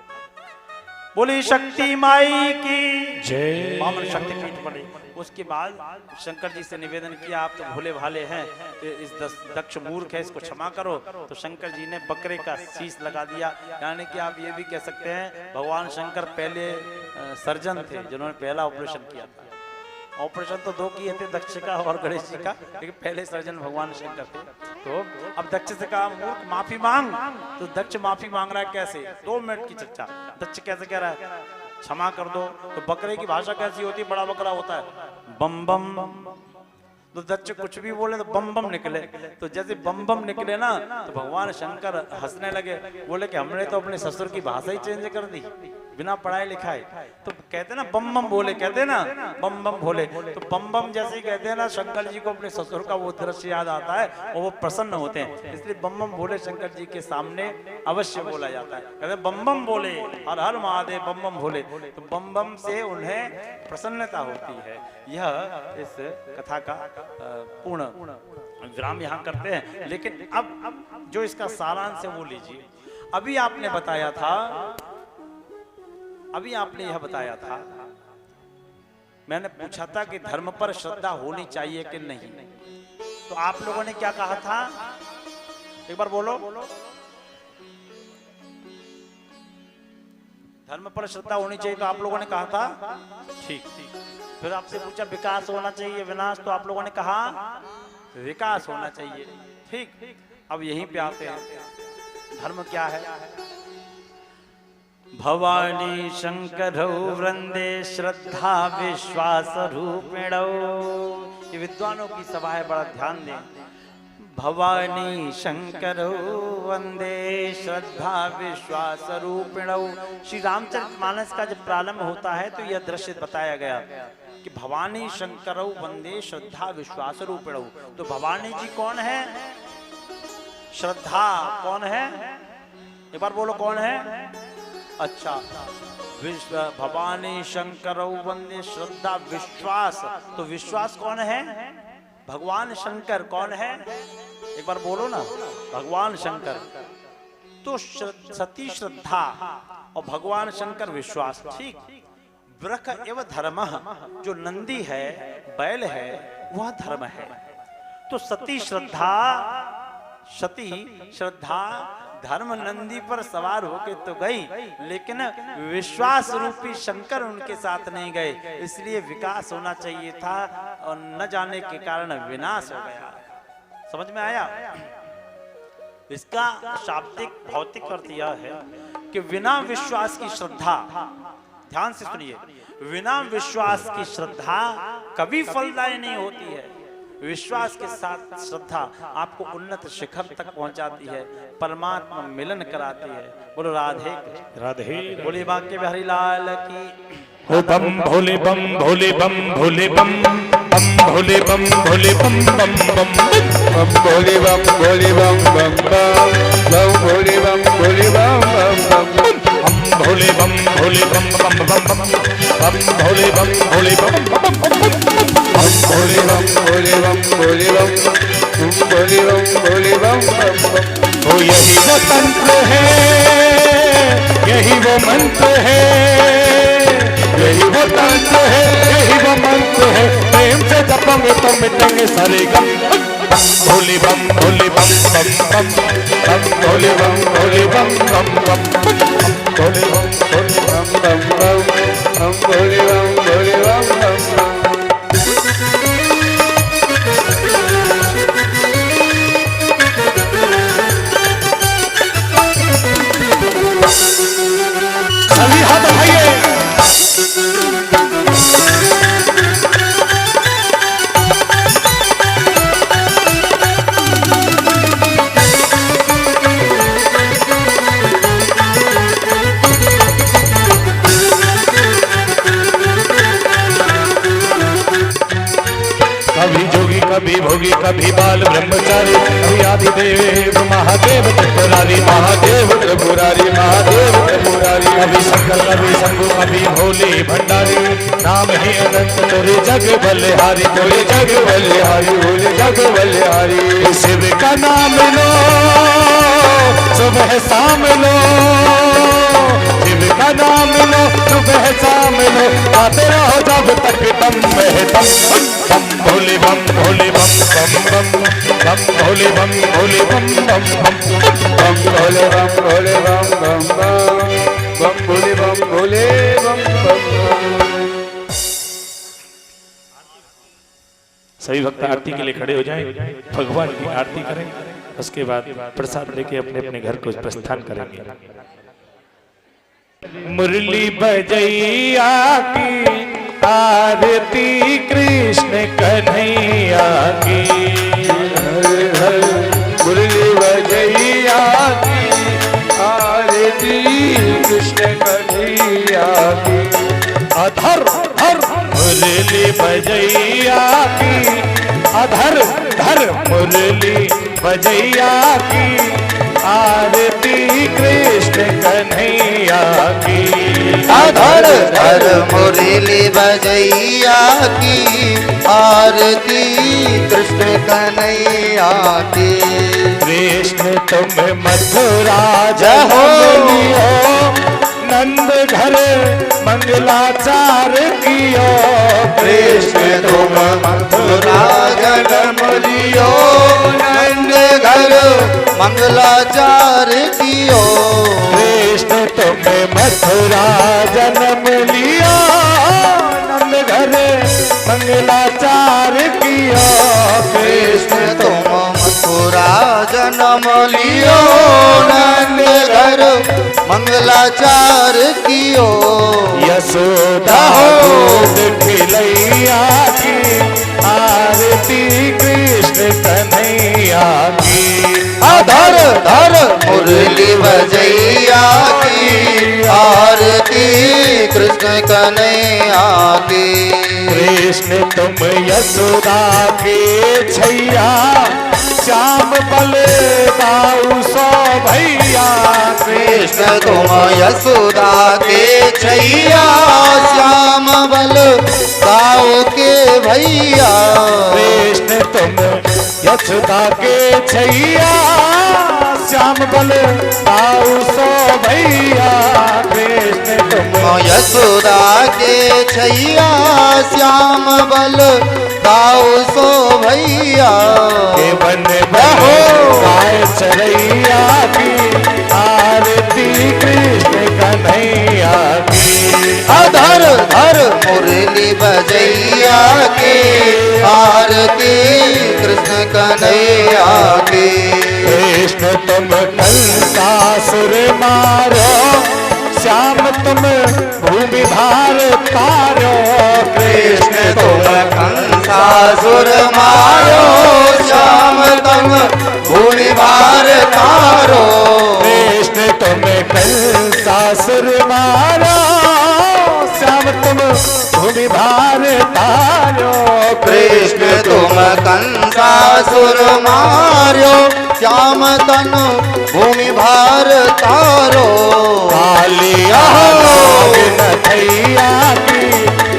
बोली शक्ति माई की जय। 52 शक्ति पीठ बने। उसके बाद शंकर जी से निवेदन किया, आप तो भोले भाले हैं, इस दक्ष मूर्ख है, इसको क्षमा करो। तो शंकर जी ने बकरे का शीश लगा दिया। यानी कि आप ये भी कह सकते हैं भगवान शंकर पहले सर्जन थे, जिन्होंने पहला ऑपरेशन किया था। ऑपरेशन तो 2 किए थे, दक्ष का और गणेश जी का, लेकिन पहले सर्जन भगवान शंकर थे। तो अब दक्ष से कहा मूर्ख माफी मांग, तो दक्ष माफी मांग रहा है कैसे? 2 मिनट की चर्चा। दक्ष कैसे कह रहा है क्षमा कर दो? तो बकरे की भाषा कैसी होती है? बड़ा बकरा होता है बम बम। तो दक्ष कुछ भी बोले तो बम बम निकले। तो जैसे बम बम निकले ना, तो भगवान शंकर हंसने लगे, बोले कि हमने तो अपने ससुर की भाषा ही चेंज कर दी बिना पढ़ाई लिखाई। तो कहते ना बम बम भोले, कहते ना बम बम भोले। तो बम बम जैसे ही कहते हैं ना, शंकर जी को अपने ससुर का वो दृश्य याद आता है और वो प्रसन्न होते हैं। इसलिए बम बम भोले शंकर जी के सामने अवश्य बोला जाता है। कहते बम बम भोले, हर हर महादेव बम बम भोले। तो बम बम से उन्हें प्रसन्नता होती है। यह इस कथा का पूर्ण विराम यहाँ करते हैं। लेकिन अब जो इसका सारांश है वो लीजिए। अभी आपने बताया था, अभी आपने यह बताया था, मैंने पूछा था कि धर्म पर श्रद्धा होनी चाहिए कि नहीं। तो आप लोगों ने क्या कहा था? एक बार बोलो। धर्म पर श्रद्धा होनी चाहिए तो आप लोगों ने कहा था ठीक। फिर आपसे पूछा विकास होना चाहिए विनाश, तो आप लोगों ने कहा विकास होना चाहिए। ठीक, अब यहीं पे आते हैं। धर्म क्या है? भवानी शंकरौ वृंदे श्रद्धा विश्वास रूपिणौ। ये विद्वानों की सभा है, बड़ा ध्यान दें। भवानी शंकरौ वंदे श्रद्धा विश्वास रूपिणौ। श्री रामचरितमानस का जब प्रारंभ होता है तो यह दृश्य बताया गया कि भवानी शंकरौ वंदे श्रद्धा विश्वास रूपिणौ। तो भवानी जी कौन है? श्रद्धा कौन है? एक बार बोलो कौन है? अच्छा, विश्व भवानी शंकरौ वंदे श्रद्धा विश्वास। तो विश्वास कौन है? भगवान शंकर। कौन है? एक बार बोलो ना, भगवान शंकर। तो सती श्रद्धा और भगवान शंकर विश्वास। ठीक। वृख एवं धर्म, जो नंदी है, बैल है, वह धर्म है। तो सती श्रद्धा, सती श्रद्धा धर्म नंदी पर सवार होके तो गई, लेकिन विश्वास रूपी शंकर उनके साथ नहीं गए, इसलिए विकास होना चाहिए था और न जाने के कारण विनाश हो गया। समझ में आया? इसका शाब्दिक भौतिक अर्थ यह है कि बिना विश्वास की श्रद्धा, ध्यान से सुनिए, बिना विश्वास की श्रद्धा कभी फलदायी नहीं होती है। विश्वास के साथ श्रद्धा आपको उन्नत शिखर तक पहुंचाती है, परमात्मा मिलन कराती है। बोलो राधे राधे। बोले बांके बिहारी लाल की। हो बम भोले बम भोले बम भोले बम बम भोले बम भोले बम बम बम बम भोले बम भोले बम बम बम बम भोले बम भोले बम बम बम हम भोले बम भोले बम बम बम बम बम भोले बम भोले बम बम हम भोले बम भोले बम भोले बम तुम भोले बम भोले बम बम बम। तो यही वो तंत्र है, यही वो मंत्र है, यही वो तंत्र है, यही वो मंत्र है। प्रेम से जपेंगे तो मिटेंगे सारे गम। भोले बम भोले बम बम बम बम भोले बम भोले बम बम बम भोले बम भोले बम बम बम हम भोले बम भोले बम बम। सभी हाथ उठाइए। कभी जोगी कभी भोगी कभी बाल ब्रह्मचारी कभी आदिदेव महादेव त्रिपुरारी महादेव त्रिपुरारी महादेव त्रिपुरारी। कभी शंकर कभी शंभु कभी भोले भंडारी नाम ही अनंत तेरे जग बलिहारी बोले जग बलिहारी बोले जग बलिहारी। शिव का नाम लो सुबह शाम लो शिव का नाम लो सुबह शाम लो आते रहो जब तक दम में दम बम भोले बम भोले बम बम बम भोले बम भोले बम बम बम भोले बम भोले बम बम बम बम भोले बम भोले बम बम। सभी भक्त आरती के लिए खड़े हो जाएं, भगवान की आरती करें, उसके बाद प्रसाद लेके अपने अपने घर को प्रस्थान करेंगे। मुरली बजैया की आरती कृष्ण कन्हैया की हर हर मुरली बजैया की आरती कृष्ण कन्हैया की। अधर धर मुरली बजैया की अधर धर मुरली बजैया की आरती कृष्ण कन्हैया की। अधर धर मुरली बजैया की आरती कृष्ण कन्हैया की। कृष्ण तुम मथुरा जहो नंद घर मंगलाचार कियो। कृष्ण तुम मथुरा जन्म लियो नंद घर मंगलाचार कियो। कृष्ण तुम मथुरा जन्म लियो नंद घर मंगलाचार कियो। कृष्ण तुम मथुरा जन्म लियो नंद घर मंगलाचार कियो। यशोदा दूध खिलैया की आरती कृष्ण कन्हैया की। अधर धर मुरली बजैया की आरती कृष्ण कन्हैया की। कृष्ण तुम यशोदा के छैया श्याम बल दाऊ सो भैया। कृष्ण तुम यशोदा के छैया श्याम बल दाऊ के भैया। कृष्ण तुम यशोदा के छैया श्याम बल दाऊ सो भैया। कृष्ण तुम यशोदा के छैया श्याम बल दाऊ सो भैया। के वन बहो गाय चरैया की आरती कृष्ण कन्हैया की। अधर धर मुरली बजैया के आरती कृष्ण कन्हैया की। कृष्ण तुम कंसासुर मारो श्याम तुम भूमि भार तारो। कृष्ण तुम कंसासुर मारो श्याम तुम भूमि भार तारो। कृष्ण तुम कंसासुर मारो श्याम तुम भूमि भार तारो। कृष्ण तुम कंसासुर मारो श्याम तन भूमि भार तारो। कालिया नथैया की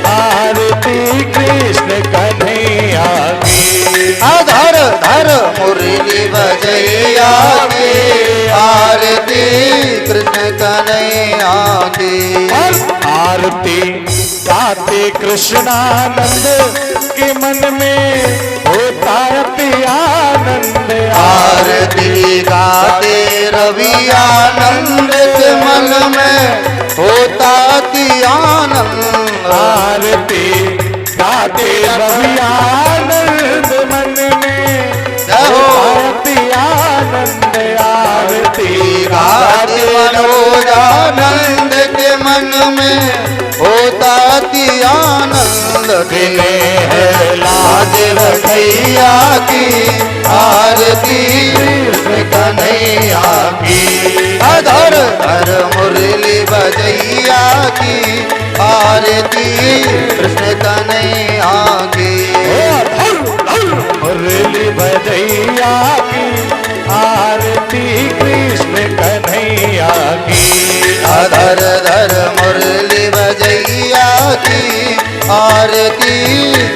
आरती कृष्ण कन्हैया की। अधर धर मुरली बजैया की आरती कृष्ण कन्हैया की। आरती गाते कृष्णानंद के मन में होता अति आनंद। आरती गाते रवि आनंद के मन में होता अति आनंद। आरती गाते रवि आनंद मन में जय हो। आरती आनंद आरती गाते मनोजानंद के मन में होता अति आनंद दिले है लाज रखैया की आरती कन्हैया की अधर धर मुरली बजैया की आरती कृष्ण कन्हैया की मुरली बजैया की आरती कृष्ण कन्हैया की अधर धर मुरली बजैया की आरती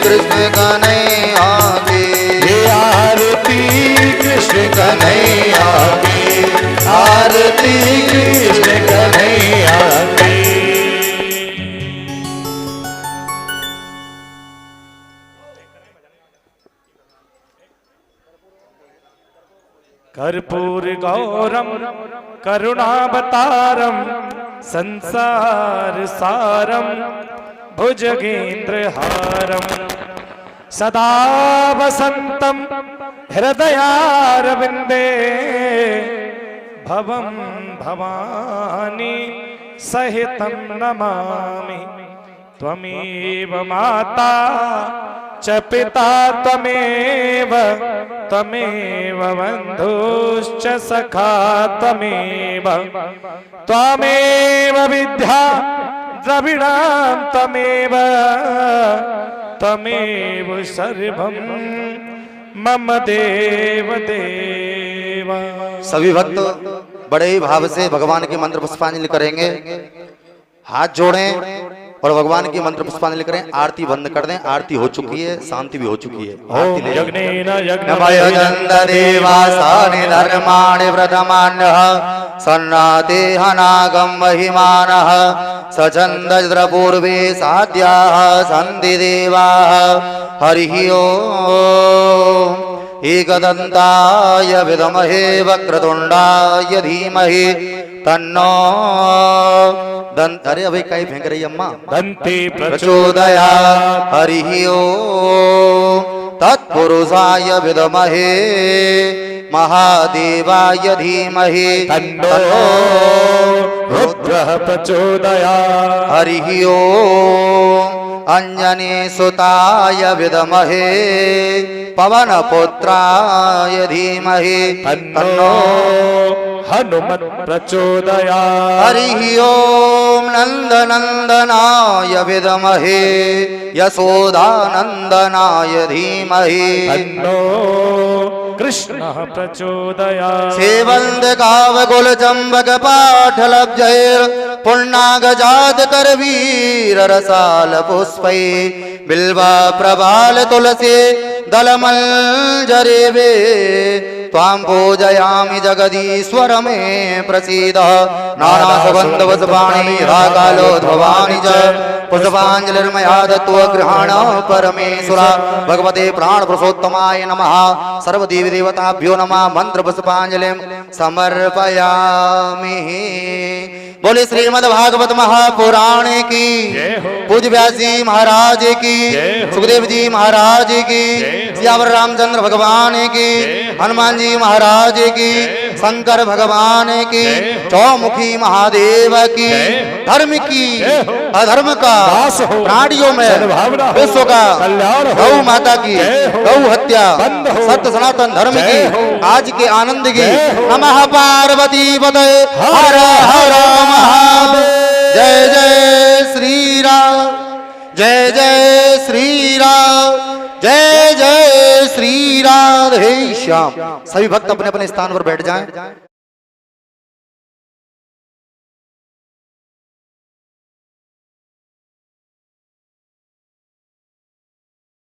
कृष्ण कन्हैया की आरती कृष्ण कन्हैया की आरती कृष्ण कन्हैया की कर्पूर गौरम करुणावतारम संसार सारम भुजगेंद्र हारम सदा वसंतम हृदयारविंदे भवम भवानी सहितं नमामि त्वमेव माता च पिता त्वमेव त्वमेव बन्धुश्च सखा त्वमेव त्वमेव विद्या द्रविणां त्वमेव त्वमेव सर्वं मम देव देव। सभी भक्त बड़े ही भाव से भगवान के मंत्र पुष्पांजलि करेंगे। हाथ जोड़ें और भगवान की मंत्र पुष्पांजलि करें। आरती बंद कर दें। आरती हो चुकी है, शांति भी हो चुकी है। आरती ले देवासानि धर्माणि व्रतमान्यः सन्नाते हनागम महिमानः सचन्दद्र पूर्वे साध्याः सन्ति देवाः हरिः ओम् एकदन्ताय विद्महे वक्रतुण्डाय धीमहि तन्नो अरे अभी कहीं फेंक रही अम्मा दंते प्रचोदयात् हरिः ओम् तत्पुरुषाय विद्महे महादेवाय धीमहि तन्नो रुद्रः प्रचोदयात् हरिः ओम् अंजनी सुताय विद्महे पवनपुत्राय धीमहि तन्नो हनुमत् प्रचोदयात् हरिः ओम् नन्दनन्दनाय विद्महे यशोदानन्दनाय धीमहि तन्नो कृष्णः प्रचोदयात् सेवन्द कावकुल चम्बक पाठलब्जैर् पुण्णागजात करवीर रसाल पुष्पै बिल्वा प्रबाल तुलसी दलमञ्जरेवे त्वां पूजयामि जगदीश्वर मे प्रसीद नाना सुगन्धवसवाणी राकालोद्भवानि च पुष्पाञ्जलिर्मया दत्त्वा गृहाण परमेश्वर भगवते प्राणपुरुषोत्तमाय नमः सर्वदेवी देवताभ्यो नमः मंत्र पुष्पाञ्जलिं समर्पयामि। बोले श्रीमद् भागवत महापुराण की, पूज्य व्यास जी महाराज की, सुखदेव जी महाराज की, सियावर रामचंद्र भगवान की, हनुमान जी महाराज की, शंकर भगवान की, चौमुखी महादेव की, धर्म की अधर्म का प्राणियों में विश्व का गौ माता की गौ हत्या सत्य सनातन धर्म की आज के आनंद की नमः पार्वती पते हर हर महादेव। जय जय श्री राम, जय जय श्री राम, जय जय श्री राधे श्याम। सभी भक्त अपने अपने स्थान पर बैठ जाएं।